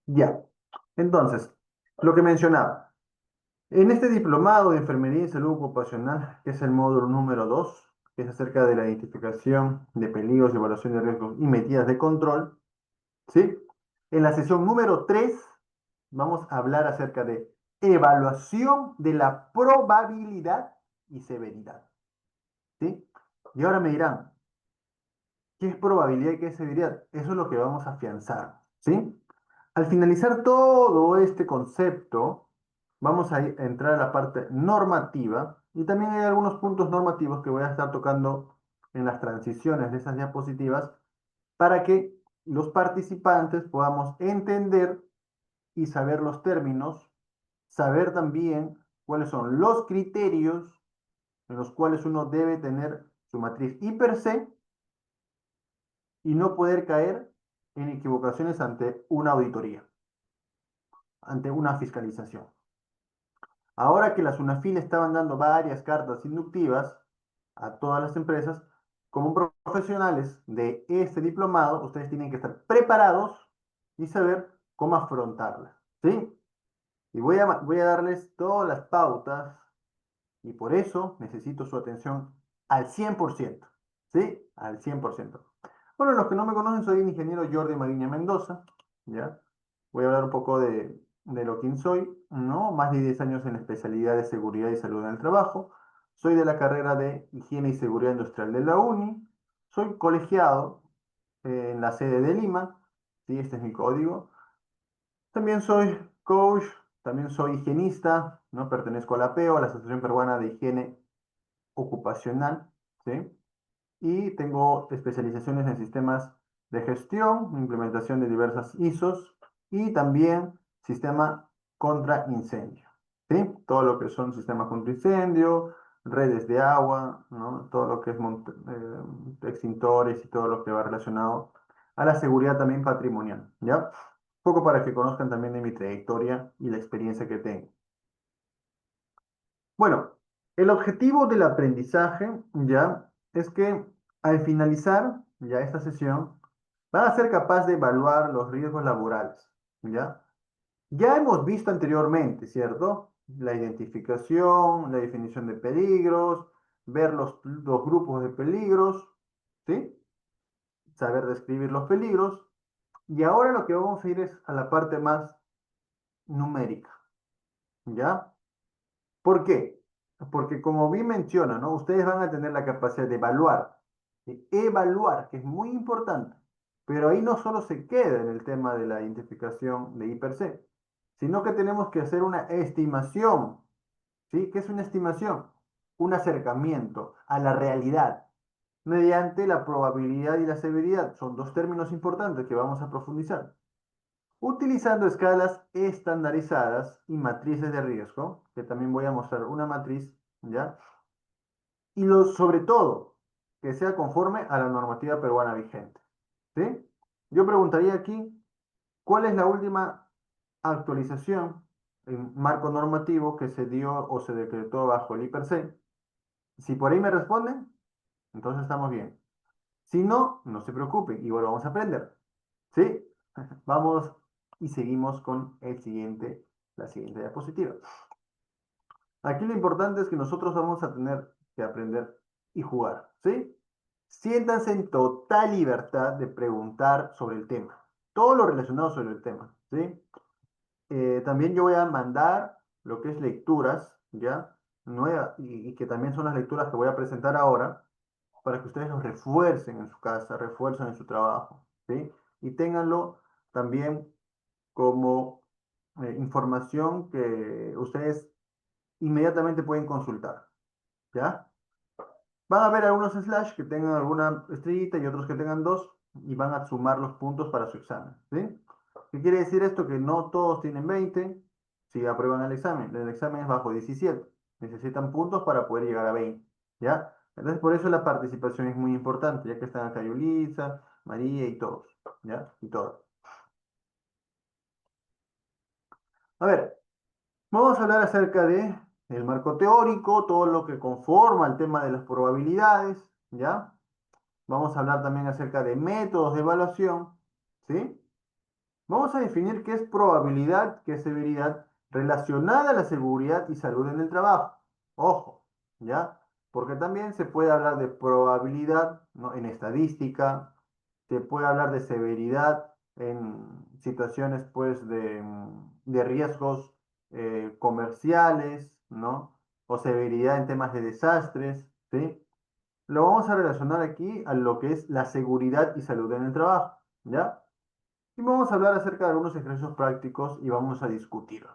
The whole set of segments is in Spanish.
Ya. Entonces, lo que mencionaba. En este diplomado de Enfermería y Salud Ocupacional, que es el módulo número 2, que es acerca de la identificación de peligros, evaluación de riesgos y medidas de control, ¿sí? En la sesión número 3 vamos a hablar acerca de evaluación de la probabilidad y severidad, ¿sí? Y ahora me dirán, ¿qué es probabilidad y qué es severidad? Eso es lo que vamos a afianzar, ¿sí? Al finalizar todo este concepto, vamos a entrar a la parte normativa y también hay algunos puntos normativos que voy a estar tocando en las transiciones de esas diapositivas para que los participantes podamos entender y saber los términos, saber también cuáles son los criterios en los cuales uno debe tener su matriz I per se y no poder caer en equivocaciones ante una auditoría, ante una fiscalización. Ahora que las UNAFIL estaban dando varias cartas inductivas a todas las empresas, como profesionales de este diplomado, ustedes tienen que estar preparados y saber cómo afrontarlas, ¿sí? Y voy a darles todas las pautas y por eso necesito su atención al 100%, ¿sí? Al 100%. Bueno, los que no me conocen, soy el ingeniero Jordi Mariña Mendoza, ¿ya? Voy a hablar un poco de lo que soy, ¿no? Más de 10 años en la especialidad de seguridad y salud en el trabajo. Soy de la carrera de Higiene y Seguridad Industrial de la UNI. Soy colegiado en la sede de Lima, ¿sí? Este es mi código. También soy coach, también soy higienista, ¿no? Pertenezco a la APEO, a la Asociación Peruana de Higiene Ocupacional, ¿sí? Y tengo especializaciones en sistemas de gestión, implementación de diversas ISOs y también sistema contra incendio, ¿sí? Todo lo que son sistemas contra incendio, redes de agua, ¿no? Todo lo que es extintores y todo lo que va relacionado a la seguridad también patrimonial, ¿ya? Un poco para que conozcan también de mi trayectoria y la experiencia que tengo. Bueno, el objetivo del aprendizaje ya es que al finalizar ya esta sesión van a ser capaz de evaluar los riesgos laborales, ¿ya? Ya hemos visto anteriormente, ¿cierto? La identificación, la definición de peligros, ver los grupos de peligros, ¿sí? Saber describir los peligros. Y ahora lo que vamos a ir es a la parte más numérica, ¿ya? ¿Por qué? Porque como bien menciona, ¿no? Ustedes van a tener la capacidad de evaluar, que es muy importante. Pero ahí no solo se queda en el tema de la identificación de I per se, sino que tenemos que hacer una estimación, ¿sí? ¿Qué es una estimación? Un acercamiento a la realidad mediante la probabilidad y la severidad. Son dos términos importantes que vamos a profundizar. Utilizando escalas estandarizadas y matrices de riesgo, que también voy a mostrar una matriz, ¿ya? Y sobre todo, que sea conforme a la normativa peruana vigente, ¿sí? Yo preguntaría aquí, ¿cuál es la última actualización en marco normativo que se dio o se decretó bajo el IPRC? Si por ahí me responden, entonces estamos bien. Si no, no se preocupen, igual vamos a aprender, ¿sí? Vamos y seguimos con la siguiente diapositiva. Aquí lo importante es que nosotros vamos a tener que aprender y jugar, ¿sí? Siéntanse en total libertad de preguntar sobre el tema, todo lo relacionado sobre el tema, ¿sí? También yo voy a mandar lo que es lecturas, ¿ya? Nueva, y que también son las lecturas que voy a presentar ahora, para que ustedes los refuercen en su casa, refuercen en su trabajo, ¿sí? Y ténganlo también como información que ustedes inmediatamente pueden consultar, ¿ya? Van a ver algunos slash que tengan alguna estrellita y otros que tengan dos y van a sumar los puntos para su examen, ¿sí? ¿Qué quiere decir esto? Que no todos tienen 20 si aprueban el examen. El examen es bajo 17. Necesitan puntos para poder llegar a 20, ¿ya? Entonces, por eso la participación es muy importante, ya que están acá Yulisa, María y todos, ¿ya? Y todas. A ver, vamos a hablar acerca de el marco teórico, todo lo que conforma el tema de las probabilidades, ¿ya? Vamos a hablar también acerca de métodos de evaluación, ¿sí? Vamos a definir qué es probabilidad, qué es severidad relacionada a la seguridad y salud en el trabajo. Ojo, ¿ya? Porque también se puede hablar de probabilidad, ¿no? En estadística, se puede hablar de severidad en situaciones, pues, de riesgos comerciales, ¿no? O severidad en temas de desastres, ¿sí? Lo vamos a relacionar aquí a lo que es la seguridad y salud en el trabajo, ¿ya? Y vamos a hablar acerca de algunos ejercicios prácticos y vamos a discutir.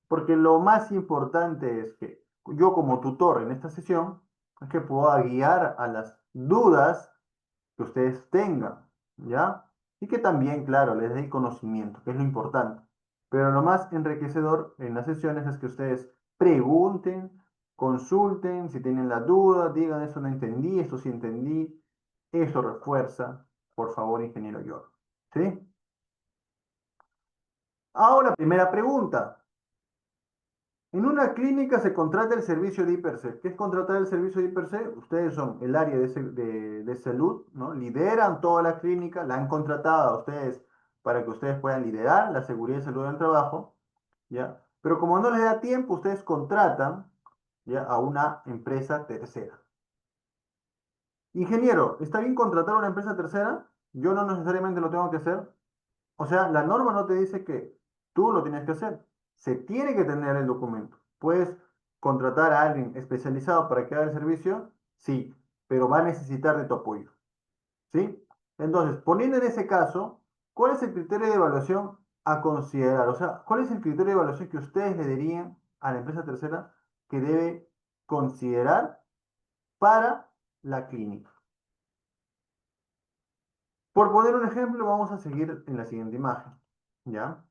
Porque lo más importante es que yo como tutor en esta sesión es que pueda guiar a las dudas que ustedes tengan, ¿ya? Y que también, claro, les dé conocimiento, que es lo importante. Pero lo más enriquecedor en las sesiones es que ustedes pregunten, consulten, si tienen la duda, digan, eso no entendí, esto sí entendí, eso refuerza, por favor, ingeniero York. ¿Sí? Ahora, primera pregunta. En una clínica se contrata el servicio de IPRC. ¿Qué es contratar el servicio de IPRC? Ustedes son el área de salud, ¿no? Lideran toda la clínica, la han contratado a ustedes para que ustedes puedan liderar la seguridad y salud del trabajo, ¿ya? Pero como no les da tiempo, ustedes contratan, ¿ya? A una empresa tercera. Ingeniero, ¿está bien contratar a una empresa tercera? Yo no necesariamente lo tengo que hacer. O sea, la norma no te dice que tú lo tienes que hacer. Se tiene que tener el documento. Puedes contratar a alguien especializado para que haga el servicio, sí, pero va a necesitar de tu apoyo, ¿sí? Entonces, poniendo en ese caso, ¿cuál es el criterio de evaluación a considerar? O sea, ¿cuál es el criterio de evaluación que ustedes le dirían a la empresa tercera que debe considerar para la clínica? Por poner un ejemplo, vamos a seguir en la siguiente imagen, ¿ya?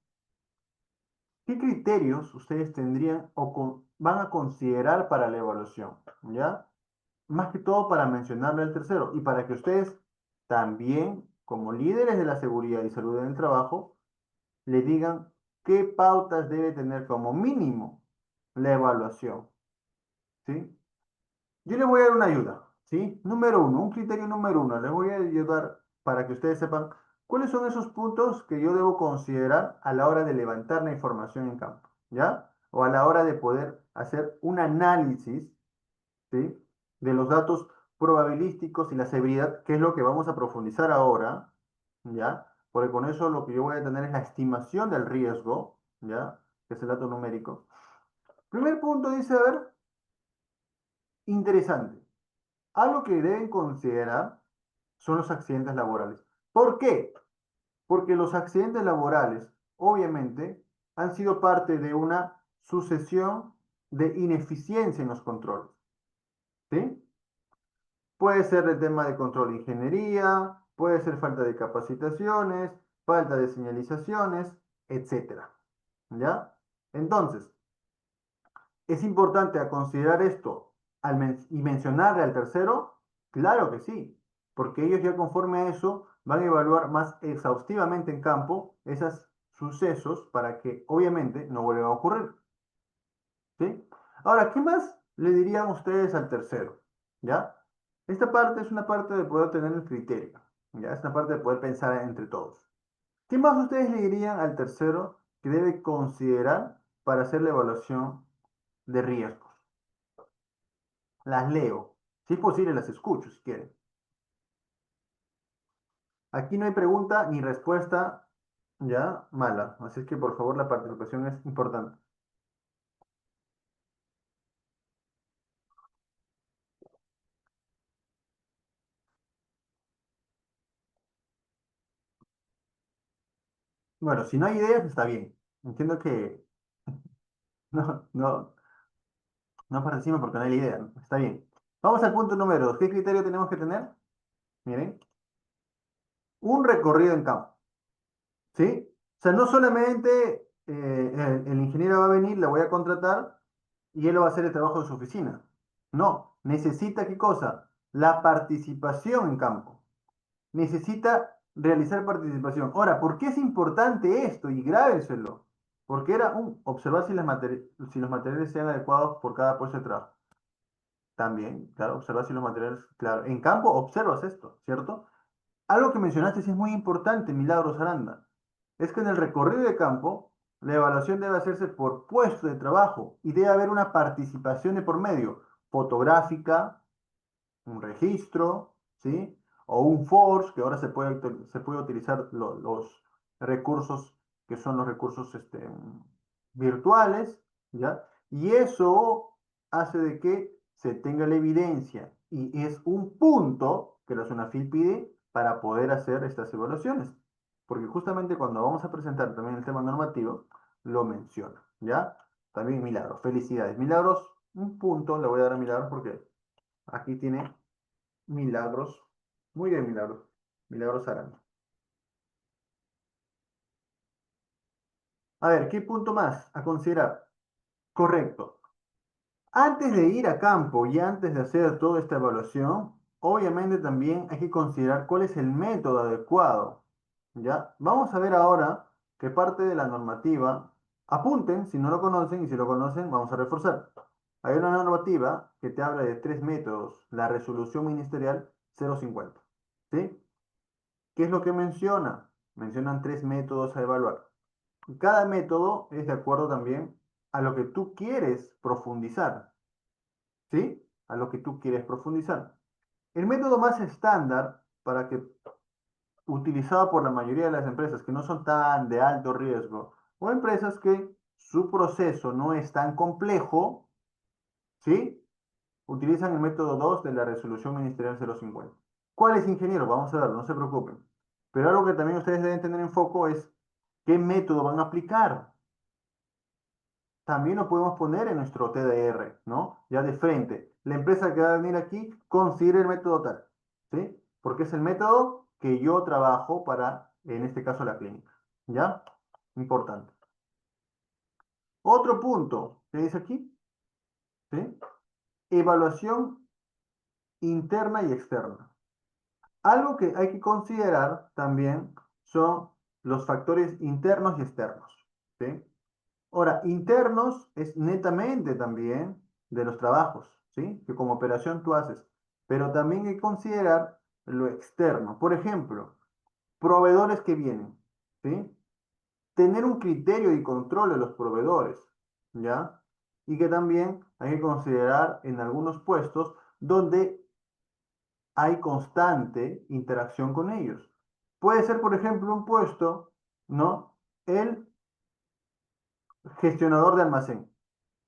¿Qué criterios ustedes tendrían o van a considerar para la evaluación? ¿Ya? Más que todo para mencionarle al tercero y para que ustedes también, como líderes de la seguridad y salud en el trabajo, le digan qué pautas debe tener como mínimo la evaluación. ¿Sí? Yo les voy a dar una ayuda, ¿sí? Número uno, un criterio número uno. Les voy a ayudar para que ustedes sepan cuáles son esos puntos que yo debo considerar a la hora de levantar la información en campo, ¿ya? O a la hora de poder hacer un análisis, ¿sí? De los datos probabilísticos y la severidad, que es lo que vamos a profundizar ahora, ¿ya? Porque con eso lo que yo voy a tener es la estimación del riesgo, ¿ya? Que es el dato numérico. Primer punto dice, a ver, interesante. Algo que deben considerar son los accidentes laborales. ¿Por qué? Porque los accidentes laborales, obviamente, han sido parte de una sucesión de ineficiencia en los controles. ¿Sí? Puede ser el tema de control de ingeniería, puede ser falta de capacitaciones, falta de señalizaciones, etcétera. ¿Ya? Entonces, ¿es importante a considerar esto y mencionarle al tercero? Claro que sí, porque ellos ya conforme a eso van a evaluar más exhaustivamente en campo esos sucesos para que obviamente no vuelvan a ocurrir. ¿Sí? Ahora, ¿qué más le dirían ustedes al tercero? ¿Ya? Esta parte es una parte de poder tener el criterio, ¿ya? Es una parte de poder pensar entre todos. ¿Qué más ustedes le dirían al tercero que debe considerar para hacer la evaluación de riesgos? Las leo. Si es posible, las escucho si quieren. Aquí no hay pregunta ni respuesta ya mala. Así es que por favor la participación es importante. Bueno, si no hay ideas, está bien. Entiendo que no, no participan porque no hay idea, ¿no? Está bien. Vamos al punto número 2. ¿Qué criterio tenemos que tener? Miren, un recorrido en campo. ¿Sí? O sea, no solamente el ingeniero va a venir, le voy a contratar y él lo va a hacer el trabajo de su oficina. No, necesita ¿qué cosa? La participación en campo. Necesita realizar participación. Ahora, ¿por qué es importante esto? Y grábenselo. Porque era observar si los materiales sean adecuados por cada puesto de trabajo. También, claro, observar si los materiales, claro. En campo observas esto, ¿cierto? Algo que mencionaste sí es muy importante, Milagros Aranda. es que en el recorrido de campo, la evaluación debe hacerse por puesto de trabajo y debe haber una participación de por medio, fotográfica, un registro, ¿sí? O un force, que ahora se puede utilizar los recursos que son los recursos virtuales, ¿ya? Y eso hace de que se tenga la evidencia y es un punto que la SUNAFIL pide para poder hacer estas evaluaciones. Porque justamente cuando vamos a presentar también el tema normativo, lo menciona, ¿ya? También Milagros, felicidades. Milagros, un punto le voy a dar a Milagros porque aquí tiene Milagros. Muy bien, Milagros. Milagros Arana. A ver, ¿qué punto más a considerar? Correcto. Antes de ir a campo y antes de hacer toda esta evaluación, obviamente también hay que considerar cuál es el método adecuado. ¿Ya? Vamos a ver ahora qué parte de la normativa, apunten si no lo conocen y si lo conocen, vamos a reforzar. Hay una normativa que te habla de tres métodos, la resolución ministerial 050. ¿Sí? ¿Qué es lo que menciona? Mencionan tres métodos a evaluar. Cada método es de acuerdo también a lo que tú quieres profundizar, ¿sí? A lo que tú quieres profundizar. El método más estándar para que utilizado por la mayoría de las empresas que no son tan de alto riesgo o empresas que su proceso no es tan complejo, ¿sí? Utilizan el método 2 de la resolución ministerial 050. ¿Cuál es, ingeniero? Vamos a ver, no se preocupen. Pero algo que también ustedes deben tener en foco es qué método van a aplicar. También lo podemos poner en nuestro TDR, ¿no? Ya de frente. La empresa que va a venir aquí considera el método tal, ¿sí? Porque es el método que yo trabajo para, en este caso, la clínica. ¿Ya? Importante. Otro punto, ¿qué dice aquí? ¿Sí? Evaluación interna y externa. Algo que hay que considerar también son los factores internos y externos, ¿sí? Ahora, internos es netamente también de los trabajos, ¿sí? Que como operación tú haces, pero también hay que considerar lo externo. Por ejemplo, proveedores que vienen, ¿sí? Tener un criterio y control de los proveedores, ¿ya? Y que también hay que considerar en algunos puestos donde hay constante interacción con ellos. Puede ser, por ejemplo, un puesto, ¿no? El gestionador de almacén,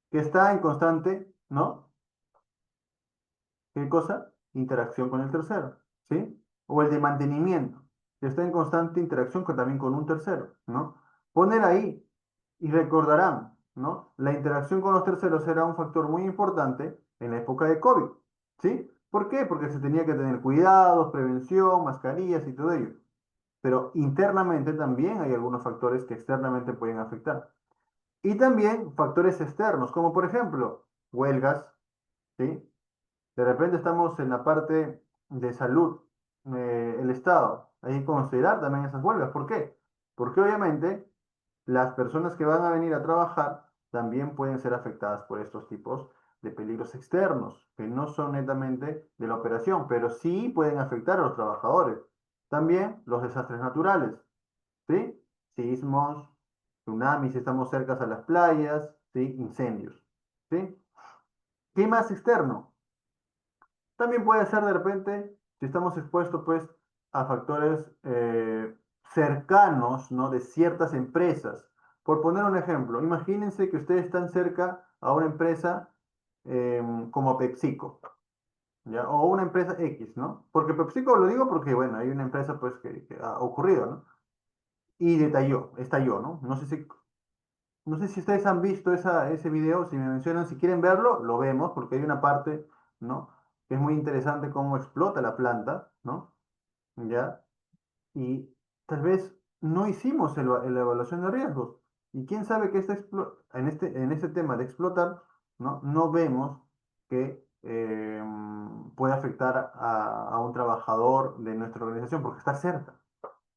que está en constante, ¿no? ¿Qué cosa? Interacción con el tercero, ¿sí? O el de mantenimiento, que está en constante interacción también con un tercero, ¿no? Poner ahí y recordarán, ¿no? La interacción con los terceros era un factor muy importante en la época de COVID, ¿sí? ¿Por qué? Porque se tenía que tener cuidados, prevención, mascarillas y todo ello. Pero internamente también hay algunos factores que externamente pueden afectar. Y también factores externos, como por ejemplo huelgas, ¿sí? De repente estamos en la parte de salud, el Estado. Hay que considerar también esas huelgas. ¿Por qué? Porque obviamente las personas que van a venir a trabajar también pueden ser afectadas por estos tipos de peligros externos, que no son netamente de la operación, pero sí pueden afectar a los trabajadores. También los desastres naturales, ¿sí? Sismos, tsunamis, si estamos cerca a las playas, ¿sí? Incendios, ¿sí? ¿Qué más externo? También puede ser de repente, si estamos expuestos pues a factores cercanos, ¿no? De ciertas empresas. Por poner un ejemplo, imagínense que ustedes están cerca a una empresa como PepsiCo, ¿ya? O una empresa X, ¿no? Porque PepsiCo lo digo porque, bueno, hay una empresa pues que ha ocurrido, ¿no? Y estalló, ¿no? No sé si ustedes han visto ese video, si me mencionan, si quieren verlo, lo vemos, porque hay una parte, ¿no? Que es muy interesante cómo explota la planta, ¿no? ¿Ya? Y tal vez no hicimos la evaluación de riesgos. Y quién sabe que en este tema de explotar, ¿no? No vemos que puede afectar a un trabajador de nuestra organización porque está cerca,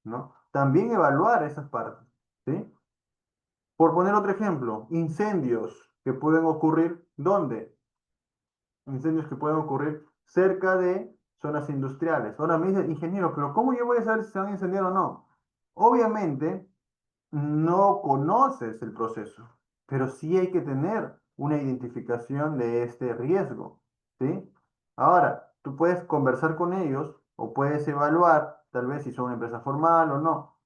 ¿no? También evaluar esas partes, ¿sí? Por poner otro ejemplo, incendios que pueden ocurrir, ¿dónde? Incendios que pueden ocurrir cerca de zonas industriales. Ahora me dice, ingeniero, pero ¿cómo yo voy a saber si se van a incendiar o no? Obviamente, no conoces el proceso, pero sí hay que tener una identificación de este riesgo, ¿sí? Ahora, tú puedes conversar con ellos o puedes evaluar, tal vez si son una empresa formal o no,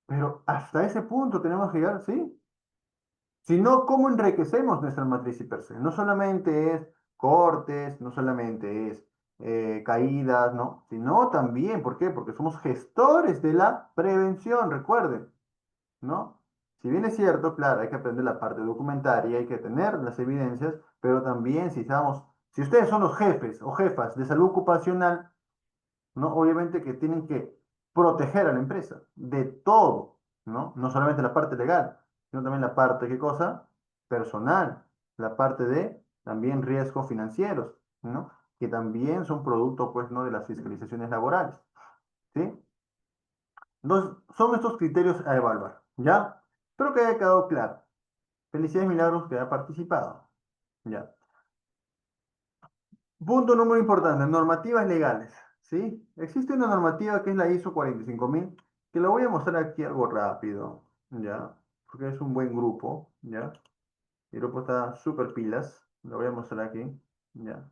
pero hasta ese punto tenemos que llegar, ¿sí? Si no, ¿cómo enriquecemos nuestra matriz y per se? No solamente es cortes, no solamente es caídas, ¿no? Sino también, ¿por qué? Porque somos gestores de la prevención, recuerden. ¿No? Si bien es cierto, claro, hay que aprender la parte documentaria, hay que tener las evidencias, pero también si ustedes son los jefes o jefas de salud ocupacional, ¿no? Obviamente que tienen que proteger a la empresa de todo, ¿no? No solamente la parte legal, sino también la parte, ¿qué cosa? Personal, la parte de también riesgos financieros, ¿no? Que también son producto, pues, ¿no? De las fiscalizaciones laborales, ¿sí? Entonces, son estos criterios a evaluar, ¿ya? Espero que haya quedado claro. Felicidades, Milagros, que ha participado. Ya. Punto número importante, normativas legales. ¿Sí? Existe una normativa que es la ISO 45000, que la voy a mostrar aquí algo rápido. ¿Ya? Porque es un buen grupo. ¿Ya? El grupo está súper pilas. Lo voy a mostrar aquí. ¿Ya?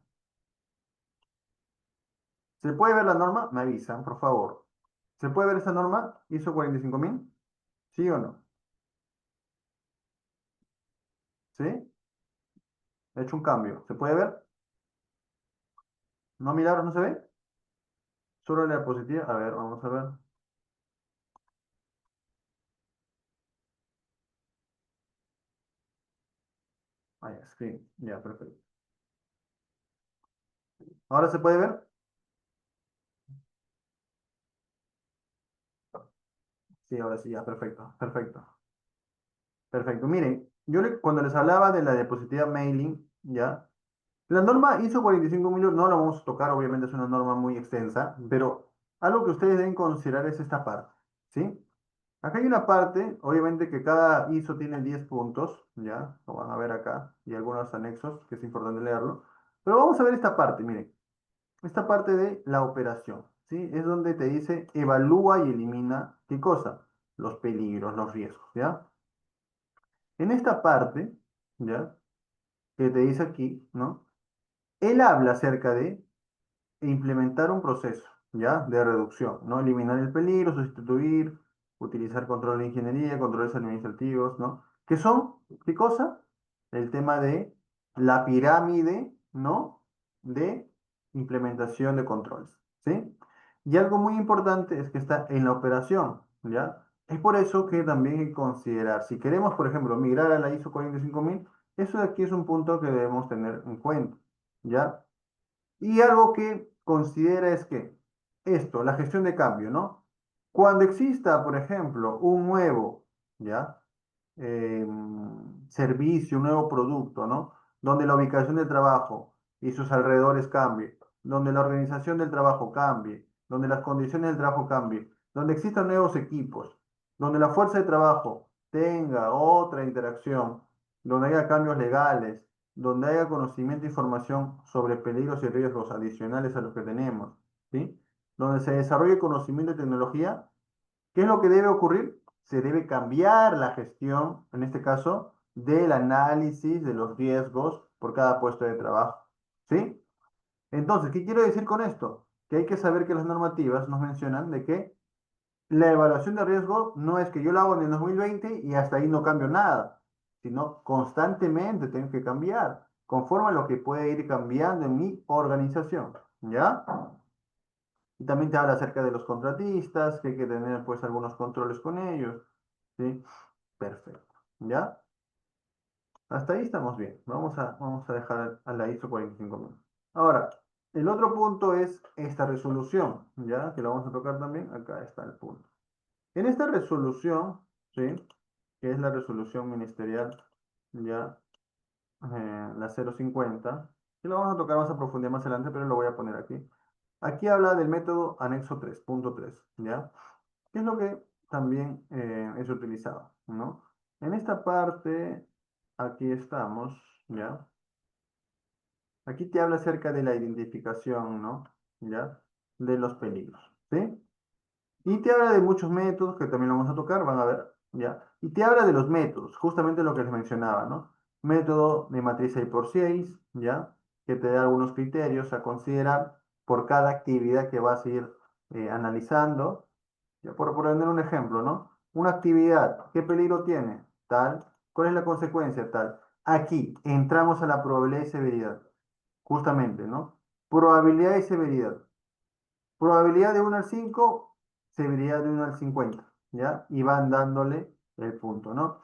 ¿Se puede ver la norma? Me avisan, por favor. ¿Se puede ver esa norma? ISO 45000. ¿Sí o no? ¿Sí? He hecho un cambio. ¿Se puede ver? ¿No, Milagros, no se ve? Solo la diapositiva. A ver, vamos a ver. Ah, ya, sí. Ya, perfecto. ¿Ahora se puede ver? Sí, ahora sí, ya, perfecto, perfecto, perfecto. Miren, cuando les hablaba de la diapositiva mailing, ¿ya? La norma ISO 45000 no la vamos a tocar, obviamente es una norma muy extensa, pero algo que ustedes deben considerar es esta parte, ¿sí? Acá hay una parte, obviamente que cada ISO tiene 10 puntos, ¿ya? Lo van a ver acá, y algunos anexos, que es importante leerlo. Pero vamos a ver esta parte, miren, esta parte de la operación, ¿sí? Es donde te dice evalúa y elimina, ¿qué cosa? Los peligros, los riesgos, ¿ya? En esta parte, ¿ya? Que te dice aquí, ¿no? Él habla acerca de implementar un proceso, ¿ya? De reducción, ¿no? Eliminar el peligro, sustituir, utilizar control de ingeniería, controles administrativos, ¿no? ¿Qué son? ¿Qué cosa? El tema de la pirámide, ¿no? De implementación de controles, ¿sí? Y algo muy importante es que está en la operación, ¿ya? Es por eso que también hay que considerar, si queremos, por ejemplo, migrar a la ISO 45000, eso de aquí es un punto que debemos tener en cuenta, ¿ya? Y algo que considera es que esto, la gestión de cambio, ¿no? Cuando exista, por ejemplo, un nuevo, ¿ya? Servicio, un nuevo producto, ¿no? Donde la ubicación del trabajo y sus alrededores cambie, donde la organización del trabajo cambie, donde las condiciones del trabajo cambien, donde existan nuevos equipos, donde la fuerza de trabajo tenga otra interacción, donde haya cambios legales, donde haya conocimiento e información sobre peligros y riesgos adicionales a los que tenemos, ¿sí? Donde se desarrolle conocimiento y tecnología. ¿Qué es lo que debe ocurrir? Se debe cambiar la gestión, en este caso, del análisis de los riesgos por cada puesto de trabajo. ¿Sí? Entonces, ¿qué quiero decir con esto? Que hay que saber que las normativas nos mencionan de que la evaluación de riesgo no es que yo la hago en el 2020 y hasta ahí no cambio nada, sino constantemente tengo que cambiar, conforme a lo que puede ir cambiando en mi organización. ¿Ya? Y también te habla acerca de los contratistas, que hay que tener pues algunos controles con ellos. ¿Sí? Perfecto. ¿Ya? Hasta ahí estamos bien. Vamos a dejar a la ISO 45000. Ahora, el otro punto es esta resolución, ¿ya? Que lo vamos a tocar también. Acá está el punto. En esta resolución, ¿sí? Que es la resolución ministerial, ya, la 050, que lo vamos a tocar más a profundidad más adelante, pero lo voy a poner aquí. Aquí habla del método anexo 3.3, ¿ya? ¿Qué es lo que también es utilizado, ¿no? En esta parte, aquí estamos, ¿ya? Aquí te habla acerca de la identificación, ¿no? ¿Ya? De los peligros, ¿sí? Y te habla de muchos métodos que también lo vamos a tocar, van a ver, ¿ya? Y te habla de los métodos, justamente lo que les mencionaba, ¿no? Método de matriz 6 por 6, ¿ya? Que te da algunos criterios a considerar por cada actividad que vas a ir analizando. Ya, por poner un ejemplo, ¿no? Una actividad, ¿qué peligro tiene? Tal. ¿Cuál es la consecuencia? Tal. Aquí entramos a la probabilidad y severidad, justamente, ¿no? Probabilidad y severidad. Probabilidad de 1 al 5, severidad de 1 al 50, ¿ya? Y van dándole el punto, ¿no?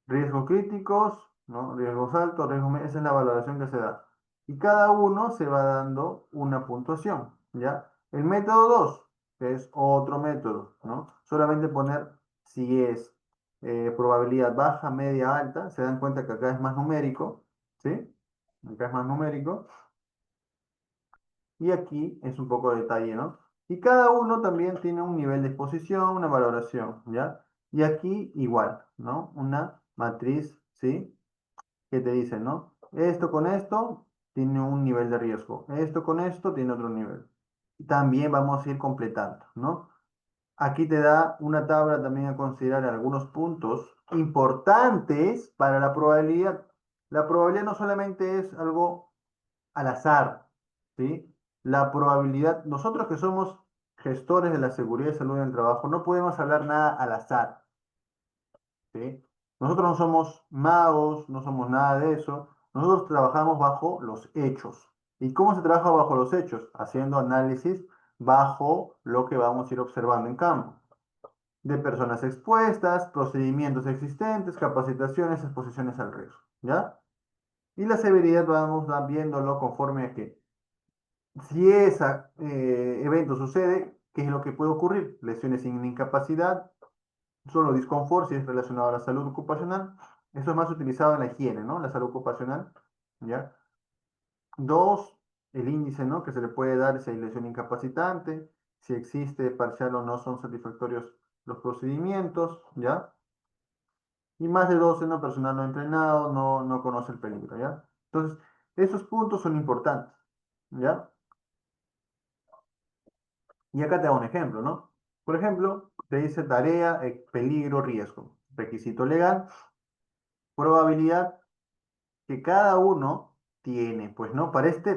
Riesgos críticos, ¿no? Riesgos altos, esa es la valoración que se da. Y cada uno se va dando una puntuación, ¿ya? El método 2, que es otro método, ¿no? Solamente poner si es probabilidad baja, media, alta. Se dan cuenta que acá es más numérico, ¿sí? Acá es más numérico. Y aquí es un poco de detalle, ¿no? Y cada uno también tiene un nivel de exposición, una valoración, ¿ya? Y aquí igual, ¿no? Una matriz, ¿sí? Que te dice, ¿no? Esto con esto tiene un nivel de riesgo, esto con esto tiene otro nivel. También vamos a ir completando, ¿no? Aquí te da una tabla también a considerar algunos puntos importantes para la probabilidad. La probabilidad no solamente es algo al azar, ¿sí? La probabilidad, nosotros que somos gestores de la seguridad y salud en el trabajo, no podemos hablar nada al azar, ¿sí? Nosotros no somos magos, no somos nada de eso. Nosotros trabajamos bajo los hechos. ¿Y cómo se trabaja bajo los hechos? Haciendo análisis bajo lo que vamos a ir observando en campo. De personas expuestas, procedimientos existentes, capacitaciones, exposiciones al riesgo, ¿ya? Y la severidad vamos viéndolo conforme a que si ese evento sucede, ¿qué es lo que puede ocurrir? Lesiones sin incapacidad, solo disconfort si es relacionado a la salud ocupacional. Eso es más utilizado en la higiene, ¿no? La salud ocupacional, ¿ya? Dos, el índice, ¿no? Que se le puede dar si hay lesión incapacitante, si existe parcial o no son satisfactorios los procedimientos, ¿ya? Y más de 12, ¿no? Personal no entrenado, no conoce el peligro, ¿ya? Entonces, esos puntos son importantes, ¿ya? Y acá te hago un ejemplo, ¿no? Por ejemplo, te dice tarea, peligro, riesgo. Requisito legal, probabilidad que cada uno tiene, pues, ¿no? Para este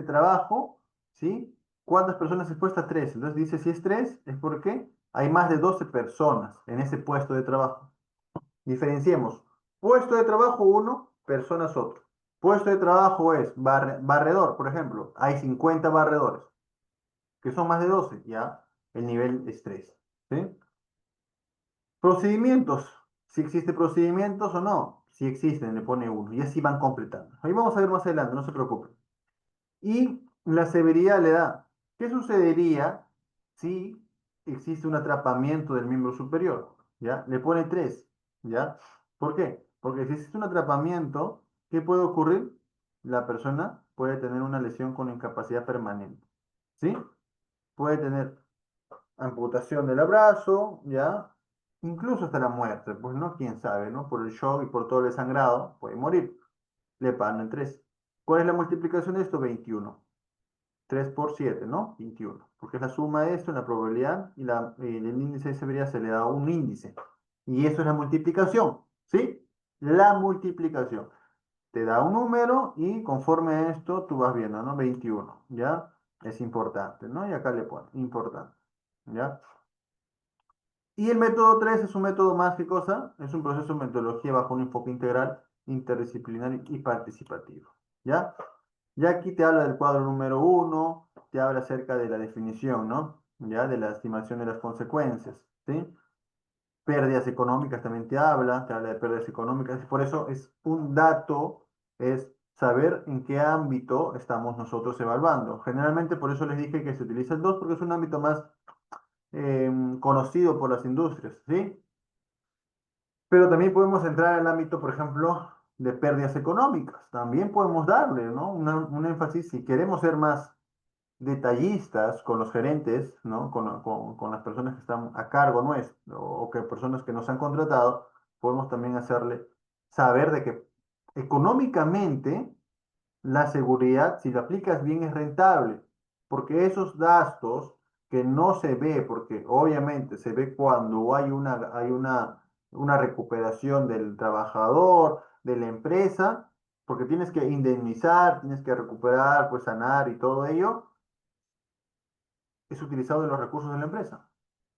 trabajo, ¿sí? ¿Cuántas personas expuestas? Tres. Entonces dice, si es tres, es porque hay más de 12 personas en ese puesto de trabajo. Diferenciemos. Puesto de trabajo uno, personas otro. Puesto de trabajo es barredor, por ejemplo. Hay 50 barredores, que son más de 12, ya. El nivel es 3, ¿sí? Procedimientos. Si existen procedimientos o no. Si existen, le pone uno. Y así van completando. Ahí vamos a ver más adelante, no se preocupen. Y la severidad le da. ¿Qué sucedería si existe un atrapamiento del miembro superior? ¿Ya? Le pone 3. ¿Ya? ¿Por qué? Porque si existe un atrapamiento, ¿qué puede ocurrir? La persona puede tener una lesión con incapacidad permanente. ¿Sí? Puede tener amputación del abrazo, ¿ya? Incluso hasta la muerte, pues no, quién sabe, ¿no? Por el shock y por todo el sangrado, puede morir. Le pagan en 3. ¿Cuál es la multiplicación de esto? 21. 3 por 7, ¿no? 21. Porque es la suma de esto en la probabilidad y el índice de severidad se le da un índice. Y eso es la multiplicación, ¿sí? La multiplicación. Te da un número y conforme a esto tú vas viendo, ¿no? 21, ¿ya? Es importante, ¿no? Y acá le pone, importante, ¿ya? Y el método 3 es un método más que cosa, es un proceso de metodología bajo un enfoque integral, interdisciplinario y participativo. ¿Ya? Ya aquí te habla del cuadro número uno, te habla acerca de la definición, ¿no? ¿Ya? De la estimación de las consecuencias, ¿sí? Pérdidas económicas también te habla de pérdidas económicas, y por eso es un dato, es saber en qué ámbito estamos nosotros evaluando. Generalmente por eso les dije que se utiliza el 2 porque es un ámbito más conocido por las industrias, ¿sí? Pero también podemos entrar al ámbito, por ejemplo, de pérdidas económicas. También podemos darle, ¿no? Un énfasis, si queremos ser más detallistas con los gerentes, ¿no? Con las personas que están a cargo nuestro o que personas que nos han contratado, podemos también hacerle saber de que económicamente la seguridad, si lo aplicas bien, es rentable, porque esos gastos que no se ve, porque obviamente se ve cuando una recuperación del trabajador, de la empresa, porque tienes que indemnizar, tienes que recuperar, pues sanar y todo ello, es utilizado de los recursos de la empresa,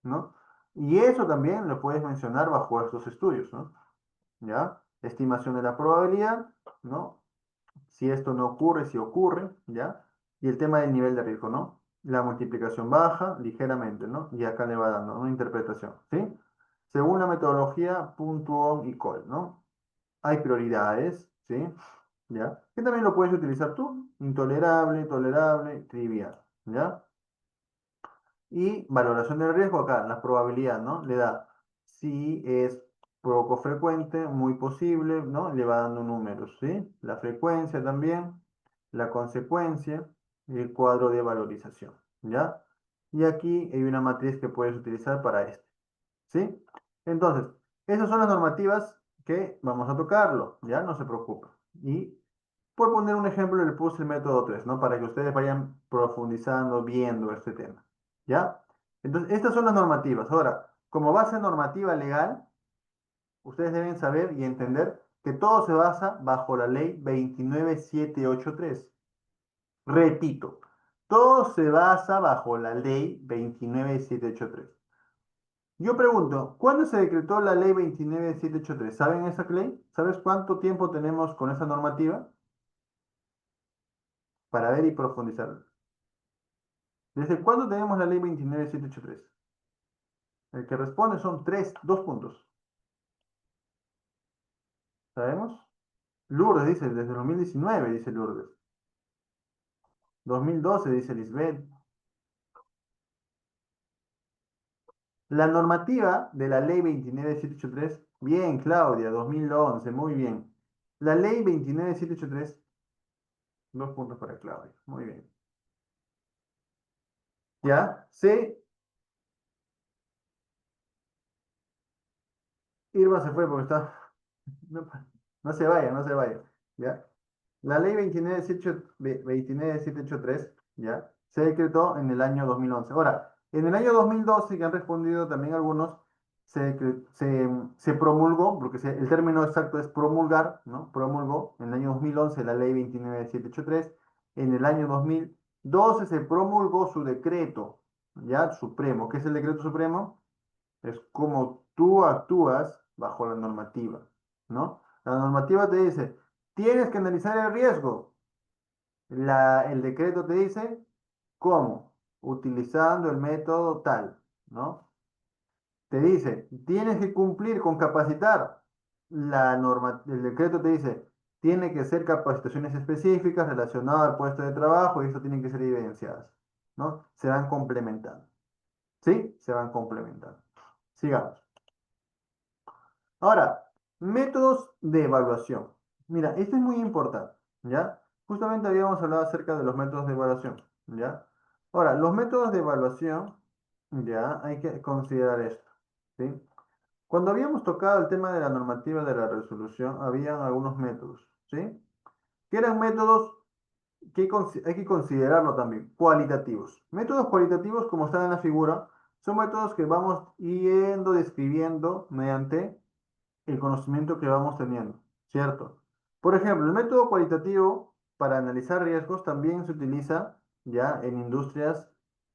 ¿no? Y eso también lo puedes mencionar bajo estos estudios, ¿no? ¿Ya? Estimación de la probabilidad, ¿no? Si esto no ocurre, si ocurre, ¿ya? Y el tema del nivel de riesgo, ¿no? La multiplicación baja ligeramente, ¿no? Y acá le va dando una interpretación, ¿sí? Según la metodología Puntuom y Cole, ¿no? Hay prioridades, ¿sí? ¿Ya? Que también lo puedes utilizar tú, intolerable, tolerable, trivial, ¿ya? Y valoración del riesgo acá, la probabilidad, ¿no? Le da si es poco frecuente, muy posible, ¿no? Le va dando números, ¿sí? La frecuencia también, la consecuencia y el cuadro de valorización, ¿ya? Y aquí hay una matriz que puedes utilizar para esto, ¿sí? Entonces, esas son las normativas que vamos a tocarlo, ¿ya? No se preocupen. Y por poner un ejemplo, le puse el método 3, ¿no? Para que ustedes vayan profundizando, viendo este tema. ¿Ya? Entonces, estas son las normativas. Ahora, como base normativa legal, ustedes deben saber y entender que todo se basa bajo la ley 29783. Repito, todo se basa bajo la ley 29783. Yo pregunto, ¿cuándo se decretó la ley 29783? ¿Saben esa ley? ¿Sabes cuánto tiempo tenemos con esa normativa? Para ver y profundizar. ¿Desde cuándo tenemos la ley 29783? El que responde son dos puntos. ¿Sabemos? Lourdes dice, desde 2019, dice Lourdes. 2012, dice Lisbeth. La normativa de la ley 29783, bien, Claudia, 2011, muy bien. La ley 29783, dos puntos para Claudia, muy bien. ¿Ya? Irma se fue porque está... No, no se vaya, no se vaya. ¿Ya? La ley 29783, ¿ya? Se decretó en el año 2011. Ahora, en el año 2012, que han respondido también algunos, se promulgó, porque el término exacto es promulgar, ¿no? Promulgó en el año 2011 la ley 29783. En el año 2012 se promulgó su decreto, ¿ya? Supremo. ¿Qué es el decreto supremo? Es como tú actúas bajo la normativa, ¿no? La normativa te dice, tienes que analizar el riesgo. El decreto te dice, ¿cómo? Utilizando el método tal, ¿no? Te dice, tienes que cumplir con capacitar. El decreto te dice, tiene que ser capacitaciones específicas relacionadas al puesto de trabajo y eso tienen que ser evidenciadas, ¿no? Se van complementando, ¿sí? Se van complementando. Sigamos. Ahora, métodos de evaluación. Mira, esto es muy importante, ¿ya? Justamente habíamos hablado acerca de los métodos de evaluación, ¿ya? Ahora, los métodos de evaluación, ya, hay que considerar esto, ¿sí? Cuando habíamos tocado el tema de la normativa de la resolución, habían algunos métodos, ¿sí? Que eran métodos hay que considerarlo también, cualitativos. Métodos cualitativos, como está en la figura, son métodos que vamos yendo describiendo mediante el conocimiento que vamos teniendo, ¿cierto? Por ejemplo, el método cualitativo para analizar riesgos también se utiliza ya en industrias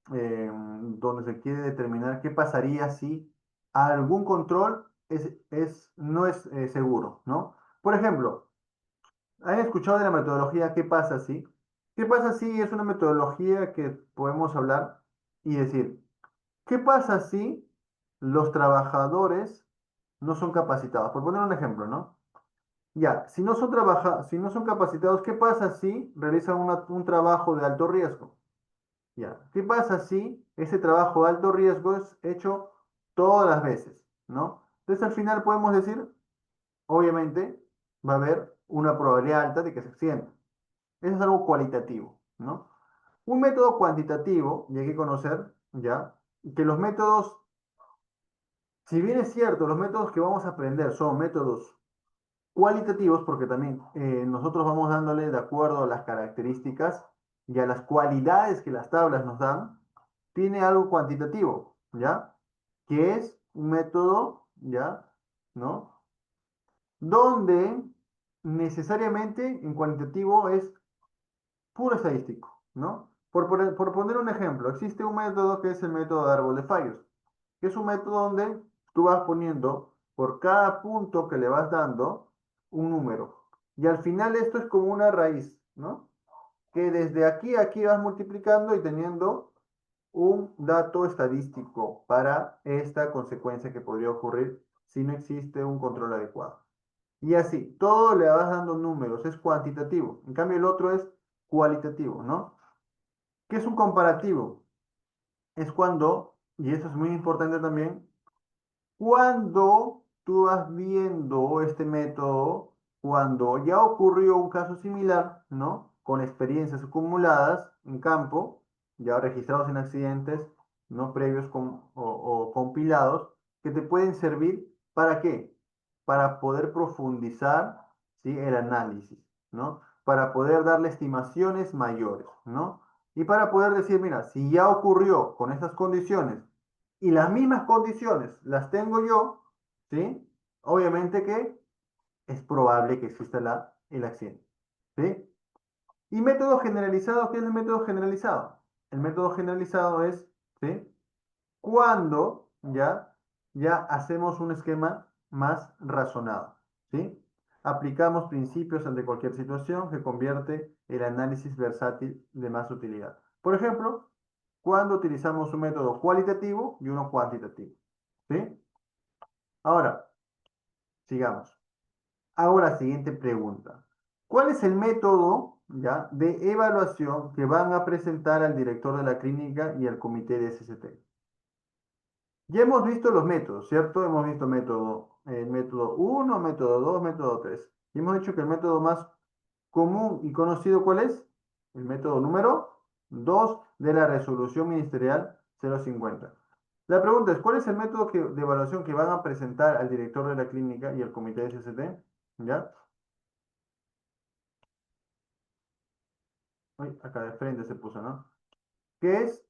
donde se quiere determinar qué pasaría si algún control no es seguro, ¿no? Por ejemplo, ¿han escuchado de la metodología qué pasa si? ¿Qué pasa si es una metodología que podemos hablar y decir, ¿qué pasa si los trabajadores no son capacitados? Por poner un ejemplo, ¿no? Ya, si no son capacitados, ¿qué pasa si realizan un trabajo de alto riesgo? Ya, ¿qué pasa si ese trabajo de alto riesgo es hecho todas las veces, ¿no? Entonces al final podemos decir, obviamente, va a haber una probabilidad alta de que se accidente. Eso es algo cualitativo, ¿no? Un método cuantitativo, y hay que conocer, ya, que los métodos, si bien es cierto, los métodos que vamos a aprender son métodos cualitativos, porque también nosotros vamos dándole de acuerdo a las características y a las cualidades que las tablas nos dan, tiene algo cuantitativo, ¿ya? Que es un método, ¿ya? ¿No? Donde necesariamente en cuantitativo es puro estadístico, ¿no? Por poner un ejemplo, existe un método que es el método de árbol de fallos, que es un método donde tú vas poniendo por cada punto que le vas dando un número. Y al final esto es como una raíz, ¿no? Que desde aquí a aquí vas multiplicando y teniendo un dato estadístico para esta consecuencia que podría ocurrir si no existe un control adecuado. Y así, todo le vas dando números, es cuantitativo. En cambio, el otro es cualitativo, ¿no? ¿Qué es un comparativo? Es cuando, y eso es muy importante también, cuando tú vas viendo este método, cuando ya ocurrió un caso similar, ¿no? Con experiencias acumuladas en campo, ya registrados en accidentes, no previos o compilados, que te pueden servir ¿para qué? Para poder profundizar, ¿sí? El análisis, ¿no? Para poder darle estimaciones mayores, ¿no? Y para poder decir, mira, si ya ocurrió con estas condiciones y las mismas condiciones las tengo yo, ¿sí? Obviamente que es probable que exista el accidente, ¿sí? Y método generalizado, ¿qué es el método generalizado? El método generalizado es, ¿sí? Cuando ya hacemos un esquema más razonado, ¿sí? Aplicamos principios ante cualquier situación que convierte el análisis versátil de más utilidad. Por ejemplo, cuando utilizamos un método cualitativo y uno cuantitativo, ¿sí? Ahora, sigamos. Ahora, siguiente pregunta. ¿Cuál es el método, ya, de evaluación que van a presentar al director de la clínica y al comité de SST? Ya hemos visto los métodos, ¿cierto? Hemos visto método 1, método 2, método 3. Y hemos dicho que el método más común y conocido, ¿cuál es? El método número 2 de la resolución ministerial 050. La pregunta es, ¿cuál es el método de evaluación que van a presentar al director de la clínica y al comité de SST? ¿Ya? Uy, acá de frente se puso, ¿no? ¿Qué es?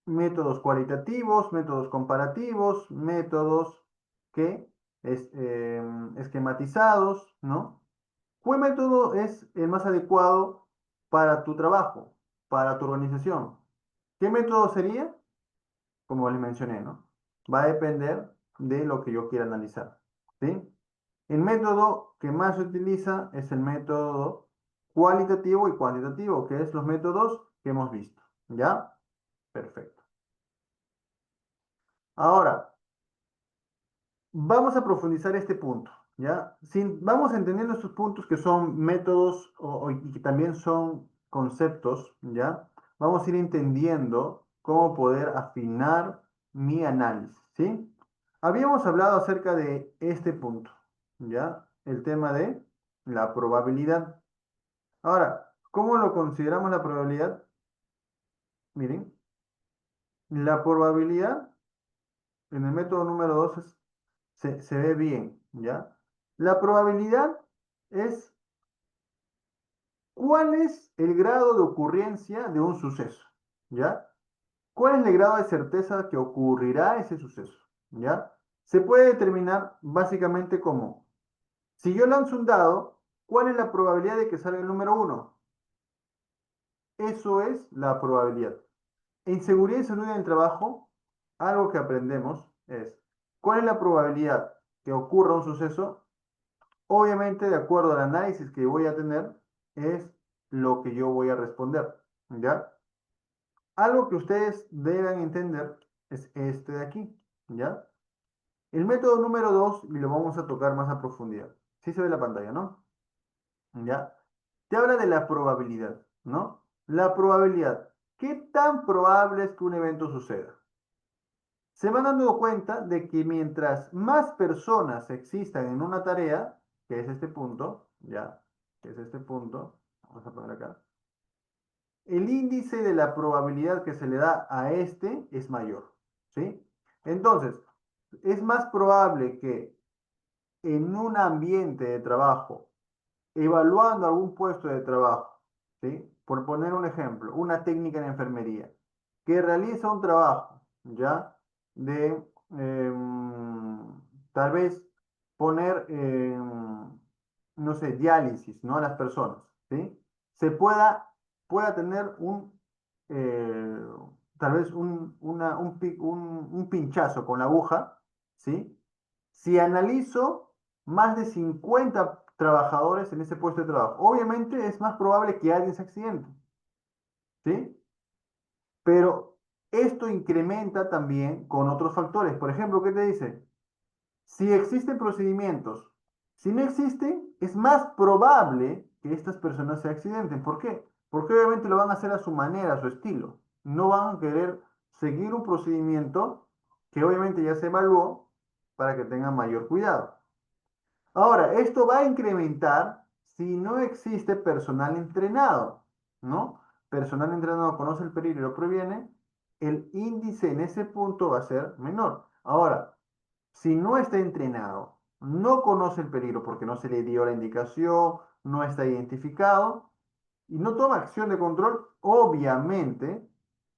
Métodos cualitativos, métodos comparativos, métodos que esquematizados, ¿no? ¿Cuál método es el más adecuado para tu trabajo, para tu organización? ¿Qué método sería? Como les mencioné, ¿no? Va a depender de lo que yo quiera analizar, ¿sí? El método que más se utiliza es el método cualitativo y cuantitativo, que es los métodos que hemos visto, ¿ya? Perfecto. Ahora, vamos a profundizar este punto, ¿ya? Vamos entendiendo estos puntos que son métodos y que también son conceptos, ¿ya? Vamos a ir entendiendo cómo poder afinar mi análisis, ¿sí? Habíamos hablado acerca de este punto, ¿ya? El tema de la probabilidad. Ahora, ¿cómo lo consideramos la probabilidad? Miren, la probabilidad en el método número 2 se ve bien, ¿ya? La probabilidad es cuál es el grado de ocurrencia de un suceso, ¿ya? ¿Cuál es el grado de certeza que ocurrirá ese suceso, ¿ya? Se puede determinar básicamente como, si yo lanzo un dado, ¿cuál es la probabilidad de que salga el número uno? Eso es la probabilidad. En seguridad y salud en el trabajo, algo que aprendemos es, ¿cuál es la probabilidad que ocurra un suceso? Obviamente, de acuerdo al análisis que voy a tener, es lo que yo voy a responder, ¿ya? Algo que ustedes deben entender es este de aquí, ¿ya? El método número 2, y lo vamos a tocar más a profundidad. Sí se ve la pantalla, ¿no? ¿Ya? Te habla de la probabilidad, ¿no? La probabilidad. ¿Qué tan probable es que un evento suceda? Se van dando cuenta de que mientras más personas existan en una tarea, que es este punto, ¿ya? Que es este punto, vamos a poner acá, el índice de la probabilidad que se le da a este es mayor, ¿sí? Entonces, es más probable que en un ambiente de trabajo, evaluando algún puesto de trabajo, ¿sí? Por poner un ejemplo, una técnica en enfermería, que realiza un trabajo, ¿ya? De tal vez poner, no sé, diálisis, ¿no? A las personas, ¿sí? Se pueda tener eh, tal vez un pinchazo con la aguja, ¿sí? Si analizo más de 50 trabajadores en ese puesto de trabajo, obviamente es más probable que alguien se accidente, ¿sí? Pero esto incrementa también con otros factores. Por ejemplo, ¿qué te dice? Si existen procedimientos, si no existen, es más probable que estas personas se accidenten. ¿Por qué? Porque obviamente lo van a hacer a su manera, a su estilo. No van a querer seguir un procedimiento que obviamente ya se evaluó para que tengan mayor cuidado. Ahora, esto va a incrementar si no existe personal entrenado, ¿no? Personal entrenado conoce el peligro y lo previene, el índice en ese punto va a ser menor. Ahora, si no está entrenado, no conoce el peligro porque no se le dio la indicación, no está identificado y no toma acción de control, obviamente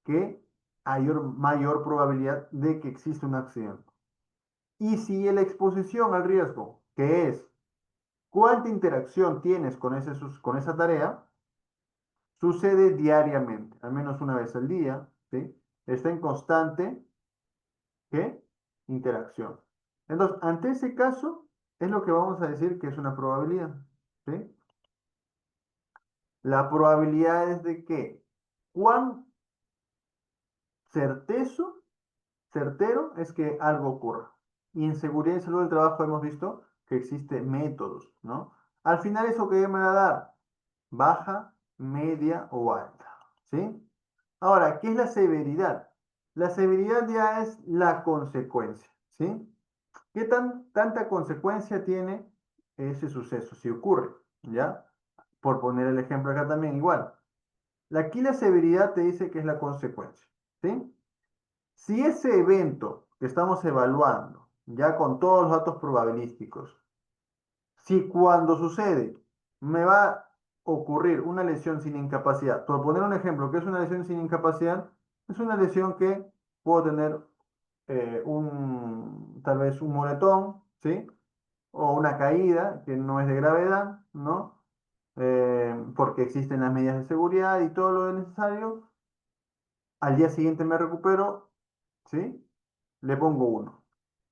que hay mayor probabilidad de que exista un accidente. Y si la exposición al riesgo, que es cuánta interacción tienes con con esa tarea, sucede diariamente, al menos una vez al día, ¿sí? Está en constante, ¿qué? Interacción. Entonces, ante ese caso, es lo que vamos a decir que es una probabilidad, ¿sí? La probabilidad es de que, cuán certezo, certero es que algo ocurra. Y en seguridad y salud del trabajo hemos visto que existen métodos, ¿no? Al final, ¿eso que me va a dar? Baja, media o alta, ¿sí? Ahora, ¿qué es la severidad? La severidad ya es la consecuencia, ¿sí? ¿Qué tanta consecuencia tiene ese suceso si ocurre? ¿Ya? Por poner el ejemplo acá también igual. Aquí la severidad te dice que es la consecuencia, ¿sí? Si ese evento que estamos evaluando, ya con todos los datos probabilísticos, si cuando sucede me va a ocurrir una lesión sin incapacidad, por poner un ejemplo, ¿qué es una lesión sin incapacidad? Es una lesión que puedo tener tal vez un moretón, ¿sí? O una caída que no es de gravedad, ¿no? Porque existen las medidas de seguridad y todo lo necesario. Al día siguiente me recupero, ¿sí? Le pongo uno.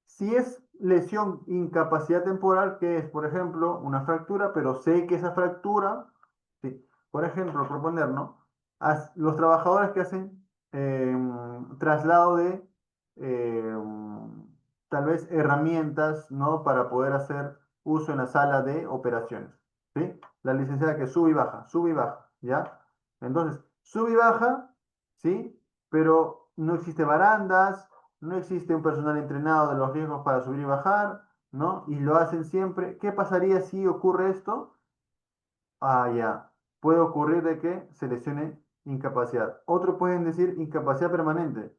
Si es lesión, incapacidad temporal, que es, por ejemplo, una fractura, pero sé que esa fractura, sí, por ejemplo, proponer, ¿no? Los trabajadores que hacen traslado de tal vez herramientas, ¿no? Para poder hacer uso en la sala de operaciones, ¿sí? La licenciada que sube y baja, ¿ya? Entonces, sube y baja, ¿sí? Pero no existe barandas, no existe un personal entrenado de los riesgos para subir y bajar, ¿no? Y lo hacen siempre. ¿Qué pasaría si ocurre esto? Ah, ya. Puede ocurrir de que se lesione incapacidad. Otros pueden decir incapacidad permanente.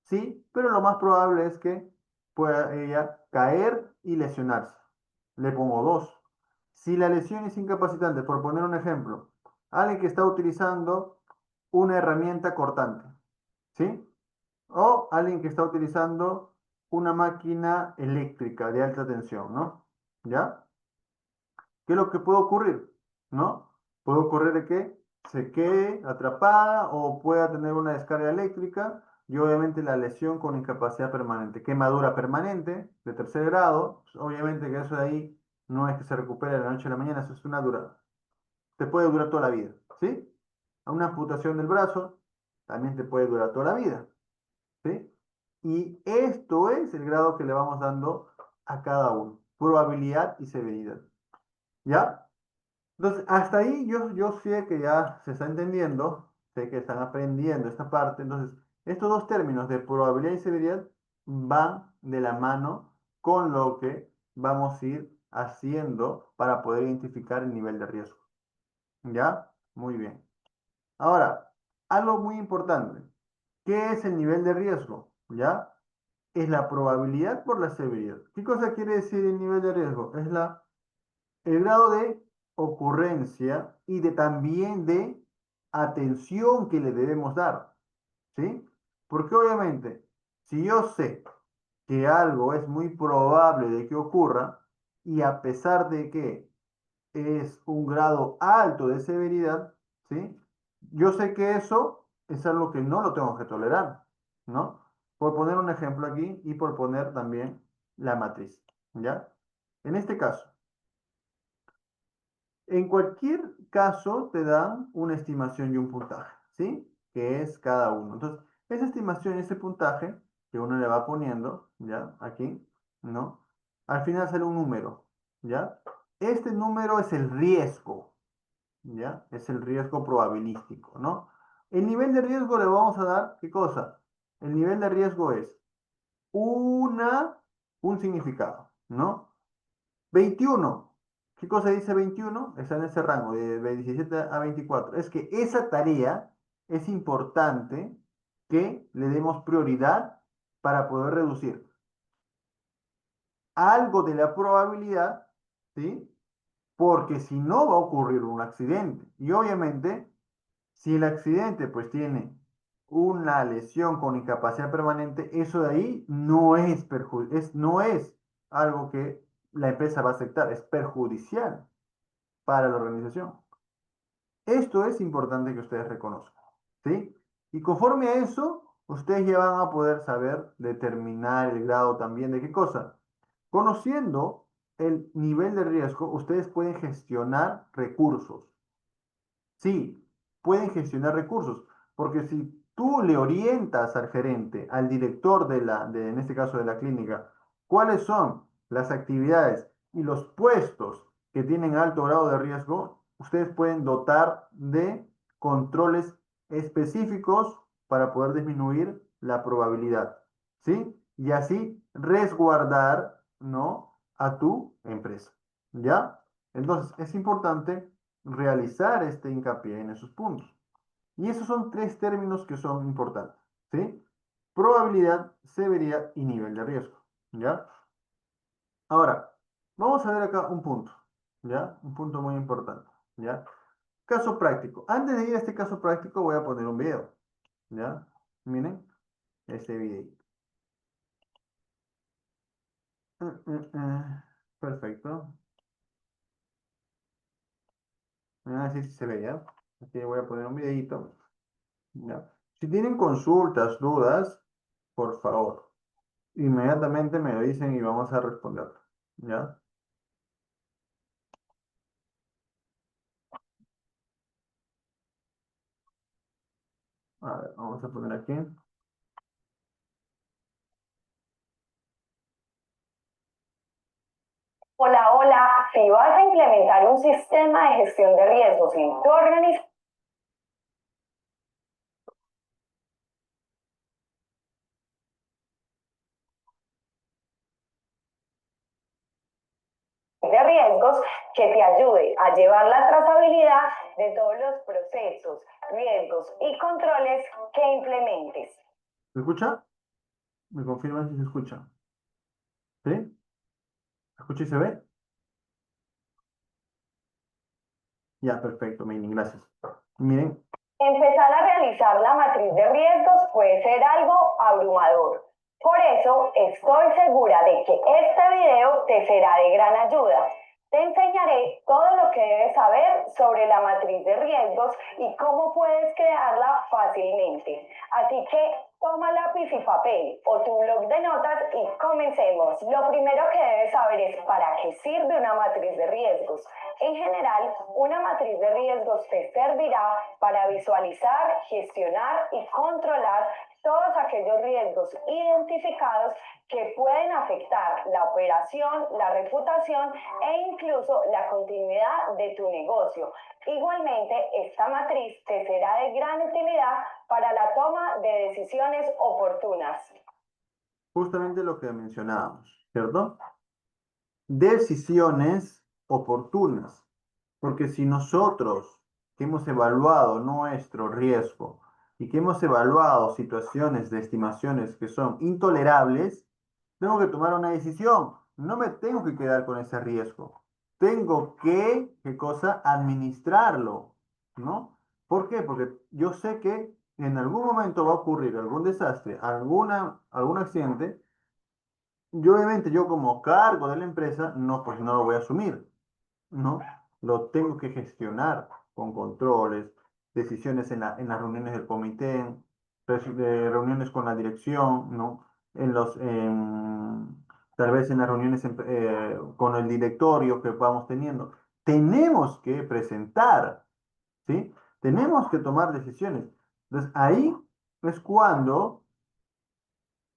Sí, pero lo más probable es que pueda ella caer y lesionarse. Le pongo dos. Si la lesión es incapacitante, por poner un ejemplo, alguien que está utilizando una herramienta cortante, ¿sí? O alguien que está utilizando una máquina eléctrica de alta tensión, ¿no? ¿Ya? ¿Qué es lo que puede ocurrir? ¿No? Puede ocurrir de que se quede atrapada o pueda tener una descarga eléctrica y obviamente la lesión con incapacidad permanente, quemadura permanente de tercer grado, pues, obviamente que eso de ahí no es que se recupere de la noche a la mañana, eso es una dura, te puede durar toda la vida, ¿sí? Una amputación del brazo también te puede durar toda la vida, ¿sí? Y esto es el grado que le vamos dando a cada uno, probabilidad y severidad, ¿ya? Entonces, hasta ahí yo sé que ya se está entendiendo, sé que están aprendiendo esta parte. Entonces, estos dos términos de probabilidad y severidad van de la mano con lo que vamos a ir haciendo para poder identificar el nivel de riesgo. ¿Ya? Muy bien. Ahora, algo muy importante. ¿Qué es el nivel de riesgo? ¿Ya? Es la probabilidad por la severidad. ¿Qué cosa quiere decir el nivel de riesgo? Es el grado de ocurrencia y también de atención que le debemos dar, ¿sí? Porque obviamente, si yo sé que algo es muy probable de que ocurra, y a pesar de que es un grado alto de severidad, ¿sí? Yo sé que eso es algo que no lo tengo que tolerar, ¿no? Por poner un ejemplo aquí y por poner también la matriz, ¿ya? En este caso, en cualquier caso te dan una estimación y un puntaje, ¿sí? Que es cada uno. Entonces, esa estimación y ese puntaje que uno le va poniendo, ¿ya? Aquí, ¿no? Al final sale un número, ¿ya? Este número es el riesgo, ¿ya? Es el riesgo probabilístico, ¿no? El nivel de riesgo le vamos a dar, ¿qué cosa? El nivel de riesgo es una, un significado, ¿no? 21. ¿Qué cosa dice 21? Está en ese rango de 17 a 24. Es que esa tarea es importante que le demos prioridad para poder reducir algo de la probabilidad, ¿sí? Porque si no va a ocurrir un accidente. Y obviamente, si el accidente pues tiene una lesión con incapacidad permanente, eso de ahí no es algo que la empresa va a aceptar, es perjudicial para la organización. Esto es importante que ustedes reconozcan, ¿sí? Y conforme a eso, ustedes ya van a poder saber determinar el grado también de qué cosa. Conociendo el nivel de riesgo, ustedes pueden gestionar recursos. Sí, pueden gestionar recursos, porque si tú le orientas al gerente, al director en este caso de la clínica, cuáles son las actividades y los puestos que tienen alto grado de riesgo, ustedes pueden dotar de controles específicos para poder disminuir la probabilidad, ¿sí? Y así resguardar, ¿no? A tu empresa, ¿ya? Entonces, es importante realizar este hincapié en esos puntos. Y esos son tres términos que son importantes, ¿sí? Probabilidad, severidad y nivel de riesgo, ¿ya? Ahora, vamos a ver acá un punto, ¿ya? Un punto muy importante, ¿ya? Caso práctico. Antes de ir a este caso práctico, voy a poner un video, ¿ya? Miren, este video. Perfecto. Así sí se ve, ¿ya? Aquí voy a poner un videito. ¿Ya? Si tienen consultas, dudas, por favor, inmediatamente me lo dicen y vamos a responder. ¿Ya? A ver, vamos a poner aquí. Hola, hola. Si vas a implementar un sistema de gestión de riesgos en tu organización de riesgos que te ayude a llevar la trazabilidad de todos los procesos, riesgos y controles que implementes. ¿Se escucha? ¿Me confirman si se escucha? ¿Sí? ¿Se escucha y se ve? Ya, perfecto, Meini, gracias. Miren, Empezar a realizar la matriz de riesgos puede ser algo abrumador. Por eso estoy segura de que este video te será de gran ayuda. Te enseñaré todo lo que debes saber sobre la matriz de riesgos y cómo puedes crearla fácilmente. Así que toma lápiz y papel o tu blog de notas y comencemos. Lo primero que debes saber es para qué sirve una matriz de riesgos. En general, una matriz de riesgos te servirá para visualizar, gestionar y controlar todos aquellos riesgos identificados que pueden afectar la operación, la reputación e incluso la continuidad de tu negocio. Igualmente, esta matriz te será de gran utilidad para la toma de decisiones oportunas. justamente lo que mencionábamos, ¿cierto? Decisiones oportunas. Porque si nosotros que hemos evaluado nuestro riesgo y que hemos evaluado situaciones de estimaciones que son intolerables, tengo que tomar una decisión. No me tengo que quedar con ese riesgo. Tengo que, ¿qué cosa? Administrarlo, ¿no? ¿Por qué? Porque yo sé que en algún momento va a ocurrir algún desastre, algún accidente, yo obviamente yo como cargo de la empresa, no, pues no lo voy a asumir, ¿no? Lo tengo que gestionar con controles, decisiones en las reuniones del comité, reuniones con la dirección, ¿no? Tal vez en las reuniones con el directorio que vamos teniendo. Tenemos que presentar, ¿sí? Tenemos que tomar decisiones. Entonces, ahí es cuando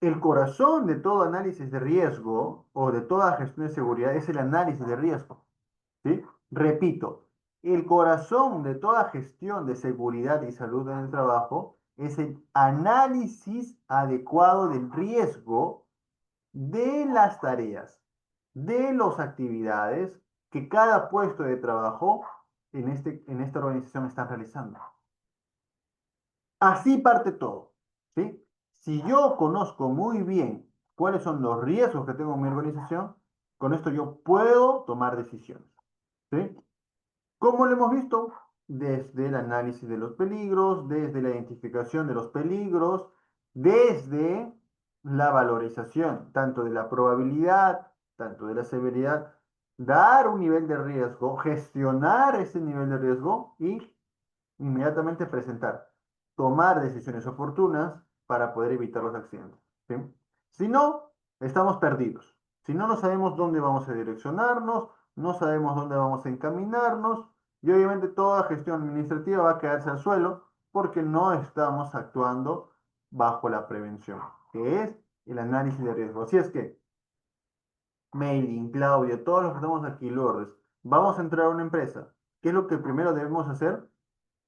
el corazón de todo análisis de riesgo o de toda gestión de seguridad es el análisis de riesgo, ¿sí? Repito, el corazón de toda gestión de seguridad y salud en el trabajo es el análisis adecuado del riesgo de las tareas, de las actividades que cada puesto de trabajo en esta organización está realizando. Así parte todo, ¿sí? Si yo conozco muy bien cuáles son los riesgos que tengo en mi organización, con esto yo puedo tomar decisiones, ¿sí? ¿Cómo lo hemos visto? Desde el análisis de los peligros, desde la identificación de los peligros, desde la valorización tanto de la probabilidad, tanto de la severidad, dar un nivel de riesgo, gestionar ese nivel de riesgo y inmediatamente presentar, tomar decisiones oportunas para poder evitar los accidentes, ¿sí? Si no, estamos perdidos. Si no, no sabemos dónde vamos a direccionarnos, no sabemos dónde vamos a encaminarnos y obviamente toda gestión administrativa va a quedarse al suelo porque no estamos actuando bajo la prevención, que es el análisis de riesgo. Así es que, Mailing, Claudio, todos los que estamos aquí, Lourdes, vamos a entrar a una empresa. ¿Qué es lo que primero debemos hacer?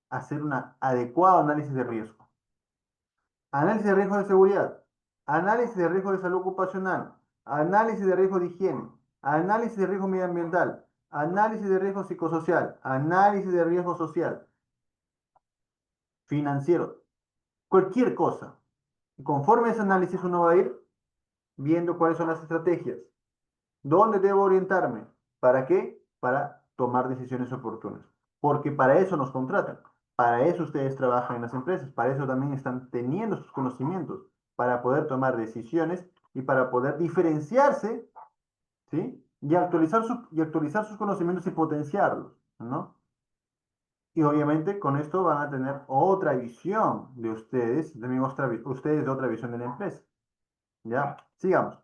Hacer un adecuado análisis de riesgo. Análisis de riesgo de seguridad, análisis de riesgo de salud ocupacional, análisis de riesgo de higiene, análisis de riesgo medioambiental, análisis de riesgo psicosocial, análisis de riesgo social, financiero, cualquier cosa. Conforme a ese análisis uno va a ir viendo cuáles son las estrategias, dónde debo orientarme, ¿para qué? Para tomar decisiones oportunas. Porque para eso nos contratan, para eso ustedes trabajan en las empresas, para eso también están teniendo sus conocimientos, para poder tomar decisiones y para poder diferenciarse, ¿sí? Y actualizar sus conocimientos y potenciarlos, ¿no? Y obviamente con esto van a tener otra visión de ustedes, también ustedes de otra visión de la empresa. ¿Ya? Sigamos.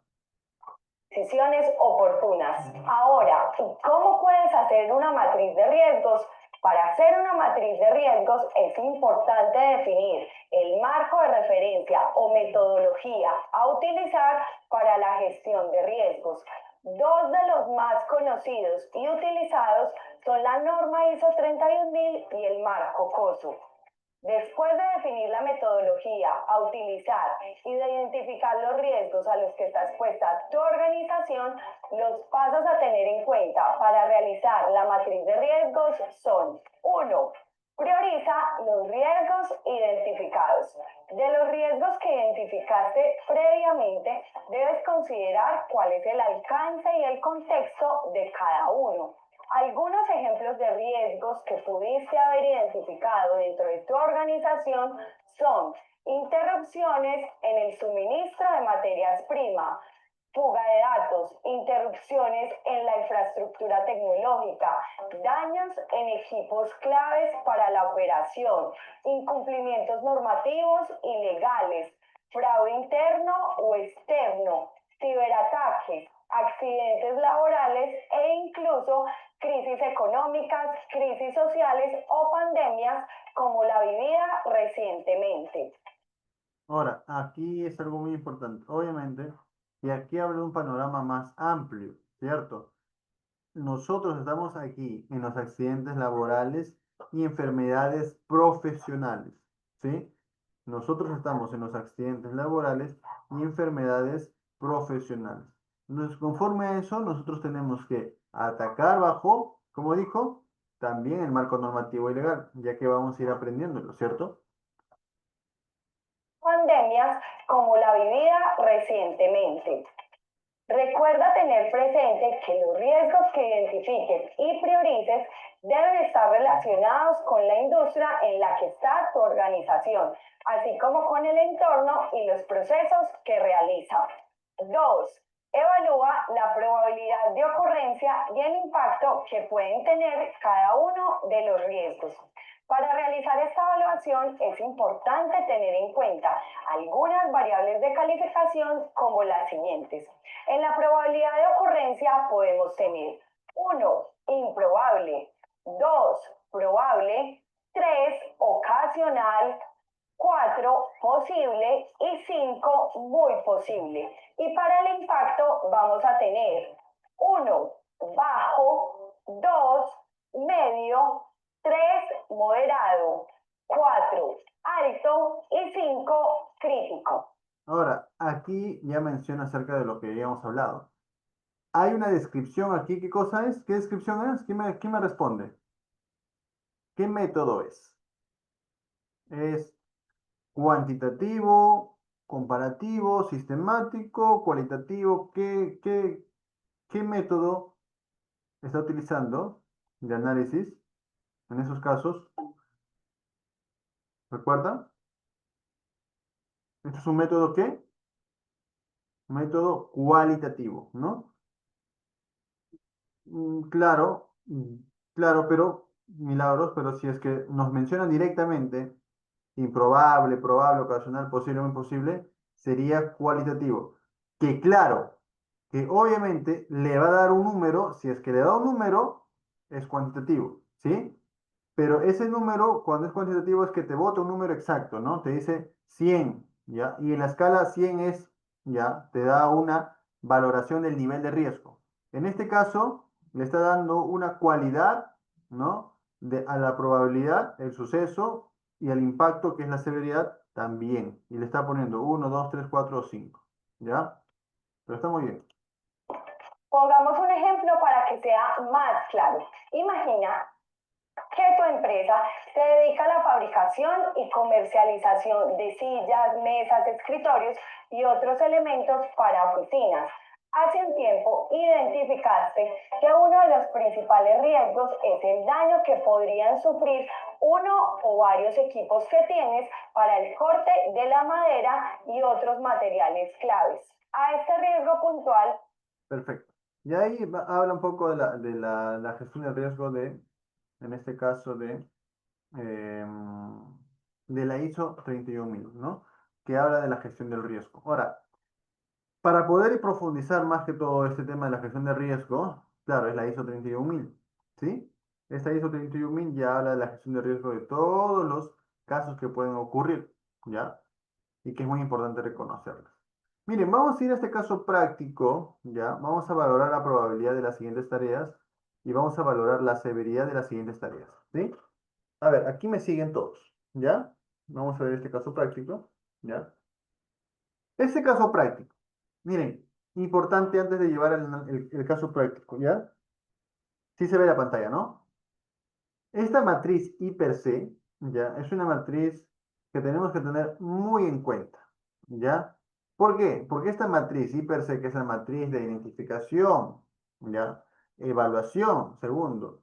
Decisiones oportunas. Ahora, ¿cómo puedes hacer una matriz de riesgos? Para hacer una matriz de riesgos es importante definir el marco de referencia o metodología a utilizar para la gestión de riesgos. Dos de los más conocidos y utilizados son la norma ISO 31000 y el marco COSO. Después de definir la metodología a utilizar y de identificar los riesgos a los que está expuesta tu organización, los pasos a tener en cuenta para realizar la matriz de riesgos son: 1. Prioriza los riesgos identificados. De los riesgos que identificaste previamente, debes considerar cuál es el alcance y el contexto de cada uno. Algunos ejemplos de riesgos que pudiste haber identificado dentro de tu organización son interrupciones en el suministro de materias primas, fuga de datos, interrupciones en la infraestructura tecnológica, daños en equipos claves para la operación, incumplimientos normativos y legales, fraude interno o externo, ciberataques, accidentes laborales e incluso crisis económicas, crisis sociales o pandemias como la vivida recientemente. Ahora, aquí es algo muy importante, obviamente, y aquí hablo de un panorama más amplio, ¿cierto? Nosotros estamos aquí en los accidentes laborales y enfermedades profesionales, ¿sí? Nosotros estamos en los accidentes laborales y enfermedades profesionales. Entonces, conforme a eso, nosotros tenemos que atacar bajo, como dijo, también el marco normativo y legal, ya que vamos a ir aprendiéndolo, ¿cierto? Pandemias como la vivida recientemente. Recuerda tener presente que los riesgos que identifiques y priorices deben estar relacionados con la industria en la que está tu organización, así como con el entorno y los procesos que realiza. 2. Evalúa la probabilidad de ocurrencia y el impacto que pueden tener cada uno de los riesgos. Para realizar esta evaluación es importante tener en cuenta algunas variables de calificación como las siguientes. En la probabilidad de ocurrencia podemos tener 1, improbable, 2, probable, 3, ocasional, 4, posible y 5, muy posible. Y para el impacto vamos a tener 1, bajo, 2, medio, 3, moderado, 4, alto y 5, crítico. Ahora, aquí ya menciono acerca de lo que habíamos hablado. Hay una descripción aquí. ¿Qué cosa es? ¿Qué descripción es? ¿Quién me responde? ¿Qué método es? ¿Es cuantitativo, comparativo, sistemático, cualitativo? ¿Qué método está utilizando de análisis en esos casos? ¿Recuerda? ¿Esto es un método qué? Un método cualitativo, ¿no? Claro, claro, pero milagros, pero si es que nos mencionan directamente improbable, probable, ocasional, posible o imposible, sería cualitativo. Que claro, que obviamente le va a dar un número, si es que le da un número, es cuantitativo, ¿sí? Pero ese número, cuando es cuantitativo, es que te bota un número exacto, ¿no? Te dice 100, ¿ya? Y en la escala 100 es, ¿ya? Te da una valoración del nivel de riesgo. En este caso, le está dando una cualidad, ¿no? A la probabilidad, el suceso y el impacto, que es la severidad, también. Y le está poniendo 1, 2, 3, 4 o 5, ¿ya? Pero está muy bien. Pongamos un ejemplo para que sea más claro. Imagina que tu empresa se dedica a la fabricación y comercialización de sillas, mesas, escritorios y otros elementos para oficinas. Hace un tiempo identificaste que uno de los principales riesgos es el daño que podrían sufrir uno o varios equipos que tienes para el corte de la madera y otros materiales claves. A este riesgo puntual. Perfecto. Y ahí habla un poco la gestión de riesgo en este caso em, de la ISO 31000, ¿no? Que habla de la gestión del riesgo. Ahora, para poder profundizar más que todo este tema de la gestión de riesgo, claro, es la ISO 31000, ¿sí? Esta ISO 31000 ya habla de la gestión de riesgo de todos los casos que pueden ocurrir, ¿ya? Y que es muy importante reconocerlos. Miren, vamos a ir a este caso práctico, ¿ya? Vamos a valorar la probabilidad de las siguientes tareas y vamos a valorar la severidad de las siguientes tareas, ¿sí? A ver, aquí me siguen todos, ¿ya? Vamos a ver este caso práctico, ¿ya? Este caso práctico, miren, importante antes de llevar el caso práctico, ¿ya? Sí se ve la pantalla, ¿no? Esta matriz I per C, ¿ya? Es una matriz que tenemos que tener muy en cuenta, ¿ya? ¿Por qué? Porque esta matriz I per C, que es la matriz de identificación, ¿ya? Evaluación, segundo,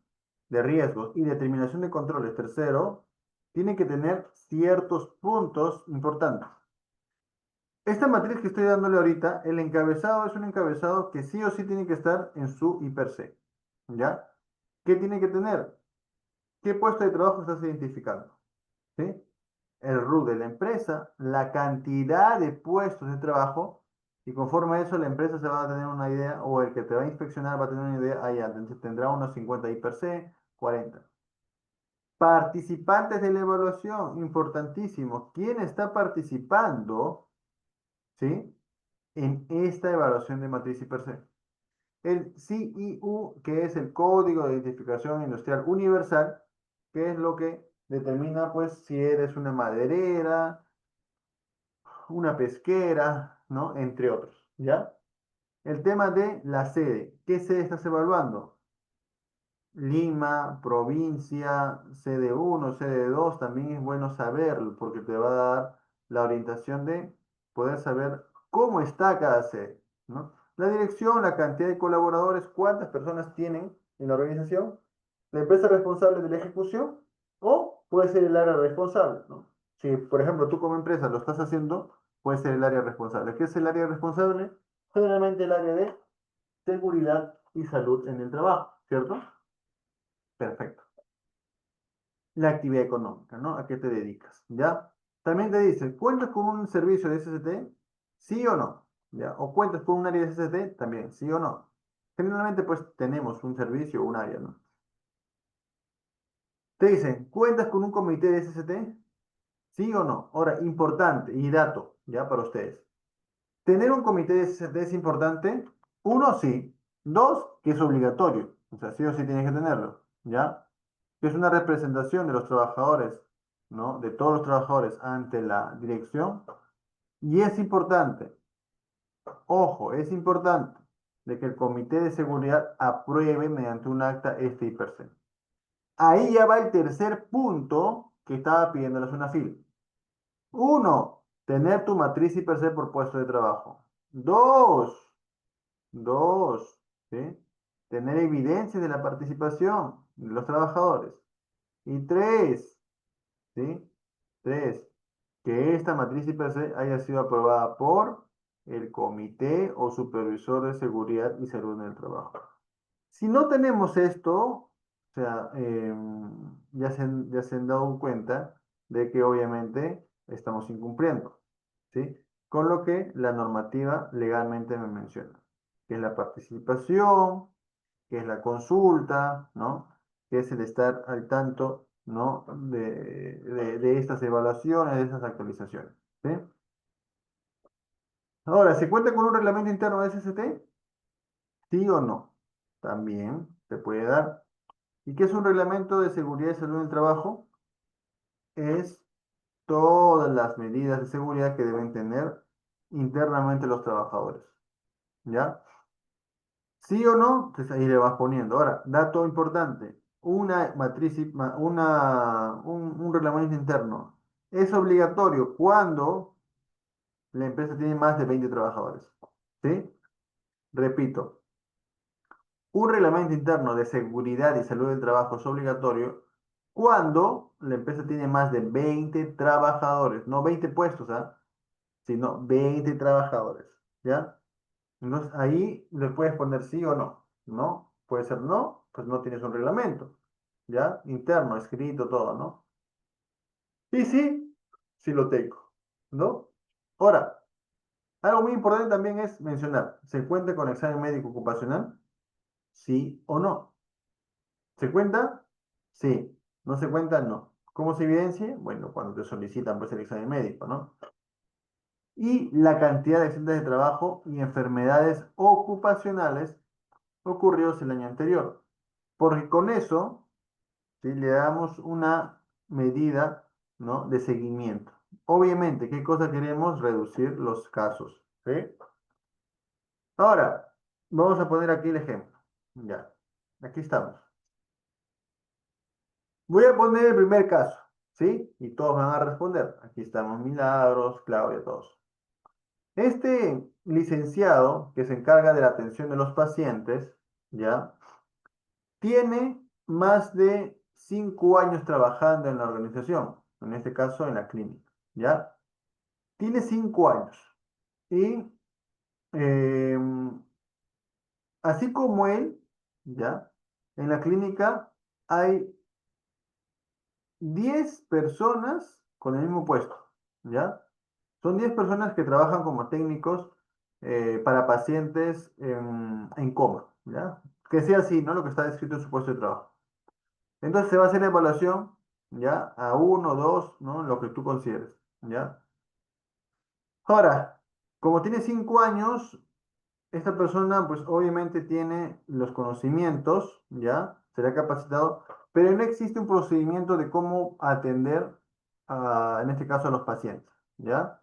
de riesgos y determinación de controles, tercero, tiene que tener ciertos puntos importantes. Esta matriz que estoy dándole ahorita, el encabezado es un encabezado que sí o sí tiene que estar en su I per C, ¿ya? ¿Qué tiene que tener? ¿Qué puesto de trabajo estás identificando? ¿Sí? El RU de la empresa, la cantidad de puestos de trabajo, y conforme a eso la empresa se va a tener una idea, o el que te va a inspeccionar va a tener una idea, allá, entonces tendrá unos 50 I per C, 40. Participantes de la evaluación, importantísimo. ¿Quién está participando, ¿sí? En esta evaluación de matriz I per C? El CIU, que es el Código de Identificación Industrial Universal, que es lo que determina, pues, si eres una maderera, una pesquera, ¿no? Entre otros, ¿ya? El tema de la sede. ¿Qué sede estás evaluando? Lima, provincia, sede uno, sede 2, también es bueno saberlo porque te va a dar la orientación de poder saber cómo está cada sede, ¿no? La dirección, la cantidad de colaboradores, cuántas personas tienen en la organización, la empresa responsable de la ejecución o puede ser el área responsable, ¿no? Si, por ejemplo, tú como empresa lo estás haciendo, puede ser el área responsable. ¿Qué es el área responsable? Generalmente el área de seguridad y salud en el trabajo, ¿cierto? Perfecto. La actividad económica, ¿no? ¿A qué te dedicas? ¿Ya? También te dice, ¿cuentas con un servicio de SST? ¿Sí o no? ¿Ya? ¿O cuentas con un área de SST? También, ¿sí o no? Generalmente, pues, tenemos un servicio o un área, ¿no? Te dicen, ¿cuentas con un comité de SST? ¿Sí o no? Ahora, importante y dato, ¿ya? Para ustedes. ¿Tener un comité de SST es importante? Uno, sí. Dos, que es obligatorio. O sea, sí o sí tienes que tenerlo, ¿ya? Que es una representación de los trabajadores, ¿no? De todos los trabajadores ante la dirección. Y es importante, ojo, es importante de que el comité de seguridad apruebe mediante un acta este hipercel. Ahí ya va el tercer punto que estaba pidiendo la SUNAFIL. Uno, tener tu matriz hipercel por puesto de trabajo. Dos, ¿sí? Tener evidencia de la participación de los trabajadores. Y tres, ¿sí? Tres, que esta matriz IPC haya sido aprobada por el Comité o Supervisor de Seguridad y Salud en el Trabajo. Si no tenemos esto, o sea, ya se han dado cuenta de que obviamente estamos incumpliendo, ¿sí? Con lo que la normativa legalmente me menciona, que es la participación, que es la consulta, ¿no? Que es el estar al tanto, ¿no? De estas evaluaciones, de estas actualizaciones, ¿sí? Ahora, ¿se cuenta con un reglamento interno de SST? ¿Sí o no? También se puede dar. ¿Y qué es un reglamento de seguridad y salud en el trabajo? Es todas las medidas de seguridad que deben tener internamente los trabajadores, ¿ya? ¿Sí o no? Entonces ahí le vas poniendo. Ahora, dato importante, una matriz, un reglamento interno es obligatorio cuando la empresa tiene más de 20 trabajadores, ¿sí? Repito, un reglamento interno de seguridad y salud del trabajo es obligatorio cuando la empresa tiene más de 20 trabajadores, no 20 puestos, ¿ah? Sino 20 trabajadores, ¿ya? Entonces ahí le puedes poner sí o no, ¿no? Puede ser no, pues no tienes un reglamento, ¿ya? Interno, escrito, todo, ¿no? Y sí, sí lo tengo, ¿no? Ahora, algo muy importante también es mencionar, ¿se cuenta con examen médico ocupacional? Sí o no. ¿Se cuenta? Sí. ¿No se cuenta? No. ¿Cómo se evidencia? Bueno, cuando te solicitan pues el examen médico, ¿no? Y la cantidad de accidentes de trabajo y enfermedades ocupacionales ocurridos el año anterior. Porque con eso, ¿sí? Le damos una medida, ¿no? De seguimiento. Obviamente, ¿qué cosa queremos? Reducir los casos, ¿sí? Ahora, vamos a poner aquí el ejemplo. Ya, aquí estamos. Voy a poner el primer caso, ¿sí? Y todos van a responder. Aquí estamos Milagros, Claudia, todos. Este licenciado que se encarga de la atención de los pacientes, ¿ya? Tiene más de 5 años trabajando en la organización, en este caso en la clínica, ¿ya? Tiene 5 años. Y eh, así como él, ¿ya? En la clínica hay 10 personas con el mismo puesto, ¿ya? Son 10 personas que trabajan como técnicos para pacientes en coma, ¿ya? Que sea así, ¿no? Lo que está descrito en su puesto de trabajo. Entonces se va a hacer la evaluación, ¿ya? A uno, dos, ¿no? Lo que tú consideres, ¿ya? Ahora, como tiene 5 años, esta persona, pues obviamente tiene los conocimientos, ¿ya? Será capacitado, pero no existe un procedimiento de cómo atender, en este caso, a los pacientes, ¿ya?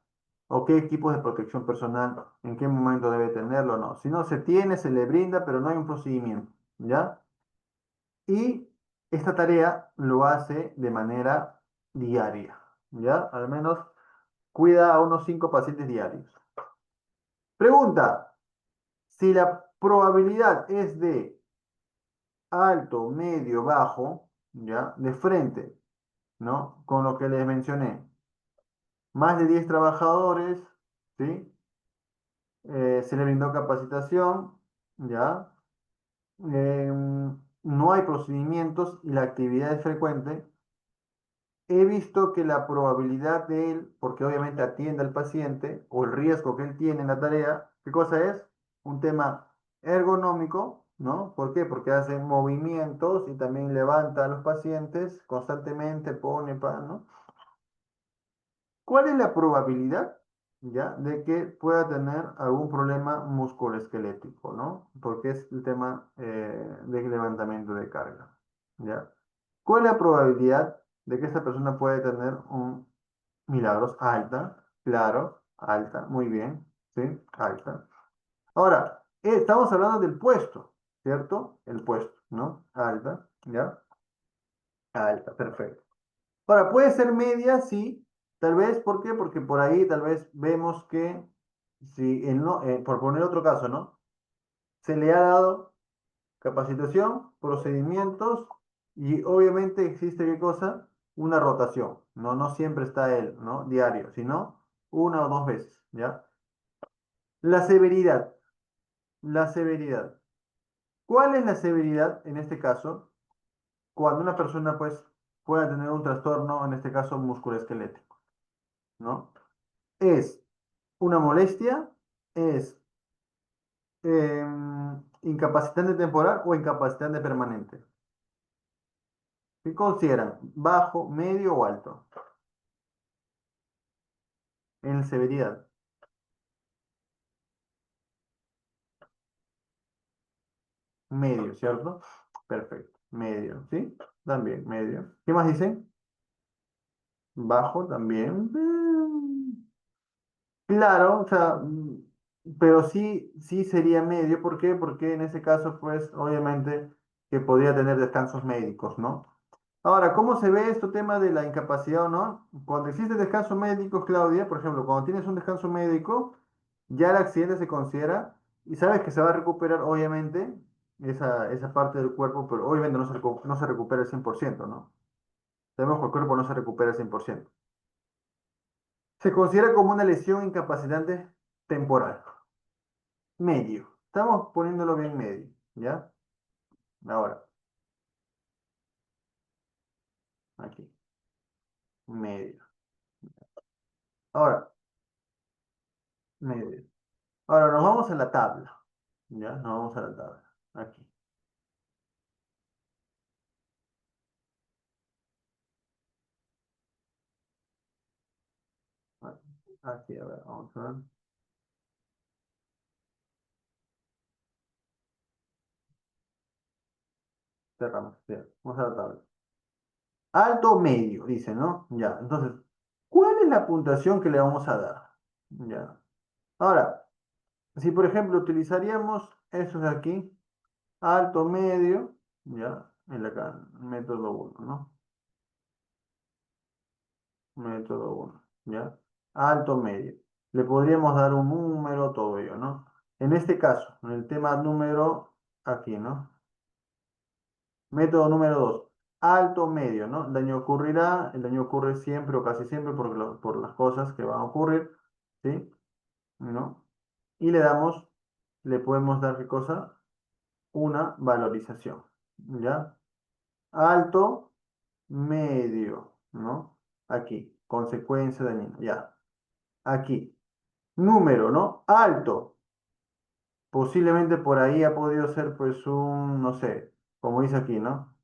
O qué equipos de protección personal, en qué momento debe tenerlo, no. Si no se tiene, se le brinda, pero no hay un procedimiento, ¿ya? Y esta tarea lo hace de manera diaria, ¿ya? Al menos cuida a unos 5 pacientes diarios. Pregunta. Si la probabilidad es de alto, medio, bajo, ¿ya? De frente, ¿no? Con lo que les mencioné, más de 10 trabajadores, ¿sí? Se le brindó capacitación, ¿ya? No hay procedimientos y la actividad es frecuente. He visto que la probabilidad de él, porque obviamente atiende al paciente, o el riesgo que él tiene en la tarea, ¿qué cosa es? Un tema ergonómico, ¿no? ¿Por qué? Porque hace movimientos y también levanta a los pacientes constantemente, pone, ¿no? ¿Cuál es la probabilidad, ya, de que pueda tener algún problema musculoesquelético, ¿no? Porque es el tema de levantamiento de carga, ¿ya? ¿Cuál es la probabilidad de que esta persona pueda tener un milagros? Alta, claro, alta, muy bien, ¿sí? Alta. Ahora, estamos hablando del puesto, ¿cierto? El puesto, ¿no? Alta, ¿ya? Alta, perfecto. Ahora, puede ser media, sí, tal vez, ¿por qué? Porque por ahí tal vez vemos que, si no, por poner otro caso, ¿no? Se le ha dado capacitación, procedimientos y obviamente existe, ¿qué cosa? Una rotación, ¿no? No siempre está él, ¿no? Diario, sino una o dos veces, ¿ya? La severidad, la severidad. ¿Cuál es la severidad en este caso? Cuando una persona, pues, pueda tener un trastorno, en este caso musculoesquelético, ¿no? Es una molestia, es incapacitante temporal o incapacitante permanente. ¿Qué consideran? ¿Bajo, medio o alto? En severidad. Medio, ¿cierto? Perfecto. Medio, ¿sí? También, medio. ¿Qué más dicen? Bajo también. Claro, o sea, pero sí, sí sería medio. ¿Por qué? Porque en ese caso, pues, obviamente, que podría tener descansos médicos, ¿no? Ahora, ¿cómo se ve este tema de la incapacidad o no? Cuando existe descanso médico, Claudia, por ejemplo, cuando tienes un descanso médico, ya el accidente se considera y sabes que se va a recuperar, obviamente, esa parte del cuerpo, pero obviamente no se recupera el 100%, ¿no? Sabemos que el cuerpo no se recupera al 100%. Se considera como una lesión incapacitante temporal. Medio. Estamos poniéndolo bien medio, ¿ya? Ahora, aquí, medio. Ahora, medio. Ahora nos vamos a la tabla, ¿ya? Nos vamos a la tabla. Aquí, aquí, a ver, vamos a ver. Cerramos, sí, vamos a la tabla. Alto, medio, dice, ¿no? Ya, entonces, ¿cuál es la puntuación que le vamos a dar? Ya. Ahora, si por ejemplo utilizaríamos estos de aquí, alto, medio, ya, en la método uno, ¿no? Método uno, ¿ya? Alto, medio. Le podríamos dar un número, todo ello, ¿no? En este caso, en el tema número, aquí, ¿no? Método número 2, alto, medio, ¿no? El daño ocurrirá, el daño ocurre siempre o casi siempre por las cosas que van a ocurrir, ¿sí? ¿No? Y le podemos dar, ¿qué cosa? Una valorización, ¿ya? Alto, medio, ¿no? Aquí, consecuencia dañina, ya. Aquí, número, ¿no? Alto, posiblemente por ahí ha podido ser, pues, no sé, como dice aquí, ¿no?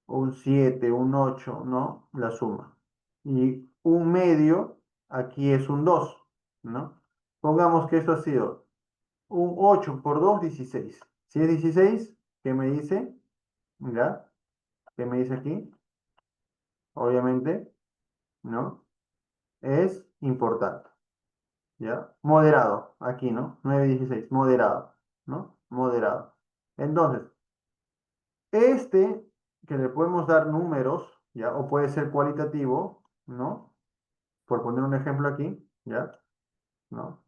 Un 7 un 8, ¿no? La suma. Y un medio, aquí es un 2, ¿no? Pongamos que esto ha sido un 8 por 2 16. Si es 16, ¿qué me dice? ¿Ya? ¿Qué me dice aquí? Obviamente, ¿no? Es importante, ¿ya? Moderado, aquí, ¿no? 9 16 moderado, ¿no? Moderado. Entonces, este, que le podemos dar números, ¿ya? O puede ser cualitativo, ¿no? Por poner un ejemplo aquí, ¿ya? ¿No?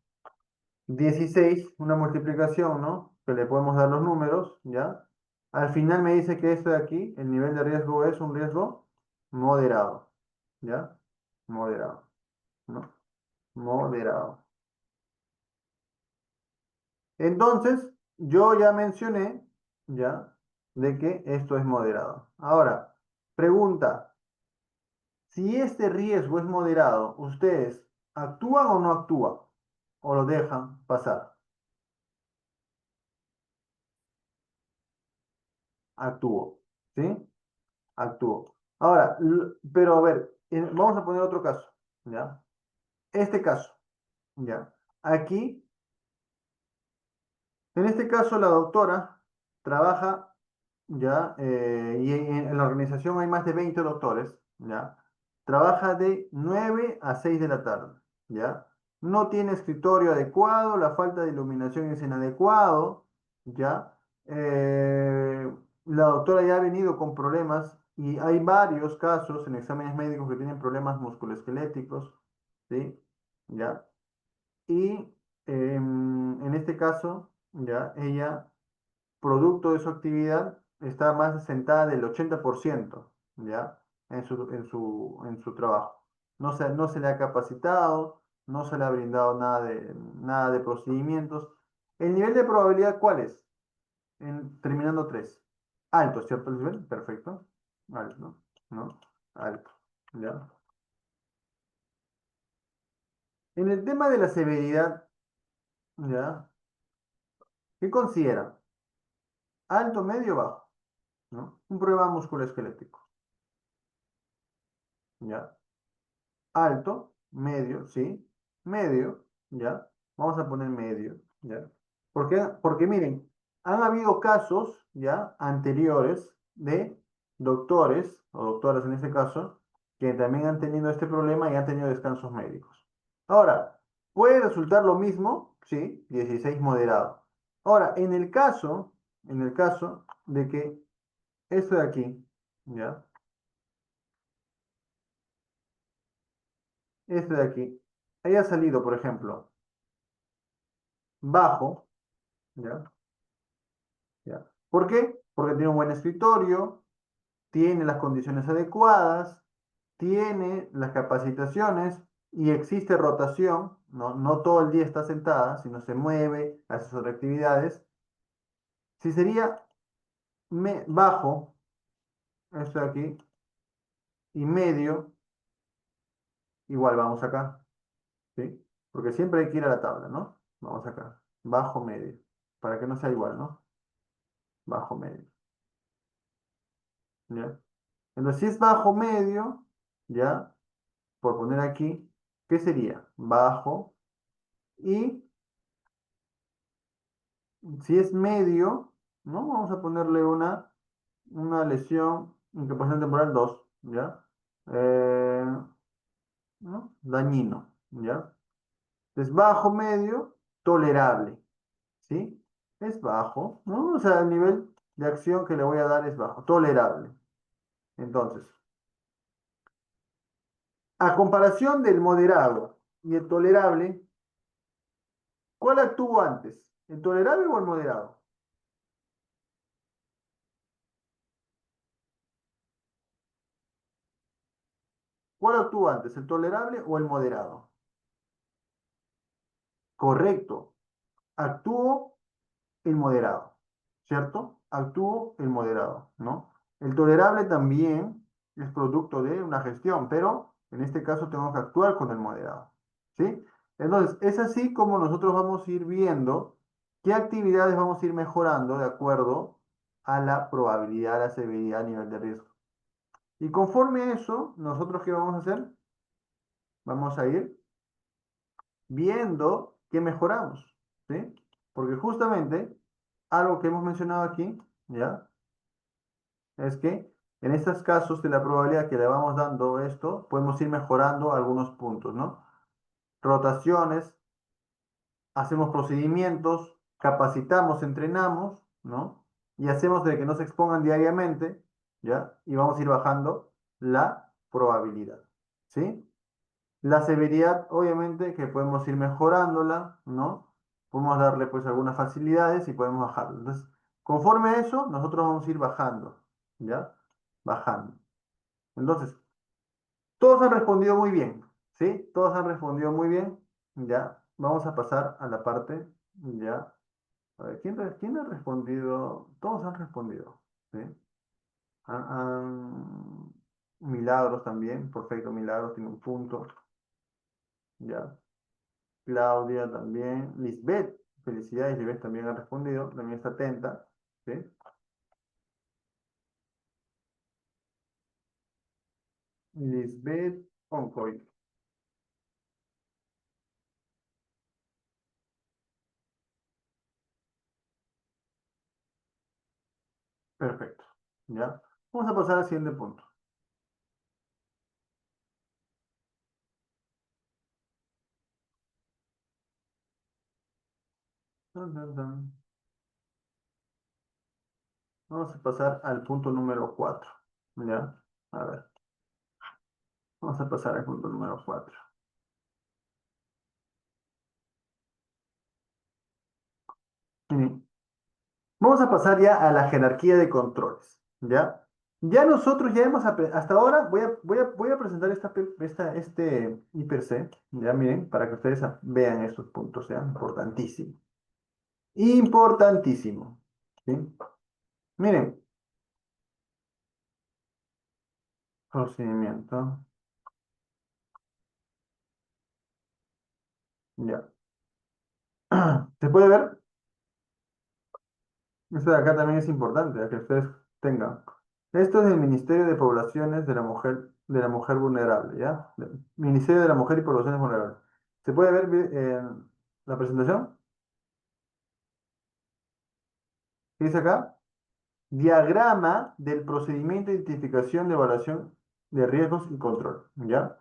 16, una multiplicación, ¿no? Que le podemos dar los números, ¿ya? Al final me dice que esto de aquí, el nivel de riesgo es un riesgo moderado, ¿ya? Moderado, ¿no? Moderado. Entonces, yo ya mencioné, ¿ya? De que esto es moderado. Ahora, pregunta, si este riesgo es moderado, ¿ustedes actúan o no actúan? ¿O lo dejan pasar? Actúo, ¿sí? Actúo. Ahora, pero a ver, vamos a poner otro caso, ¿ya? Este caso, ¿ya? Aquí, en este caso, la doctora trabaja, ¿ya? Y en la organización hay más de 20 doctores, ¿ya? Trabaja de 9 a 6 de la tarde, ¿ya? No tiene escritorio adecuado, la falta de iluminación es inadecuado, ¿ya? La doctora ya ha venido con problemas y hay varios casos en exámenes médicos que tienen problemas musculoesqueléticos, ¿sí? ¿Ya? Y en este caso, ¿ya? Ella producto de su actividad, está más asentada del 80%, ¿ya? En su trabajo. No se le ha capacitado, no se le ha brindado nada de procedimientos. ¿El nivel de probabilidad cuál es? Terminando 3. Alto, ¿cierto, Lisbeth? Perfecto. Alto, ¿no? Alto, ¿ya? En el tema de la severidad, ¿ya? ¿Qué considera? Alto, medio, bajo, ¿no? Un problema musculoesquelético, ¿ya? Alto, medio, ¿sí? Medio, ¿ya? Vamos a poner medio, ¿ya? ¿Por qué? Porque miren, han habido casos, ¿ya? Anteriores de doctores, o doctoras en este caso, que también han tenido este problema y han tenido descansos médicos. Ahora, puede resultar lo mismo, ¿sí? 16 moderado. Ahora, en el caso de que esto de aquí, ¿ya? Esto de aquí haya salido, por ejemplo, bajo, ¿ya? ¿Ya? ¿Por qué? Porque tiene un buen escritorio, tiene las condiciones adecuadas, tiene las capacitaciones y existe rotación, ¿no? No todo el día está sentada, sino se mueve, hace sus otras actividades. Si sería bajo, esto de aquí, y medio, igual vamos acá, ¿sí? Porque siempre hay que ir a la tabla, ¿no? Vamos acá, bajo, medio, para que no sea igual, ¿no? Bajo, medio, ¿ya? Entonces, si es bajo, medio, ¿ya? Por poner aquí, ¿qué sería? Bajo. Y si es medio, ¿no? Vamos a ponerle una lesión, incapacidad temporal 2, ¿ya? Eh, ¿No? Dañino, ¿ya? Es bajo, medio, tolerable, ¿sí? Es bajo, ¿no? O sea, el nivel de acción que le voy a dar es bajo, tolerable. Entonces, a comparación del moderado y el tolerable, ¿cuál actuó antes? ¿El tolerable o el moderado? ¿Cuál actuó antes, el tolerable o el moderado? Correcto, actuó el moderado, ¿cierto? Actuó el moderado, ¿no? El tolerable también es producto de una gestión, pero en este caso tenemos que actuar con el moderado, ¿sí? Entonces, es así como nosotros vamos a ir viendo qué actividades vamos a ir mejorando de acuerdo a la probabilidad, la severidad, nivel de riesgo. Y conforme a eso, nosotros ¿qué vamos a hacer? Vamos a ir viendo que mejoramos, ¿sí? Porque justamente algo que hemos mencionado aquí, ¿ya? Es que en estos casos de la probabilidad que le vamos dando esto, podemos ir mejorando algunos puntos, ¿no? Rotaciones, hacemos procedimientos, capacitamos, entrenamos, ¿no? Y hacemos de que no se expongan diariamente, ¿ya? Y vamos a ir bajando la probabilidad, ¿sí? La severidad, obviamente, que podemos ir mejorándola, ¿no? podemos darle pues algunas facilidades y podemos bajarlo. Entonces, conforme a eso, nosotros vamos a ir bajando, ¿ya? Bajando. Entonces, todos han respondido muy bien, ¿sí? Todos han respondido muy bien, ¿ya? Vamos a pasar a la parte, ¿ya? A ver, ¿quién ha respondido? Todos han respondido, ¿sí? Milagros también, perfecto, Milagros tiene un punto, ¿ya? Claudia también, Lisbeth, felicidades, Lisbeth también ha respondido, también está atenta, ¿sí? Lisbeth Oncoy, perfecto, ¿ya? Vamos a pasar al siguiente punto. Dun, dun, dun. Vamos a pasar al punto número 4, ¿ya? A ver, vamos a pasar al punto número 4. Vamos a pasar ya a la jerarquía de controles, ¿ya? Ya nosotros ya hemos, hasta ahora voy a presentar este hiper C, ya miren, para que ustedes vean estos puntos, ¿ya? Importantísimo. Importantísimo, ¿sí? Miren, procedimiento, ya. ¿Se puede ver? Esto de acá también es importante, ya que ustedes tengan. Esto es el Ministerio de Poblaciones de la Mujer Vulnerable, ¿ya? Ministerio de la Mujer y Poblaciones Vulnerables. ¿Se puede ver la presentación? ¿Qué dice acá? Diagrama del procedimiento de identificación de evaluación de riesgos y control, ¿ya?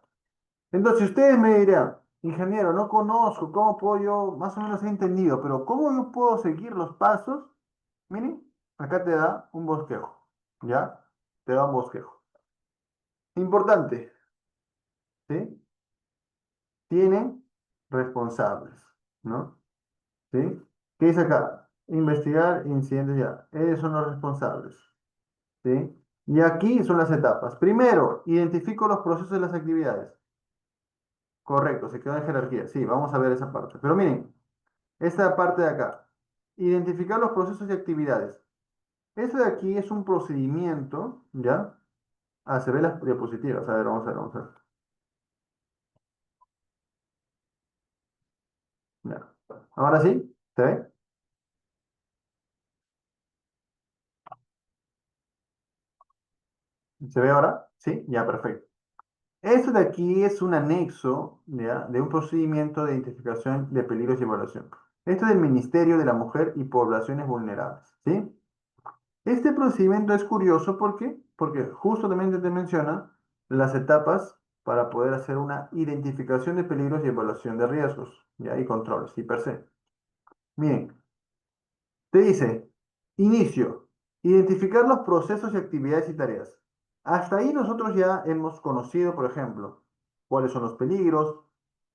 Entonces, ustedes me dirán, ingeniero, no conozco, ¿cómo puedo yo? Más o menos he entendido, pero ¿cómo yo puedo seguir los pasos? Miren, acá te da un bosquejo, ¿ya? Te da un bosquejo. Importante, ¿sí? Tienen responsables, ¿no? ¿Sí? ¿Qué dice acá? Investigar incidentes ya. Ellos son los responsables, ¿sí? Y aquí son las etapas. Primero, identifico los procesos de las actividades. Correcto, se quedó en jerarquía. Sí, vamos a ver esa parte. Pero miren, esta parte de acá. Identificar los procesos y actividades. Esto de aquí es un procedimiento, ¿ya? Ah, se ve las diapositivas. A ver, vamos a ver, vamos a ver. Ya. Ahora sí, ¿se ve? ¿Se ve ahora? Sí, ya, perfecto. Esto de aquí es un anexo, ¿ya? De un procedimiento de identificación de peligros y evaluación. Esto es del Ministerio de la Mujer y Poblaciones Vulnerables, ¿sí? Este procedimiento es curioso, ¿por qué? Porque justamente te menciona las etapas para poder hacer una identificación de peligros y evaluación de riesgos, ¿ya? Y controles, y per se. Bien, te dice, inicio, identificar los procesos y actividades y tareas. Hasta ahí nosotros ya hemos conocido, por ejemplo, cuáles son los peligros,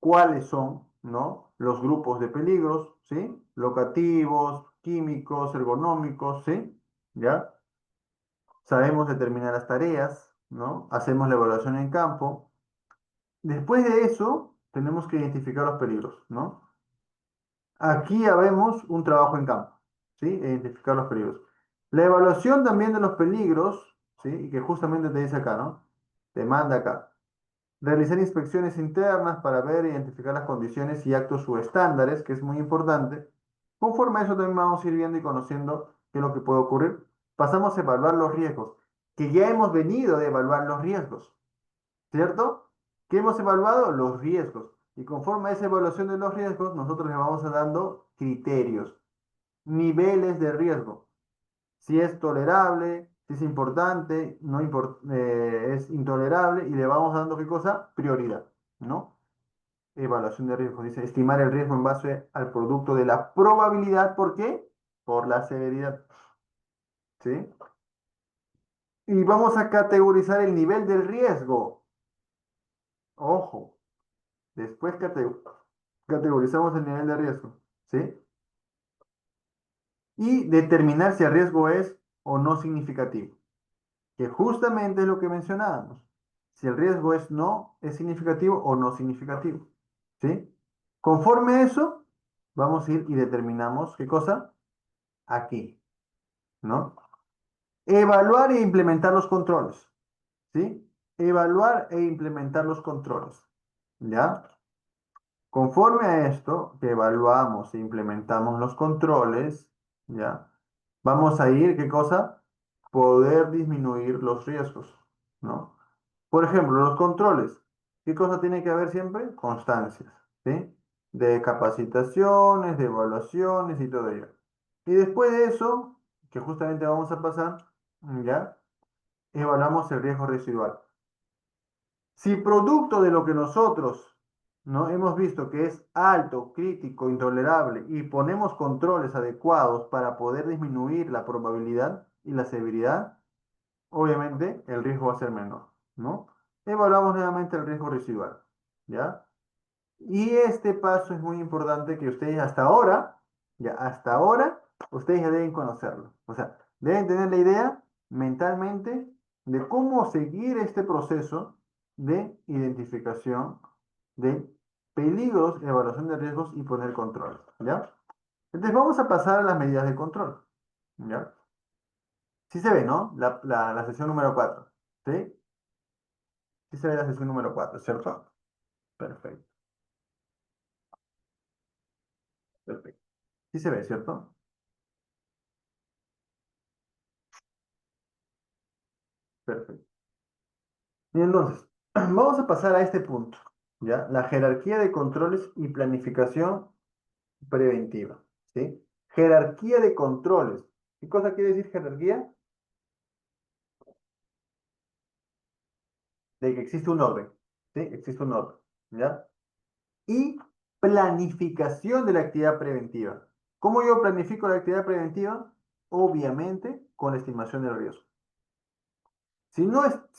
cuáles son, ¿no? Los grupos de peligros, ¿sí? Locativos, químicos, ergonómicos, ¿sí? ¿Ya? Sabemos determinar las tareas, ¿no? Hacemos la evaluación en campo. Después de eso, tenemos que identificar los peligros, ¿no? Aquí ya vemos un trabajo en campo, ¿sí? Identificar los peligros. La evaluación también de los peligros, ¿sí? Y que justamente te dice acá, ¿no? Te manda acá. Realizar inspecciones internas para ver e identificar las condiciones y actos subestándares, que es muy importante. Conforme a eso también vamos a ir viendo y conociendo qué es lo que puede ocurrir. Pasamos a evaluar los riesgos, que ya hemos venido de evaluar los riesgos, ¿cierto? ¿Qué hemos evaluado? Los riesgos. Y conforme a esa evaluación de los riesgos, nosotros le vamos a dando criterios, niveles de riesgo. Si es tolerable, si es importante, no es intolerable, y le vamos dando qué cosa? Prioridad, ¿no? Evaluación de riesgo. Dice, estimar el riesgo en base al producto de la probabilidad. ¿Por qué? Por la severidad, ¿sí? Y vamos a categorizar el nivel del riesgo. Ojo, después categorizamos el nivel de riesgo, ¿sí? y determinar si el riesgo es o no significativo, que justamente es lo que mencionábamos. Si el riesgo es no, es significativo o no significativo, ¿sí? Conforme a eso, vamos a ir y determinamos qué cosa aquí, ¿no? Evaluar e implementar los controles, ¿sí? Evaluar e implementar los controles, ¿ya? Conforme a esto, que evaluamos e implementamos los controles, ¿ya? Vamos a ir, ¿qué cosa? Poder disminuir los riesgos, ¿no? Por ejemplo, los controles. ¿Qué cosa tiene que haber siempre? Constancias, ¿sí? De capacitaciones, de evaluaciones y todo ello. Y después de eso, que justamente vamos a pasar, ¿ya? Evaluamos el riesgo residual. Si producto de lo que nosotros no hemos visto que es alto, crítico, intolerable y ponemos controles adecuados para poder disminuir la probabilidad y la severidad, obviamente el riesgo va a ser menor, ¿no? Evaluamos nuevamente el riesgo residual, ¿ya? Y este paso es muy importante que ustedes hasta ahora, ustedes ya deben conocerlo. O sea, deben tener la idea mentalmente de cómo seguir este proceso de identificación de peligros, evaluación de riesgos y poner control, ¿ya? Entonces vamos a pasar a las medidas de control, ¿ya? Sí se ve, ¿no? La sesión número 4, ¿sí? Sí se ve la sesión número 4, ¿cierto? Perfecto, perfecto. Sí se ve, ¿cierto? Perfecto. Y entonces, vamos a pasar a este punto, ¿ya? La jerarquía de controles y planificación preventiva, ¿sí? Jerarquía de controles. ¿Qué cosa quiere decir jerarquía? De que existe un orden, ¿sí? Existe un orden, ¿ya? Y planificación de la actividad preventiva. ¿Cómo yo planifico la actividad preventiva? Obviamente con la estimación del riesgo. Si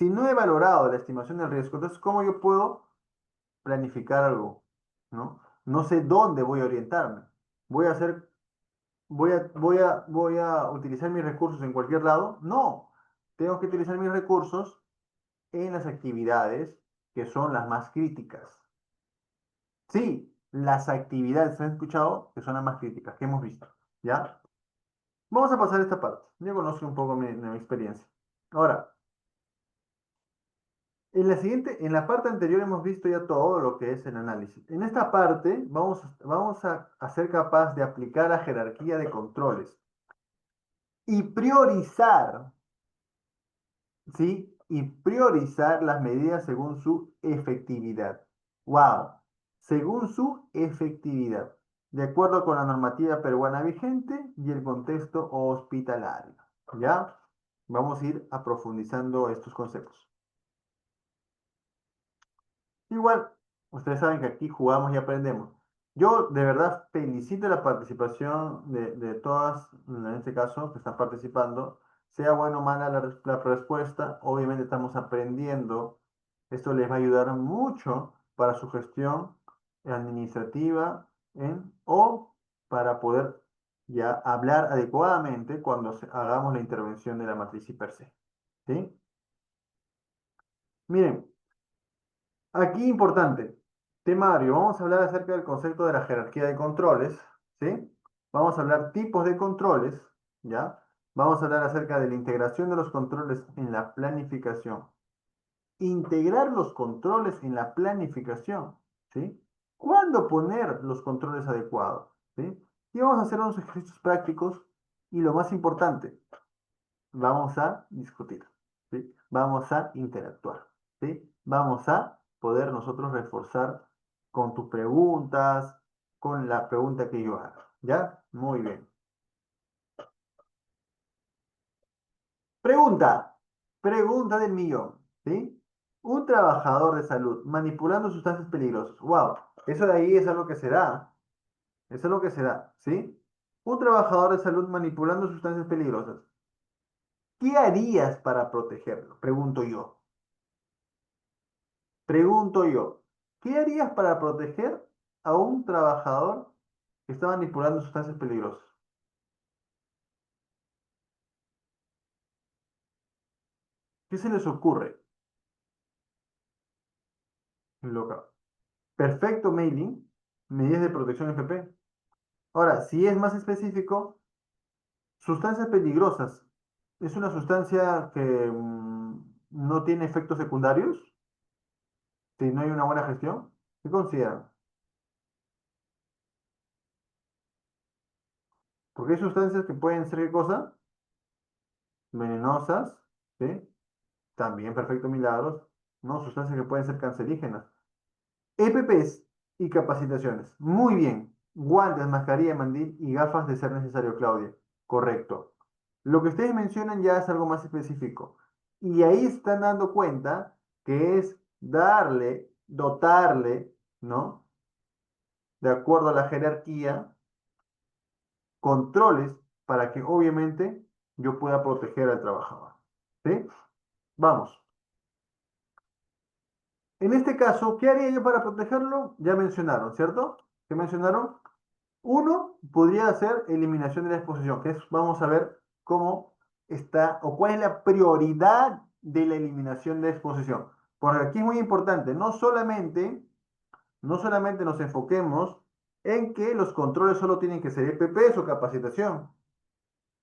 no he valorado la estimación del riesgo, entonces, ¿cómo yo puedo planificar algo? ¿No? No sé dónde voy a orientarme. Voy a hacer, voy a utilizar mis recursos en cualquier lado. No, tengo que utilizar mis recursos en las actividades que son las más críticas. Sí, las actividades, ¿has escuchado? Que son las más críticas, que hemos visto. ¿Ya? Vamos a pasar a esta parte. Ya conozco un poco mi experiencia. Ahora, en la parte anterior hemos visto ya todo lo que es el análisis. En esta parte vamos a ser capaz de aplicar la jerarquía de controles y priorizar, ¿sí? Y priorizar las medidas según su efectividad. ¡Wow! Según su efectividad, de acuerdo con la normativa peruana vigente y el contexto hospitalario. ¿Ya? Vamos a ir a profundizando estos conceptos. Igual, ustedes saben que aquí jugamos y aprendemos. Yo de verdad felicito la participación de todas, en este caso, que están participando. Sea buena o mala la respuesta, obviamente estamos aprendiendo. Esto les va a ayudar mucho para su gestión administrativa o para poder ya hablar adecuadamente cuando hagamos la intervención de la matriz per se. ¿Sí? Miren. Aquí importante, temario, vamos a hablar acerca del concepto de la jerarquía de controles, ¿sí? Vamos a hablar tipos de controles, ¿ya? Vamos a hablar acerca de la integración de los controles en la planificación. Integrar los controles en la planificación, ¿sí? ¿Cuándo poner los controles adecuados? ¿Sí? Y vamos a hacer unos ejercicios prácticos y lo más importante, vamos a discutir, ¿sí? Vamos a interactuar, ¿sí? Vamos a poder nosotros reforzar con tus preguntas, con la pregunta que yo haga, ¿ya? Muy bien. Pregunta, pregunta del millón, ¿sí? Un trabajador de salud manipulando sustancias peligrosas. Wow, eso de ahí es algo que se da, eso es lo que se da, ¿sí? Un trabajador de salud manipulando sustancias peligrosas. ¿Qué harías para protegerlo? Pregunto yo. Pregunto yo, ¿qué harías para proteger a un trabajador que está manipulando sustancias peligrosas? ¿Qué se les ocurre? Loca. Perfecto mailing, medidas de protección FP. Ahora, si es más específico, sustancias peligrosas. ¿Es una sustancia que no tiene efectos secundarios? Si no hay una buena gestión, ¿qué consideran? Porque hay sustancias que pueden ser, ¿qué cosa? Venenosas, ¿sí? También perfecto milagros, ¿no? Sustancias que pueden ser cancerígenas. EPPs y capacitaciones. Muy bien. Guantes, mascarilla de mandil y gafas de ser necesario, Claudia. Correcto. Lo que ustedes mencionan ya es algo más específico. Y ahí están dando cuenta que es darle, dotarle, ¿no? De acuerdo a la jerarquía, controles para que obviamente yo pueda proteger al trabajador. ¿Sí? Vamos. En este caso, ¿qué haría yo para protegerlo? Ya mencionaron, ¿cierto? ¿Qué mencionaron? Uno podría ser eliminación de la exposición, que es, vamos a ver cómo está o cuál es la prioridad de la eliminación de exposición. Porque aquí es muy importante, no solamente nos enfoquemos en que los controles solo tienen que ser EPPs o capacitación,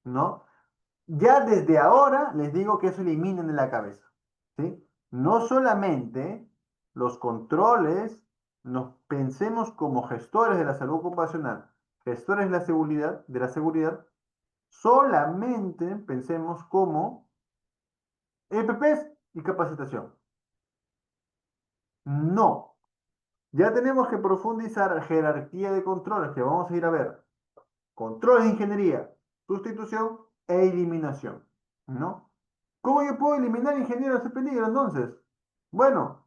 ¿no? Ya desde ahora les digo que eso eliminen de la cabeza, ¿sí? No solamente los controles, nos pensemos como gestores de la salud ocupacional, gestores de la seguridad, solamente pensemos como EPPs y capacitación. No, ya tenemos que profundizar jerarquía de controles que vamos a ir a ver. Controles de ingeniería, sustitución e eliminación, ¿no? ¿Cómo yo puedo eliminar ingeniero ese peligro entonces? Bueno,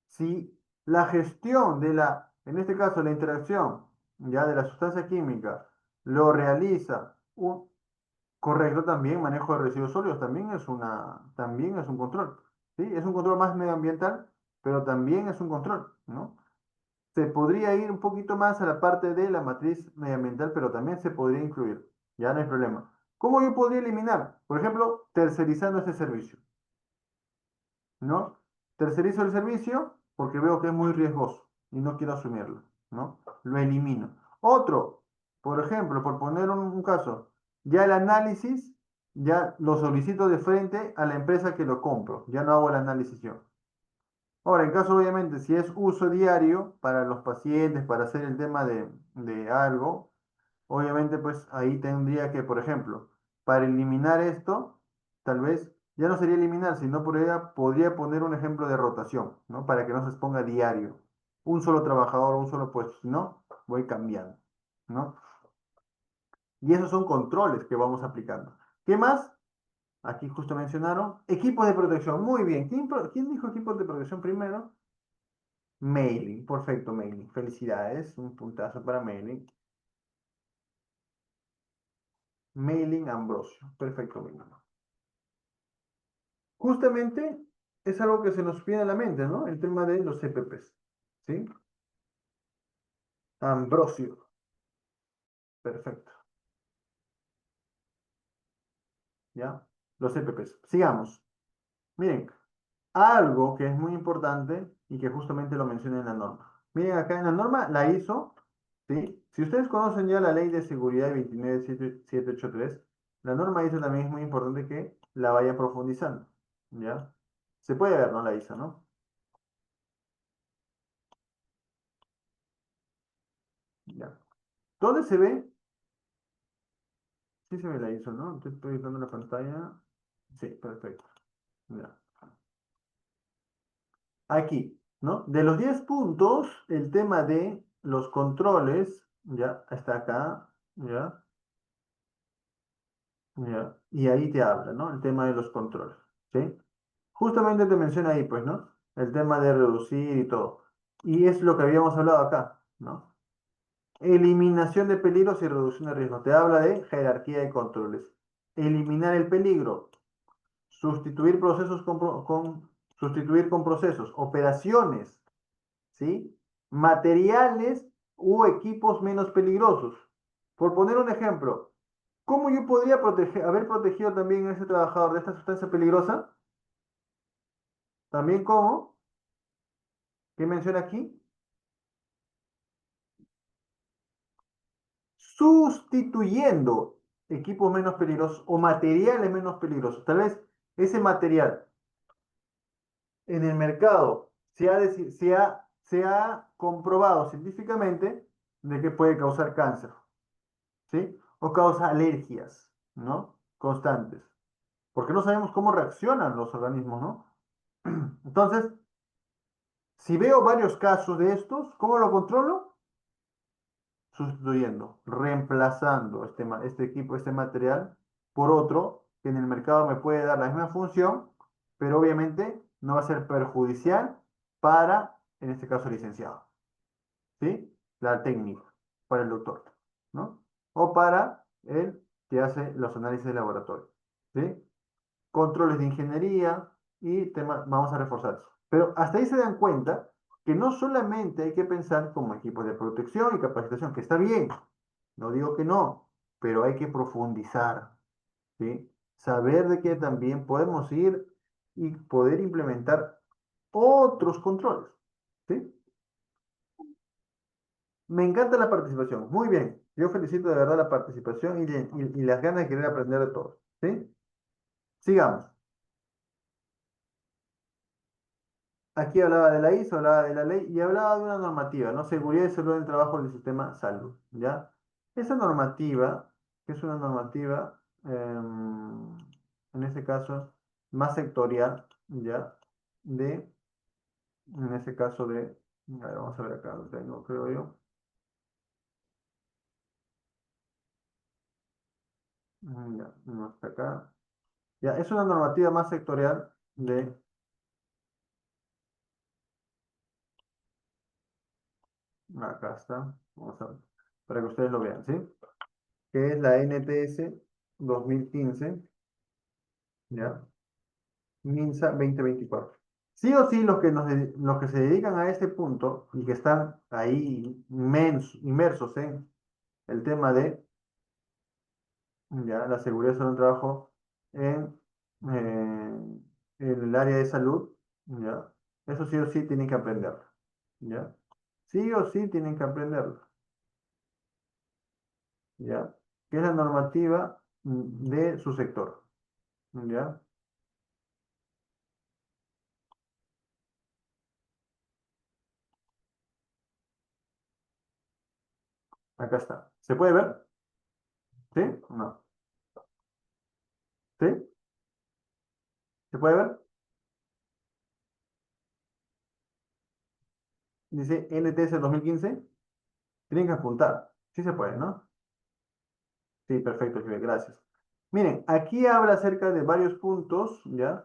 si la gestión en este caso la interacción ya de la sustancia química lo realiza un correcto también, manejo de residuos sólidos también es un control, ¿sí? Es un control más medioambiental, pero también es un control, ¿no? Se podría ir un poquito más a la parte de la matriz medioambiental, pero también se podría incluir. Ya no hay problema. ¿Cómo yo podría eliminar? Por ejemplo, tercerizando este servicio, ¿no? Tercerizo el servicio porque veo que es muy riesgoso y no quiero asumirlo, ¿no? Lo elimino. Otro, por ejemplo, por poner un caso, ya el análisis, ya lo solicito de frente a la empresa que lo compro, ya no hago el análisis yo. Ahora, en caso, obviamente, si es uso diario para los pacientes, para hacer el tema de algo, obviamente, pues ahí tendría que, por ejemplo, para eliminar esto, tal vez ya no sería eliminar, sino podría poner un ejemplo de rotación, ¿no? Para que no se exponga diario. Un solo trabajador, un solo puesto, si no, voy cambiando, ¿no? Y esos son controles que vamos aplicando. ¿Qué más? Aquí justo mencionaron equipos de protección. Muy bien. ¿Quién dijo equipos de protección primero? Mailing, perfecto, Mailing. Felicidades, un puntazo para Mailing. Mailing Ambrosio, perfecto, Mailing. Justamente es algo que se nos viene a la mente, ¿no? El tema de los CPPs, ¿sí? Ambrosio, perfecto, ¿ya? Los CPPs. Sigamos. Miren, algo que es muy importante y que justamente lo menciona en la norma. Miren, acá en la norma la hizo, ¿sí? Si ustedes conocen ya la ley de seguridad 29783, la norma ISO también es muy importante que la vayan profundizando, ¿ya? Se puede ver, ¿no? La ISO, ¿no? Ya. ¿Dónde se ve? Sí se ve la ISO, ¿no? Estoy viendo la pantalla. Sí, perfecto. Ya. Aquí, ¿no? De los 10 puntos, el tema de los controles, ya, está acá, ya, ya, y ahí te habla, ¿no? El tema de los controles, ¿sí? Justamente te menciona ahí, pues, ¿no? El tema de reducir y todo. Y es lo que habíamos hablado acá, ¿no? Eliminación de peligros y reducción de riesgos. Te habla de jerarquía de controles. Eliminar el peligro. Sustituir con procesos. Operaciones, ¿sí? Materiales u equipos menos peligrosos. Por poner un ejemplo, ¿cómo yo podría haber protegido también a ese trabajador de esta sustancia peligrosa? También como, ¿qué menciona aquí? Sustituyendo equipos menos peligrosos o materiales menos peligrosos. Tal vez ese material en el mercado se ha comprobado científicamente de que puede causar cáncer, ¿sí? O causa alergias, ¿no? Constantes. Porque no sabemos cómo reaccionan los organismos, ¿no? Entonces, si veo varios casos de estos, ¿cómo lo controlo? Sustituyendo, reemplazando este equipo, este material por otro que en el mercado me puede dar la misma función, pero obviamente no va a ser perjudicial para, en este caso, el licenciado, ¿sí? La técnica, para el doctor, ¿no? O para el que hace los análisis de laboratorio, ¿sí? Controles de ingeniería y temas, vamos a reforzar eso. Pero hasta ahí se dan cuenta que no solamente hay que pensar como equipos de protección y capacitación, que está bien, no digo que no, pero hay que profundizar, ¿sí? Saber de que también podemos ir y poder implementar otros controles, ¿sí? Me encanta la participación, muy bien. Yo felicito de verdad la participación y las ganas de querer aprender de todos, ¿sí? Sigamos. Aquí hablaba de la ISO, hablaba de la ley y hablaba de una normativa, ¿no? Seguridad y salud en el trabajo del sistema salud, ¿ya? Esa normativa, que es una normativa, en este caso, más sectorial, ¿ya? En este caso a ver, vamos a ver acá, lo tengo, creo yo. Ya, no está acá. Ya, es una normativa más sectorial acá está, vamos a ver, para que ustedes lo vean, ¿sí? Que es la NTS 2015, ¿ya? MINSA 2024. Sí o sí, los que se dedican a este punto y que están ahí inmersos en el tema de ya, la seguridad sobre el trabajo en, en el área de salud, ¿ya? Eso sí o sí tienen que aprenderlo, ¿ya? Sí o sí tienen que aprenderlo, ¿ya? Que es la normativa de su sector, ¿ya? Acá está. ¿Se puede ver? ¿Sí? No. ¿Sí? ¿Se puede ver? Dice NTS 2015. Tienen que apuntar. Sí se puede, ¿no? Sí, perfecto, Jive, gracias. Miren, aquí habla acerca de varios puntos, ¿ya?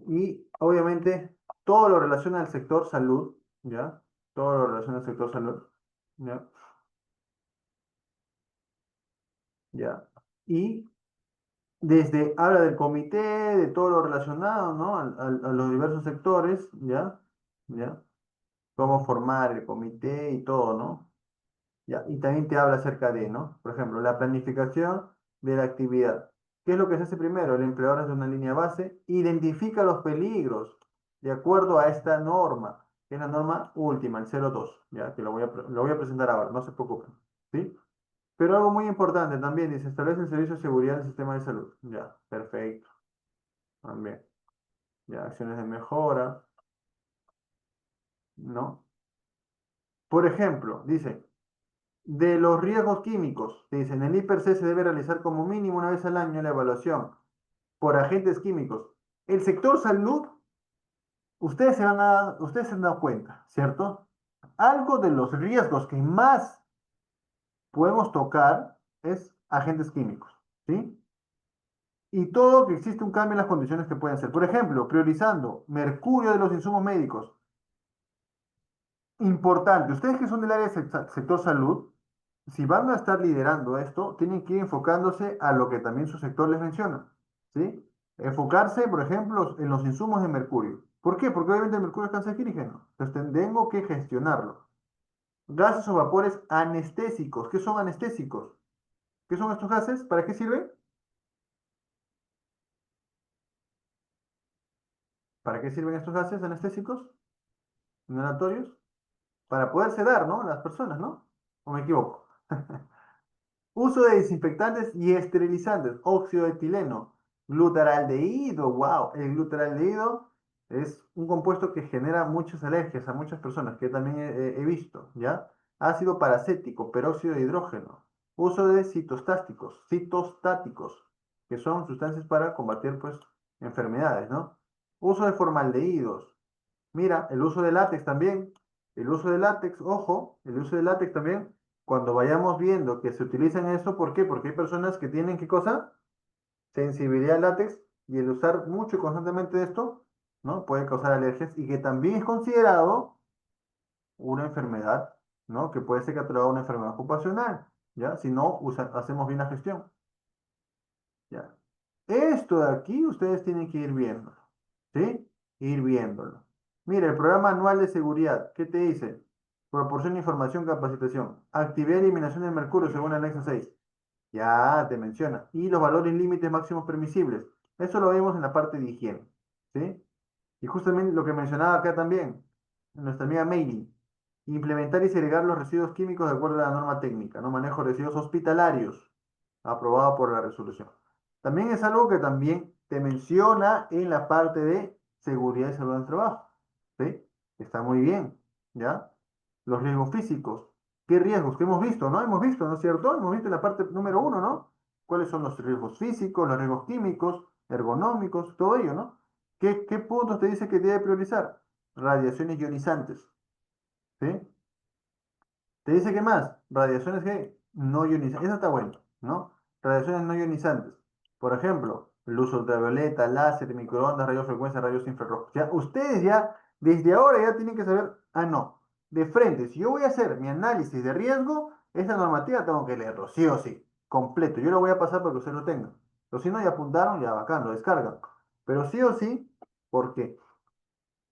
Y obviamente todo lo relaciona al sector salud, ¿ya? Todo lo relaciona al sector salud, ¿ya? ¿Ya? Y habla del comité, de todo lo relacionado, ¿no? A los diversos sectores, ¿ya? ¿Ya? Cómo formar el comité y todo, ¿no? Ya, y también te habla acerca de, ¿no? Por ejemplo, la planificación de la actividad. ¿Qué es lo que se hace primero? El empleador hace una línea base, identifica los peligros de acuerdo a esta norma, que es la norma última, el 02, ya, que lo voy a presentar ahora, no se preocupen, ¿sí? Pero algo muy importante también, dice, establece el servicio de seguridad del sistema de salud. Ya, perfecto, también. Ya, acciones de mejora, ¿no? Por ejemplo, dice, de los riesgos químicos, te dicen, el IPRC se debe realizar como mínimo una vez al año la evaluación por agentes químicos. El sector salud, ustedes se han dado cuenta, ¿cierto? Algo de los riesgos que más podemos tocar es agentes químicos, ¿sí? Y todo que existe un cambio en las condiciones que pueden ser. Por ejemplo, priorizando mercurio de los insumos médicos. Importante, ustedes que son del área de sector salud, si van a estar liderando esto, tienen que ir enfocándose a lo que también su sector les menciona, ¿sí? Enfocarse, por ejemplo, en los insumos de mercurio. ¿Por qué? Porque obviamente el mercurio es cancerígeno. Entonces tengo que gestionarlo. Gases o vapores anestésicos. ¿Qué son anestésicos? ¿Qué son estos gases? ¿Para qué sirven? ¿Para qué sirven estos gases anestésicos, inhalatorios? Para poder sedar, ¿no? Las personas, ¿no? ¿O me equivoco? Uso de desinfectantes y esterilizantes, óxido de etileno, glutaraldehído, wow, el glutaraldehído es un compuesto que genera muchas alergias a muchas personas, que también he visto, ¿ya? Ácido paracético, peróxido de hidrógeno, uso de citostáticos, que son sustancias para combatir, pues, enfermedades, ¿no? Uso de formaldehídos, mira, el uso de látex también, el uso de látex, ojo, el uso de látex también cuando vayamos viendo que se utilizan eso, ¿por qué? Porque hay personas que tienen, ¿qué cosa? Sensibilidad al látex y el usar mucho y constantemente esto, ¿no? Puede causar alergias y que también es considerado una enfermedad, ¿no? Que puede ser catalogada una enfermedad ocupacional, ¿ya? Si no hacemos bien la gestión, ¿ya? Esto de aquí ustedes tienen que ir viendo, ¿sí? Ir viéndolo. Mira, el programa anual de seguridad, ¿qué te dice? Proporciona información, capacitación. Actividad y eliminación de mercurio según el anexo 6. Ya te menciona. Y los valores límites máximos permisibles. Eso lo vemos en la parte de higiene. ¿Sí? Y justamente lo que mencionaba acá también, nuestra amiga Meili. Implementar y segregar los residuos químicos de acuerdo a la norma técnica, ¿no? Manejo de residuos hospitalarios, aprobado por la resolución. También es algo que también te menciona en la parte de seguridad y salud del trabajo. ¿Sí? Está muy bien, ¿ya? Los riesgos físicos. ¿Qué riesgos? Que hemos visto, ¿no? Hemos visto, ¿no es cierto? Hemos visto en la parte número uno, ¿no? ¿Cuáles son los riesgos físicos, los riesgos químicos, ergonómicos, todo ello, ¿no? ¿Qué puntos te dice que debe priorizar? Radiaciones ionizantes, ¿sí? Te dice que más, radiaciones que no ionizantes. Eso está bueno, ¿no? Radiaciones no ionizantes. Por ejemplo, luz ultravioleta, láser, microondas, radiofrecuencia, rayos infrarrojos. Ya, ustedes ya, desde ahora ya tienen que saber, ah, no, de frente, si yo voy a hacer mi análisis de riesgo, esa normativa tengo que leerlo, sí o sí, completo. Yo lo voy a pasar para que ustedes lo tengan. Pero si no, ya apuntaron, ya bacán, lo descargan. Pero sí o sí, porque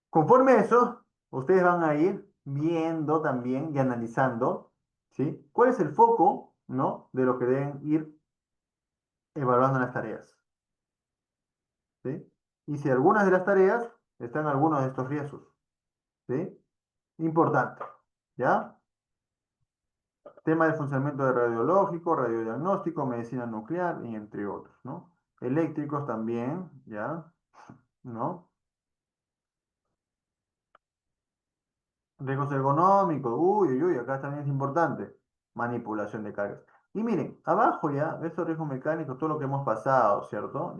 conforme a eso, ustedes van a ir viendo también y analizando, ¿sí? ¿Cuál es el foco, ¿no? De lo que deben ir evaluando en las tareas, ¿sí? Y si algunas de las tareas están algunos de estos riesgos, ¿sí? Importante, ¿ya? Tema de funcionamiento de radiológico, radiodiagnóstico, medicina nuclear y entre otros, ¿no? Eléctricos también, ¿ya? ¿No? Riesgos ergonómicos, uy, uy, uy, acá también es importante. Manipulación de cargas. Y miren, abajo ya, estos riesgos mecánicos, todo lo que hemos pasado, ¿cierto?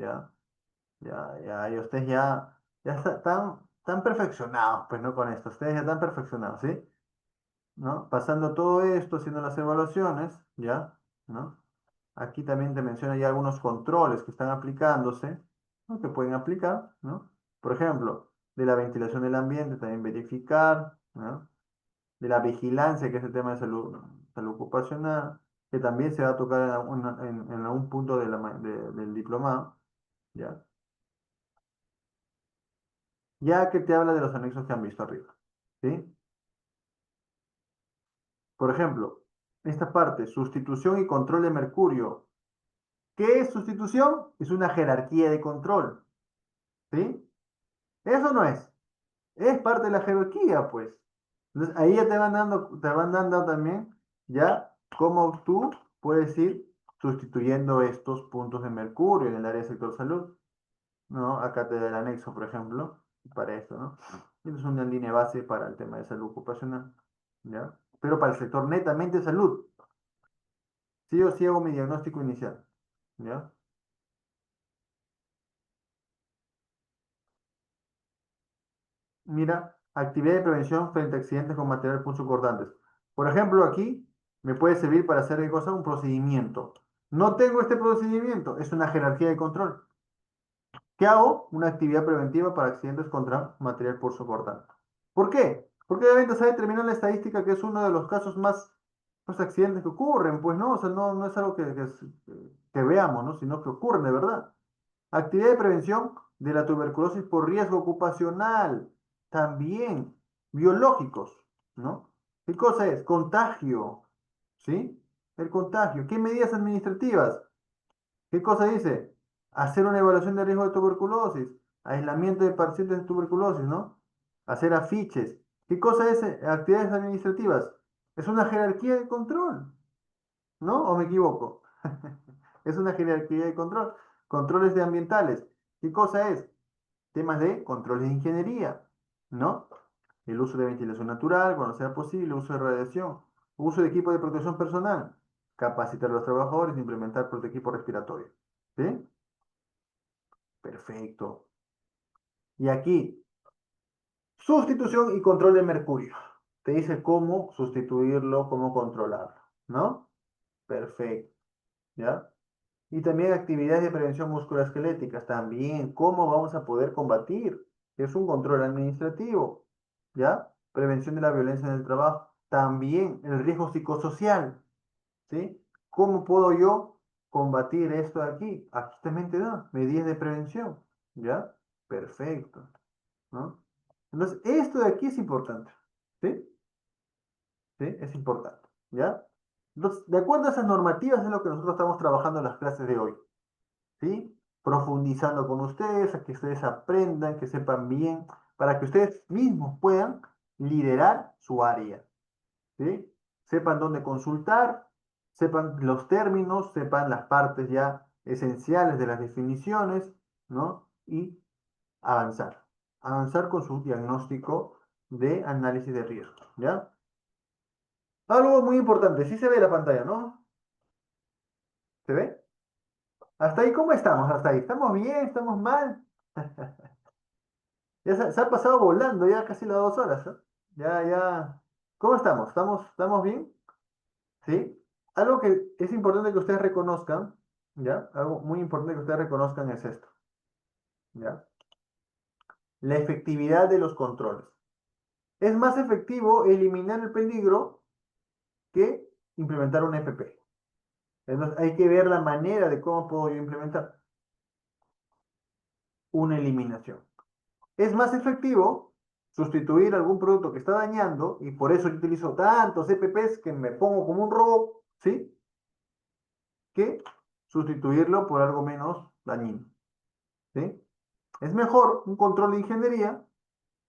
Y ustedes ya están perfeccionados, pues, ¿no? Con esto, ustedes ya están perfeccionados, ¿sí? ¿No? Pasando todo esto, haciendo las evaluaciones, ¿ya? ¿No? Aquí también te menciona ya algunos controles que están aplicándose, ¿no? Que pueden aplicar, ¿no? Por ejemplo, de la ventilación del ambiente, también verificar, ¿no? De la vigilancia, que es el tema de salud ocupacional, que también se va a tocar en algún punto del diplomado, ¿ya? Ya que te habla de los anexos que han visto arriba, ¿sí? Por ejemplo, esta parte, sustitución y control de mercurio. ¿Qué es sustitución? Es una jerarquía de control, ¿sí? Eso no es parte de la jerarquía, pues. Entonces, ahí ya te van dando también, ya, cómo tú puedes ir sustituyendo estos puntos de mercurio en el área del sector salud, ¿no? Acá te da el anexo, por ejemplo, para esto, ¿no? Esto es una línea base para el tema de salud ocupacional, ¿ya? Pero para el sector netamente salud, sí o sí hago mi diagnóstico inicial, ¿ya? Mira, actividad de prevención frente a accidentes con material punzocortantes. Por ejemplo, aquí me puede servir para hacer ¿qué cosa? Un procedimiento. No tengo este procedimiento, es una jerarquía de control. ¿Qué hago? Una actividad preventiva para accidentes contra material punzocortante. ¿Por qué? Porque obviamente se ha determinado en la estadística que es uno de los casos más pues, accidentes que ocurren, pues no, o sea, no es algo que veamos, ¿no? Sino que ocurren de verdad. Actividad de prevención de la tuberculosis por riesgo ocupacional, también biológicos, ¿no? ¿Qué cosa es? Contagio, ¿sí? El contagio. ¿Qué medidas administrativas? ¿Qué cosa dice? Hacer una evaluación de riesgo de tuberculosis. aislamiento de pacientes de tuberculosis, ¿no? Hacer afiches. ¿Qué cosa es actividades administrativas? Es una jerarquía de control, ¿no? ¿O me equivoco? Es una jerarquía de control. Controles de ambientales. ¿Qué cosa es? Temas de controles de ingeniería, ¿no? El uso de ventilación natural, cuando sea posible, uso de radiación, uso de equipo de protección personal, capacitar a los trabajadores, implementar equipo respiratorio. ¿Sí? Perfecto. Y aquí, sustitución y control de mercurio. Te dice cómo sustituirlo, cómo controlarlo, ¿no? Perfecto. ¿Ya? Y también actividades de prevención musculoesqueléticas. También, ¿cómo vamos a poder combatir? Es un control administrativo, ¿ya? Prevención de la violencia en el trabajo. También el riesgo psicosocial, ¿sí? ¿Cómo puedo yo combatir esto de aquí? Aquí también te da medidas de prevención, ¿ya? Perfecto, ¿no? Entonces, esto de aquí es importante, ¿sí? ¿Sí? Es importante, ¿ya? Entonces, de acuerdo a esas normativas es lo que nosotros estamos trabajando en las clases de hoy. ¿Sí? Profundizando con ustedes, a que ustedes aprendan, que sepan bien, para que ustedes mismos puedan liderar su área, ¿sí? Sepan dónde consultar, sepan los términos, sepan las partes ya esenciales de las definiciones, ¿no? Y avanzar, avanzar con su diagnóstico de análisis de riesgo, ¿ya? Algo muy importante, sí se ve la pantalla, ¿no? ¿Se ve? Hasta ahí, ¿cómo estamos? Hasta ahí, ¿estamos bien? ¿Estamos mal? Ya se ha pasado volando ya casi las 2 horas, ¿eh? Ya, ya. ¿Cómo estamos? ¿Estamos bien? ¿Sí? Algo que es importante que ustedes reconozcan, ¿ya? Algo muy importante que ustedes reconozcan es esto, ¿ya? La efectividad de los controles. Es más efectivo eliminar el peligro que implementar un FP. Entonces hay que ver la manera de cómo puedo yo implementar una eliminación. Es más efectivo sustituir algún producto que está dañando y por eso yo utilizo tantos EPPs que me pongo como un robot, ¿sí? Que sustituirlo por algo menos dañino, ¿sí? Es mejor un control de ingeniería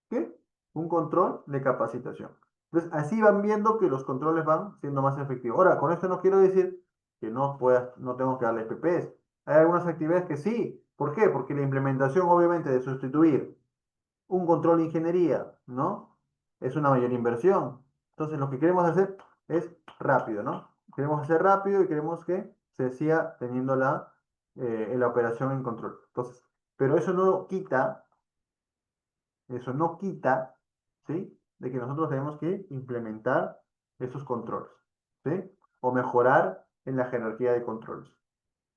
que un control de capacitación. Entonces, así van viendo que los controles van siendo más efectivos. Ahora, con esto no quiero decir que no tengo que darle EPPs. Hay algunas actividades que sí. ¿Por qué? Porque la implementación, obviamente, de sustituir un control de ingeniería, ¿no? Es una mayor inversión. Entonces, lo que queremos hacer es rápido, ¿no? Queremos hacer rápido y queremos que se siga teniendo la operación en control. Entonces, pero eso no quita, ¿sí? De que nosotros tenemos que implementar esos controles, ¿sí? O mejorar en la jerarquía de controles.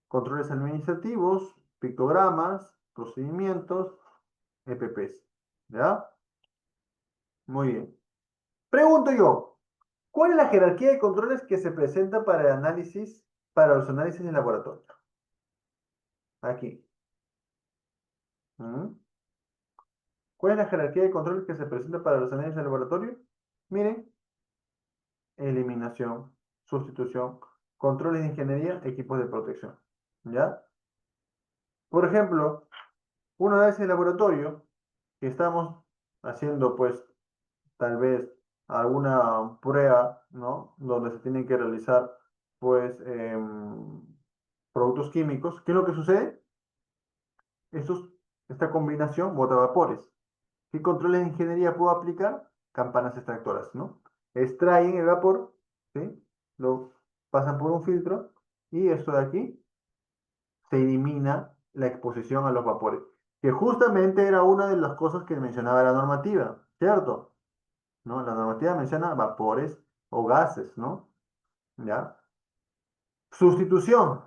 Controles administrativos, pictogramas, procedimientos, EPPs, ¿ya? Muy bien. Pregunto yo, ¿cuál es la jerarquía de controles que se presenta para el análisis, para los análisis en laboratorio? Aquí. ¿Mm? ¿Cuál es la jerarquía de controles que se presenta para los análisis en laboratorio? Miren, eliminación, sustitución, controles de ingeniería, equipos de protección. ¿Ya? Por ejemplo, una vez en el laboratorio que estamos haciendo, pues, tal vez alguna prueba, ¿no? Donde se tienen que realizar, pues, productos químicos. ¿Qué es lo que sucede? Estos, esta combinación bota vapores. ¿Qué controles de ingeniería puedo aplicar? Campanas extractoras, ¿no? Extraen el vapor, ¿sí? Lo pasan por un filtro y esto de aquí se elimina la exposición a los vapores, que justamente era una de las cosas que mencionaba la normativa, ¿cierto? ¿No? La normativa menciona vapores o gases, ¿no? ¿Ya? Sustitución.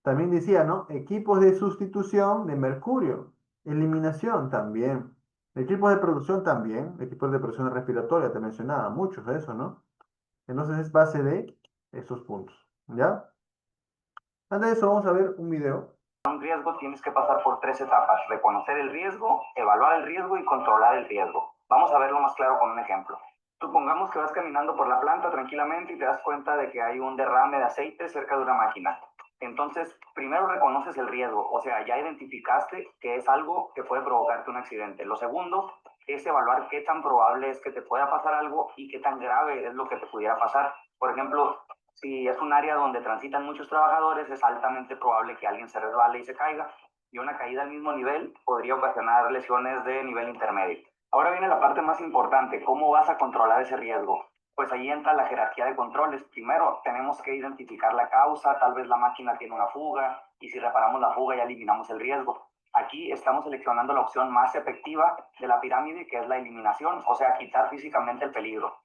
También decía, ¿no? Equipos de sustitución de mercurio. Eliminación también. Equipos de producción también. Equipos de presión respiratoria, te mencionaba. Muchos de eso, ¿no? Entonces es base de esos puntos. ¿Ya? Antes de eso, vamos a ver un video. Un riesgo tienes que pasar por 3 etapas: reconocer el riesgo, evaluar el riesgo y controlar el riesgo. Vamos a verlo más claro con un ejemplo. Supongamos que vas caminando por la planta tranquilamente y te das cuenta de que hay un derrame de aceite cerca de una máquina. Entonces, primero reconoces el riesgo, o sea, ya identificaste que es algo que puede provocarte un accidente. Lo segundo es evaluar qué tan probable es que te pueda pasar algo y qué tan grave es lo que te pudiera pasar. Por ejemplo, si es un área donde transitan muchos trabajadores, es altamente probable que alguien se resbale y se caiga, y una caída al mismo nivel podría ocasionar lesiones de nivel intermedio. Ahora viene la parte más importante, ¿cómo vas a controlar ese riesgo? Pues ahí entra la jerarquía de controles. Primero tenemos que identificar la causa, tal vez la máquina tiene una fuga, y si reparamos la fuga ya eliminamos el riesgo. Aquí estamos seleccionando la opción más efectiva de la pirámide, que es la eliminación, o sea, quitar físicamente el peligro.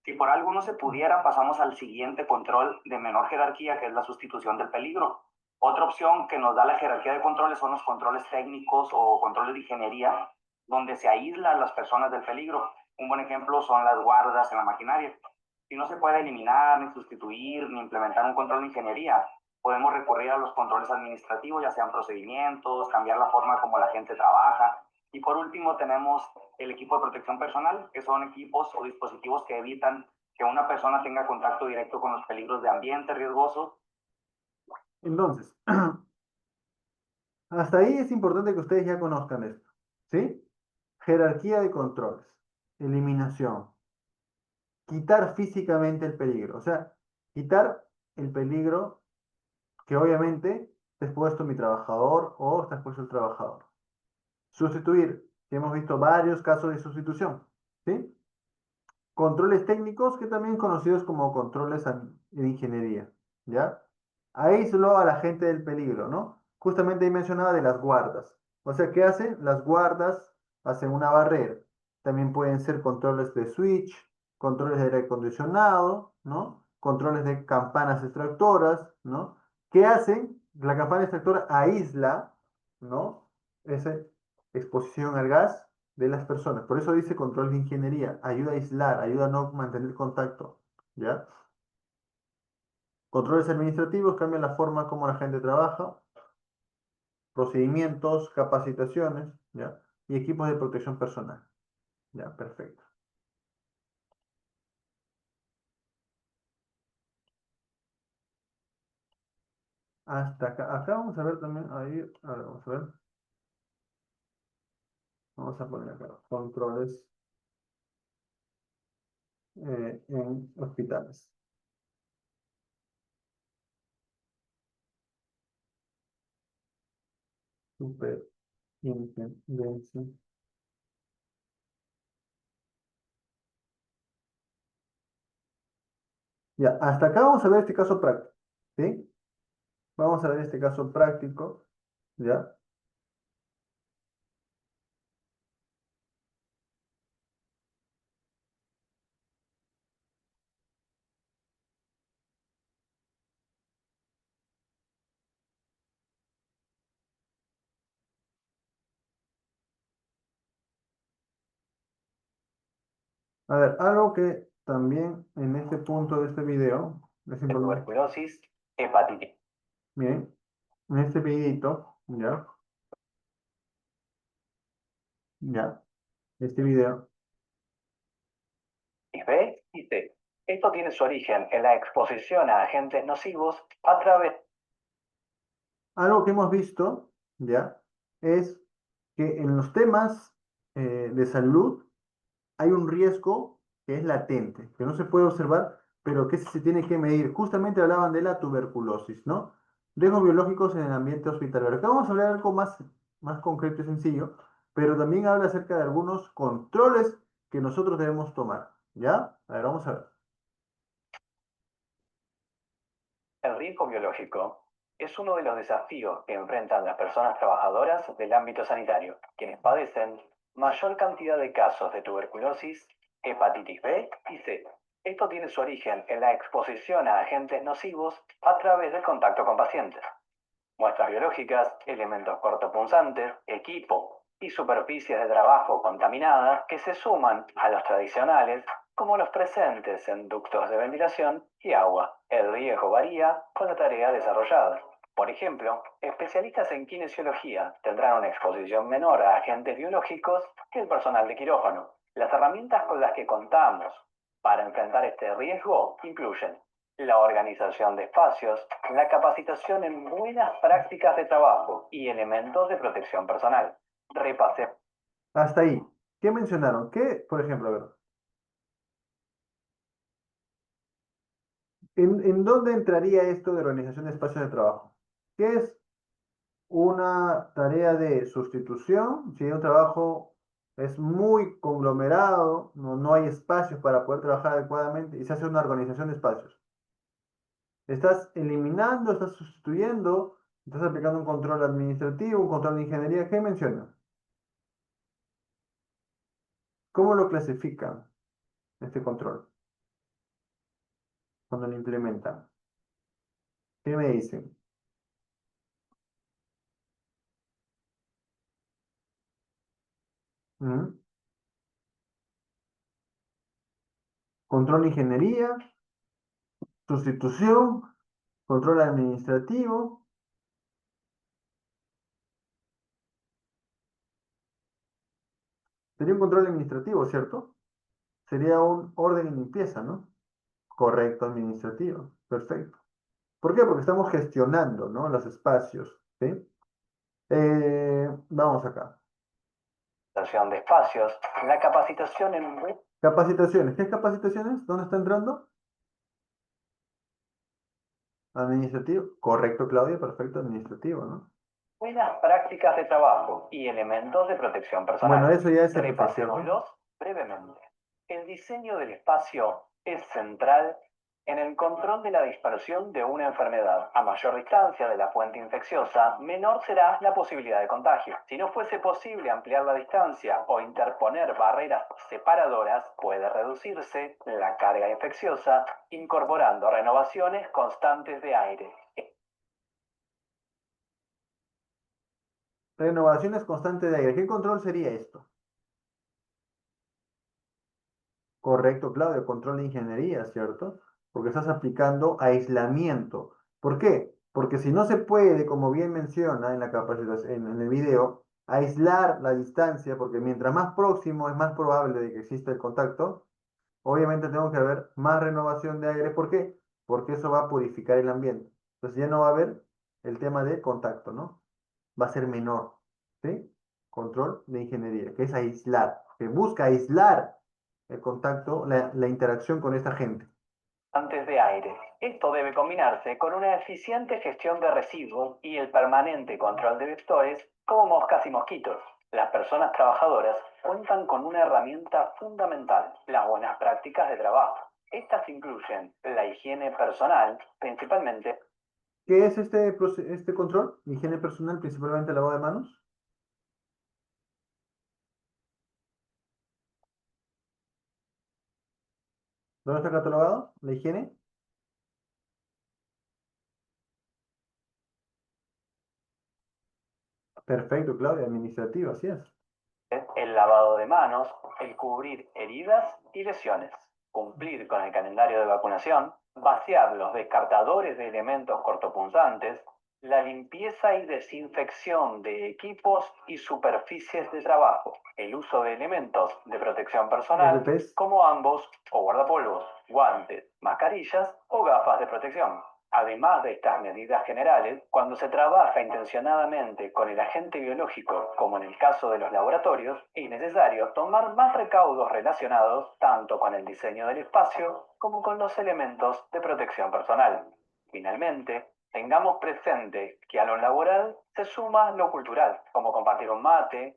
Si por algo no se pudiera, pasamos al siguiente control de menor jerarquía, que es la sustitución del peligro. Otra opción que nos da la jerarquía de controles son los controles técnicos o controles de ingeniería, donde se aísla a las personas del peligro. Un buen ejemplo son las guardas en la maquinaria. Si no se puede eliminar, ni sustituir, ni implementar un control de ingeniería, podemos recurrir a los controles administrativos, ya sean procedimientos, cambiar la forma como la gente trabaja. Y por último tenemos el equipo de protección personal, que son equipos o dispositivos que evitan que una persona tenga contacto directo con los peligros de ambiente riesgosos. Entonces, hasta ahí es importante que ustedes ya conozcan esto, ¿sí? Jerarquía de controles, eliminación, quitar físicamente el peligro, o sea, quitar el peligro que obviamente está expuesto mi trabajador o está expuesto el trabajador. Sustituir, que hemos visto varios casos de sustitución, ¿sí? Controles técnicos, que también conocidos como controles de ingeniería, ¿ya? Aisló a la gente del peligro, ¿no? Justamente ahí mencionaba de las guardas. O sea, ¿qué hacen? Las guardas hacen una barrera. También pueden ser controles de switch, controles de aire acondicionado, ¿no? Controles de campanas extractoras, ¿no? ¿Qué hacen? La campana extractora aísla, ¿no? Esa exposición al gas de las personas. Por eso dice control de ingeniería, ayuda a aislar, ayuda a no mantener contacto, ¿ya? Controles administrativos cambian la forma como la gente trabaja, procedimientos, capacitaciones, ¿ya? Y equipos de protección personal, ¿ya? Perfecto. Hasta acá, acá vamos a ver también, ahí, a ver, vamos a ver, vamos a poner acá, controles en hospitales. Superintendencia. Ya, hasta acá vamos a ver este caso práctico, ¿sí? Vamos a ver este caso práctico, ¿ya? A ver, algo que también en este punto de este video es importante. Tuberculosis, hepatitis. Bien, en este videito, ya, ya, este video. B y C. Esto tiene su origen en la exposición a agentes nocivos a través. Algo que hemos visto, ya, es que en los temas de salud hay un riesgo que es latente, que no se puede observar, pero que se tiene que medir. Justamente hablaban de la tuberculosis, ¿no? Riesgos biológicos en el ambiente hospitalario. Acá vamos a hablar de algo más concreto y sencillo, pero también habla acerca de algunos controles que nosotros debemos tomar, ¿ya? A ver, vamos a ver. El riesgo biológico es uno de los desafíos que enfrentan las personas trabajadoras del ámbito sanitario, quienes padecen mayor cantidad de casos de tuberculosis, hepatitis B y C. Esto tiene su origen en la exposición a agentes nocivos a través del contacto con pacientes. Muestras biológicas, elementos cortopunzantes, equipo y superficies de trabajo contaminadas que se suman a los tradicionales, como los presentes en ductos de ventilación y agua. El riesgo varía con la tarea desarrollada. Por ejemplo, especialistas en kinesiología tendrán una exposición menor a agentes biológicos que el personal de quirófano. Las herramientas con las que contamos para enfrentar este riesgo incluyen la organización de espacios, la capacitación en buenas prácticas de trabajo y elementos de protección personal. Repasemos. Hasta ahí. ¿Qué mencionaron? ¿Qué, por ejemplo, a ver, ¿en dónde entraría esto de organización de espacios de trabajo? ¿Qué es una tarea de sustitución? Si un trabajo es muy conglomerado, no hay espacios para poder trabajar adecuadamente y se hace una organización de espacios. Estás eliminando, estás sustituyendo, estás aplicando un control administrativo, un control de ingeniería. ¿Qué menciona? ¿Cómo lo clasifican este control cuando lo implementan? ¿Qué me dicen? ¿Mm? Control de ingeniería, sustitución, control administrativo. Sería un control administrativo, ¿cierto? Sería un orden y limpieza, ¿no? Correcto, administrativo. Perfecto. ¿Por qué? Porque estamos gestionando, ¿no? Los espacios, ¿sí? Vamos acá. Organización de espacios, la capacitación en Capacitaciones. ¿Qué capacitaciones? ¿Dónde está entrando? Administrativo. Correcto, Claudia. Perfecto, administrativo, ¿no? buenas prácticas de trabajo y elementos de protección Bueno, personal. eso ya es FP, ¿cierto? Repasémoslos brevemente. El diseño del espacio es central en el control de la dispersión de una enfermedad. A mayor distancia de la fuente infecciosa, menor será la posibilidad de contagio. Si no fuese posible ampliar la distancia o interponer barreras separadoras, puede reducirse la carga infecciosa incorporando renovaciones constantes de aire. Renovaciones constantes de aire. ¿Qué control sería esto? Correcto, Claudio, control de ingeniería, ¿cierto? Porque estás aplicando aislamiento. ¿Por qué? Porque si no se puede, como bien menciona en la capacitación, en el video, aislar la distancia, porque mientras más próximo es más probable de que exista el contacto, obviamente tengo que haber más renovación de aire. ¿Por qué? Porque eso va a purificar el ambiente. Entonces ya no va a haber el tema de contacto, ¿no? Va a ser menor, ¿sí? Control de ingeniería, que es aislar, que busca aislar el contacto, la interacción con esta gente. Antes de aire. Esto debe combinarse con una eficiente gestión de residuos y el permanente control de vectores como moscas y mosquitos. Las personas trabajadoras cuentan con una herramienta fundamental, las buenas prácticas de trabajo. Estas incluyen la higiene personal, principalmente. ¿Qué es este control? Higiene personal, principalmente lavado de manos. ¿Dónde está catalogado? La higiene. Perfecto, Claudia, administrativa, así es. El lavado de manos, el cubrir heridas y lesiones, cumplir con el calendario de vacunación, vaciar los descartadores de elementos cortopunzantes, la limpieza y desinfección de equipos y superficies de trabajo, el uso de elementos de protección personal FPs. como ambos o guardapolvos, guantes, mascarillas o gafas de protección. Además de estas medidas generales, cuando se trabaja intencionadamente con el agente biológico, como en el caso de los laboratorios, es necesario tomar más recaudos relacionados tanto con el diseño del espacio como con los elementos de protección personal. Finalmente, tengamos presente que a lo laboral se suma lo cultural, como compartir un mate,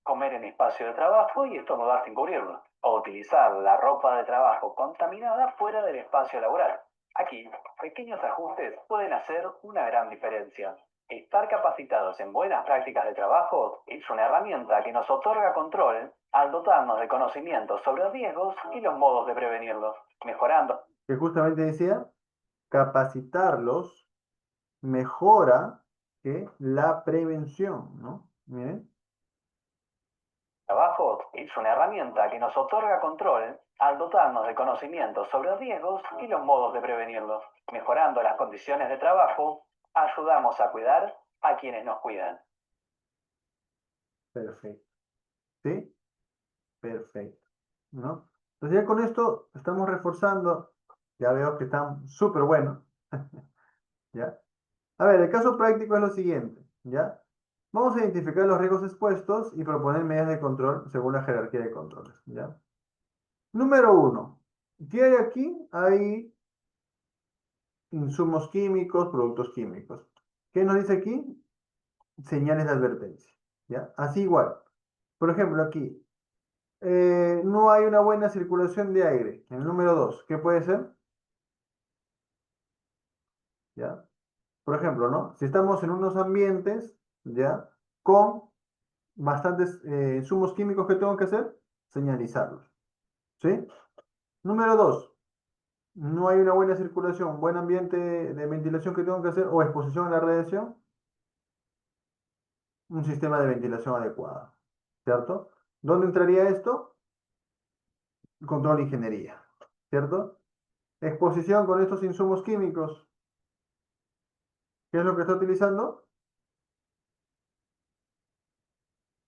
comer en espacio de trabajo y estornudar sin cubrirlo, o utilizar la ropa de trabajo contaminada fuera del espacio laboral. Aquí, pequeños ajustes pueden hacer una gran diferencia. Estar capacitados en buenas prácticas de trabajo es una herramienta que nos otorga control al dotarnos de conocimientos sobre riesgos y los modos de prevenirlos, mejorando Que justamente decía, capacitarlos mejora que la prevención, ¿no? Miren. trabajo es una herramienta que nos otorga control al dotarnos de conocimientos sobre riesgos y los modos de prevenirlos. Mejorando las condiciones de trabajo, ayudamos a cuidar a quienes nos cuidan. Perfecto. ¿Sí? Perfecto. ¿No? Entonces ya con esto estamos reforzando Ya veo que están súper buenos. ¿Ya? A ver, el caso práctico es lo siguiente, ¿ya? Vamos a identificar los riesgos expuestos y proponer medidas de control según la jerarquía de controles, ¿ya? Número uno, ¿qué hay aquí? Hay insumos químicos, productos químicos. ¿Qué nos dice aquí? Señales de advertencia, ¿ya? Así igual. Por ejemplo, aquí, no hay una buena circulación de aire. En el número 2, ¿qué puede ser? ¿Ya? Por ejemplo, ¿no? Si estamos en unos ambientes, ¿ya? Con bastantes insumos químicos, ¿qué tengo que hacer? Señalizarlos, ¿sí? Número 2, no hay una buena circulación, buen ambiente de ventilación que tengo que hacer o exposición a la radiación, un sistema de ventilación adecuado, ¿cierto? ¿Dónde entraría esto? Control de ingeniería, ¿cierto? Exposición con estos insumos químicos. ¿Qué es lo que está utilizando?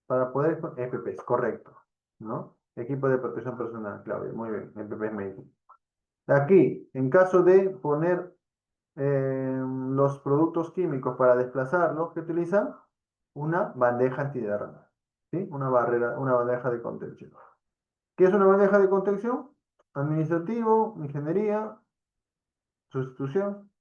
Para poder... EPPs, correcto, ¿no? Equipo de protección personal, Claudia, muy bien, EPPs médicos. Aquí, en caso de poner los productos químicos para desplazarlos, ¿qué utilizan? Una bandeja antiderrame, ¿sí? Una barrera, una bandeja de contención. ¿Qué es una bandeja de contención? Administrativo, ingeniería, sustitución.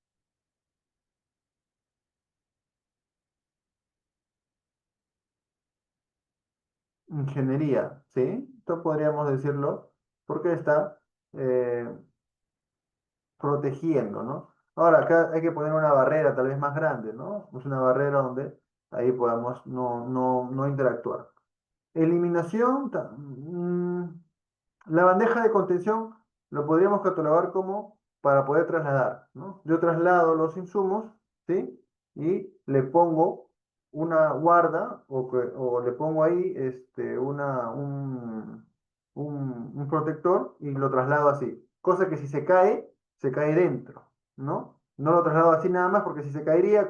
Ingeniería, ¿sí? Esto podríamos decirlo porque está eh, protegiendo, ¿no? Ahora, acá hay que poner una barrera tal vez más grande, ¿no? Es una barrera donde ahí podamos no interactuar. Eliminación, la bandeja de contención lo podríamos catalogar como para poder trasladar, ¿no? Yo traslado los insumos, ¿sí? Y le pongo una guarda o le pongo ahí un protector y lo traslado así. Cosa que si se cae dentro, ¿no? No lo traslado así nada más porque si se caería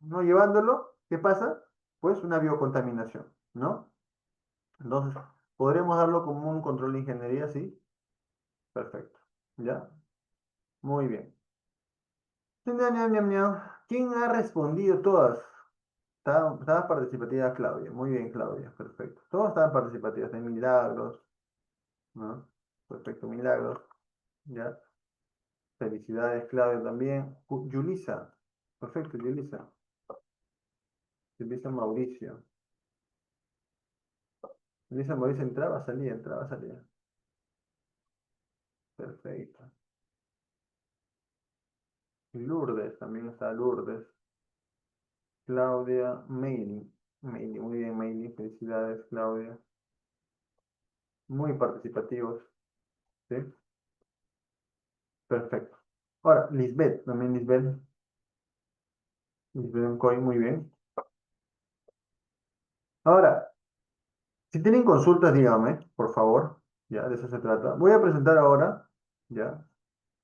no llevándolo, ¿qué pasa? Pues una biocontaminación, ¿no? Entonces, podríamos darlo como un control de ingeniería, ¿sí? Perfecto. ¿Ya? Muy bien. Ñam, ñam, ñam, ñam. ¿Quién ha respondido todas? Estaban participativas, Claudia. Muy bien, Claudia. Perfecto. Todas estaban participativas. De Milagros, ¿no? Perfecto, Milagros. ¿Ya? Felicidades, Claudia, también. Yulisa. Perfecto, Yulisa. Yulisa Mauricio. Yulisa Mauricio entraba, salía, entraba, salía. Perfecto. Lourdes, también está Lourdes. Claudia Meili. Meili, muy bien, Meili. Felicidades, Claudia. Muy participativos. ¿Sí? Perfecto. Ahora, Lisbeth, también Lisbeth. Lisbeth Coy, muy bien. Ahora, si tienen consultas, díganme, por favor. Ya, de eso se trata. Voy a presentar ahora, ya.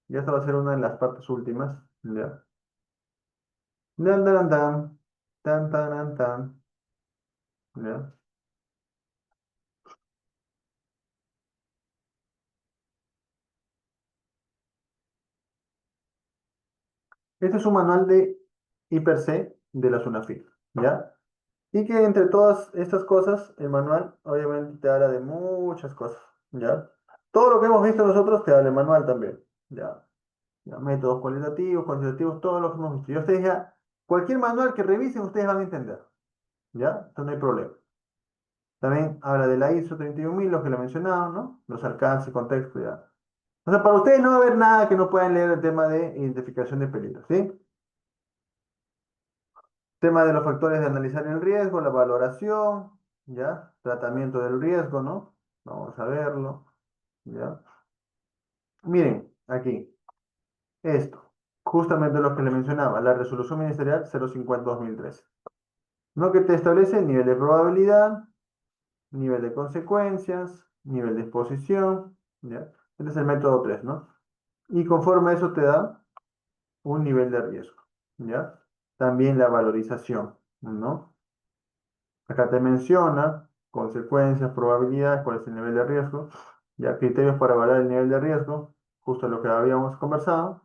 Ya esta va a ser una de las partes últimas. Ya. Dan, dan, dan. Tan, tan, tan, tan. Ya. Este es un manual de I+C de la SUNAFIL. ¿Ya? Y que entre todas estas cosas, el manual obviamente te habla de muchas cosas, ¿ya? Todo lo que hemos visto nosotros te habla el manual también, ¿ya? Ya, métodos cualitativos, cuantitativos, todo lo que hemos visto. Y ustedes ya, cualquier manual que revisen, ustedes van a entender, ¿ya? Entonces no hay problema. También habla de la ISO 31000, los que lo mencionaban, ¿no? Los alcances, contexto, ya. O sea, para ustedes no va a haber nada que no puedan leer el tema de identificación de peligros, ¿sí? Tema de los factores de analizar el riesgo, la valoración, ¿ya? Tratamiento del riesgo, ¿no? Vamos a verlo, ¿ya? Miren, aquí, esto, justamente lo que le mencionaba, la resolución ministerial 050-2013, ¿no? Que te establece el nivel de probabilidad, nivel de consecuencias, nivel de exposición, ¿ya? Este es el método 3, ¿no? Y conforme a eso te da un nivel de riesgo, ¿ya? También la valorización, ¿no? Acá te menciona consecuencias, probabilidades, cuál es el nivel de riesgo, ya criterios para evaluar el nivel de riesgo, justo lo que habíamos conversado.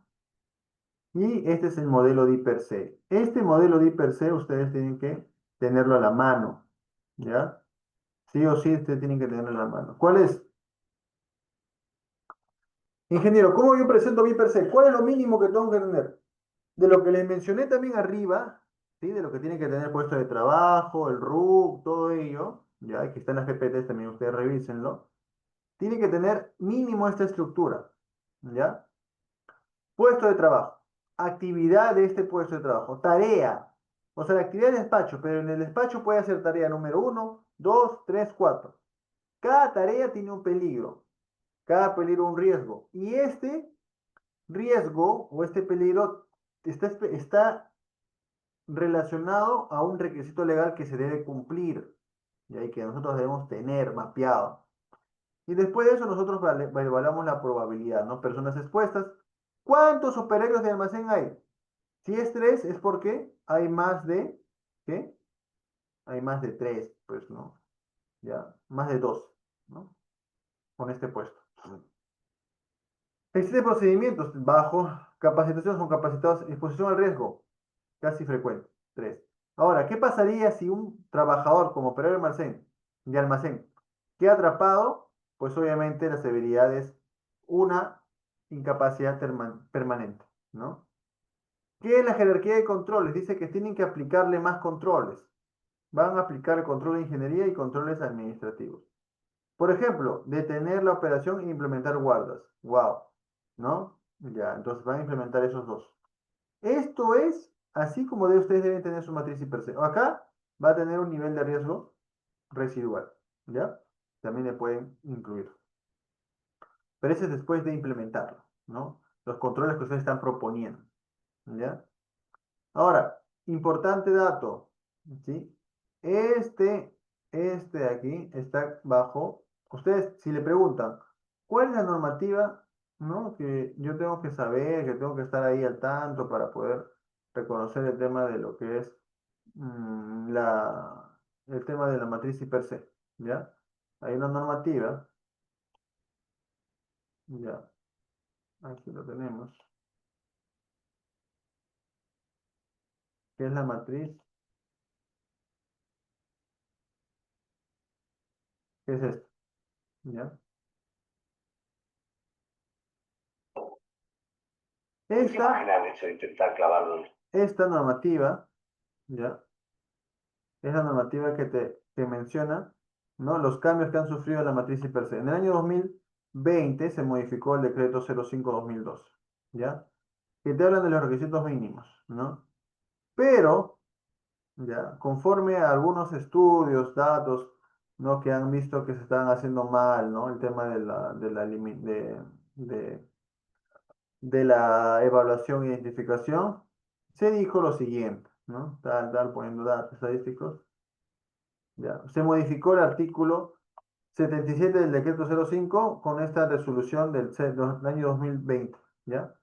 Y este es el modelo D per se. Este modelo D per se ustedes tienen que tenerlo a la mano, ¿ya? Sí o sí ustedes tienen que tenerlo a la mano. ¿Cuál es? Ingeniero, ¿cómo yo presento D per se? ¿Cuál es lo mínimo que tengo que tener? De lo que les mencioné también arriba, ¿sí? De lo que tiene que tener puesto de trabajo, el RUC, todo ello, ya que está en las PPTs también ustedes revísenlo. Tiene que tener mínimo esta estructura, ¿ya? Puesto de trabajo, actividad de este puesto de trabajo, tarea, o sea, la actividad de despacho, pero en el despacho puede hacer tarea número uno, dos, tres, cuatro. Cada tarea tiene un peligro, cada peligro un riesgo, y este riesgo o este peligro está relacionado a un requisito legal que se debe cumplir, y que nosotros debemos tener mapeado. Y después de eso nosotros evaluamos la probabilidad, ¿no? Personas expuestas. ¿Cuántos operarios de almacén hay? Si es tres, es porque hay más de, ¿qué? Hay más de tres, pues, ¿no? Ya, más de dos, ¿no? Con este puesto. Existen procedimientos bajo capacitación, son capacitados, exposición al riesgo, casi frecuente, tres. Ahora, ¿qué pasaría si un trabajador como operador de almacén queda atrapado? Pues obviamente la severidad es una incapacidad permanente, ¿no? ¿Qué es la jerarquía de controles? Dice que tienen que aplicarle más controles. Van a aplicar el control de ingeniería y controles administrativos. Por ejemplo, detener la operación e implementar guardas. Wow, ¿no? Ya, entonces van a implementar esos dos. Esto es así como ustedes deben tener su matriz per se. Acá va a tener un nivel de riesgo residual, ¿ya? También le pueden incluir. Pero ese es después de implementarlo, ¿no? Los controles que ustedes están proponiendo, ¿ya? Ahora, importante dato, ¿sí? Este, este de aquí está bajo. Ustedes, si le preguntan, ¿cuál es la normativa, no? Que yo tengo que saber, que tengo que estar ahí al tanto para poder reconocer el tema de lo que es el tema de la matriz y per se, ¿ya? Hay una normativa, ya, aquí lo tenemos, que es la matriz, que es esta, ¿ya? Esta, el hecho de intentar clavarlo. esta normativa, ¿ya? Es la normativa que menciona, ¿no? Los cambios que han sufrido la matriz per se. En el año 2020 se modificó el decreto 05/2002, ¿ya? Que te hablan de los requisitos mínimos, ¿no? Pero, ya, conforme a algunos estudios, datos, ¿no? Que han visto que se están haciendo mal, ¿no? El tema de, de la evaluación e identificación, se dijo lo siguiente, ¿no? Tal, poniendo datos estadísticos. Ya. Se modificó el artículo 77 del decreto 05 con esta resolución del año 2020, ¿ya?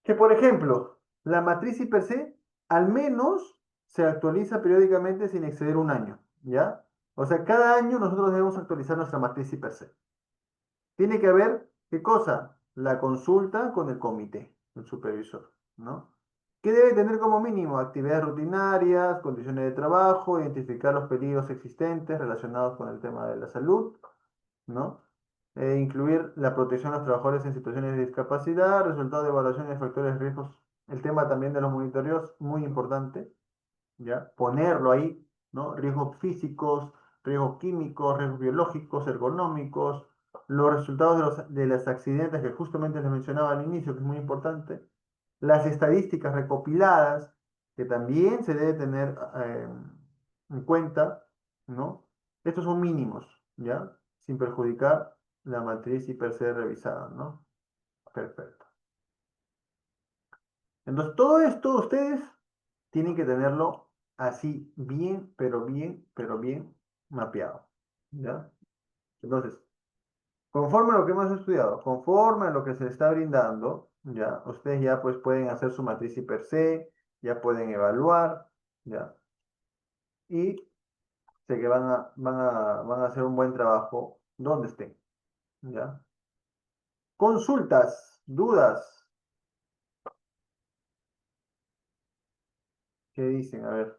Que, por ejemplo, la matriz per se al menos se actualiza periódicamente sin exceder un año, ¿ya? O sea, cada año nosotros debemos actualizar nuestra matriz per se. Tiene que haber, ¿qué cosa? La consulta con el comité, el supervisor, ¿no? ¿Qué debe tener como mínimo? Actividades rutinarias, condiciones de trabajo, identificar los peligros existentes relacionados con el tema de la salud, ¿no? Incluir la protección de los trabajadores en situaciones de discapacidad, resultado de evaluación de factores de riesgos. El tema también de los monitoreos, muy importante, ¿ya? Ponerlo ahí, ¿no? Riesgos físicos, riesgos químicos, riesgos biológicos, ergonómicos, los resultados de los accidentes que justamente les mencionaba al inicio, que es muy importante, las estadísticas recopiladas, que también se debe tener en cuenta, ¿no? Estos son mínimos, ¿ya? Sin perjudicar la matriz y per se revisada, ¿no? Perfecto. Entonces, todo esto ustedes tienen que tenerlo así, pero bien mapeado, ¿ya? Entonces, conforme a lo que hemos estudiado, conforme a lo que se está brindando, ya, ustedes ya pues pueden hacer su matriz y per se, ya pueden evaluar, ya, y sé que van a hacer un buen trabajo donde estén, ya. Consultas, dudas. ¿Qué dicen? A ver.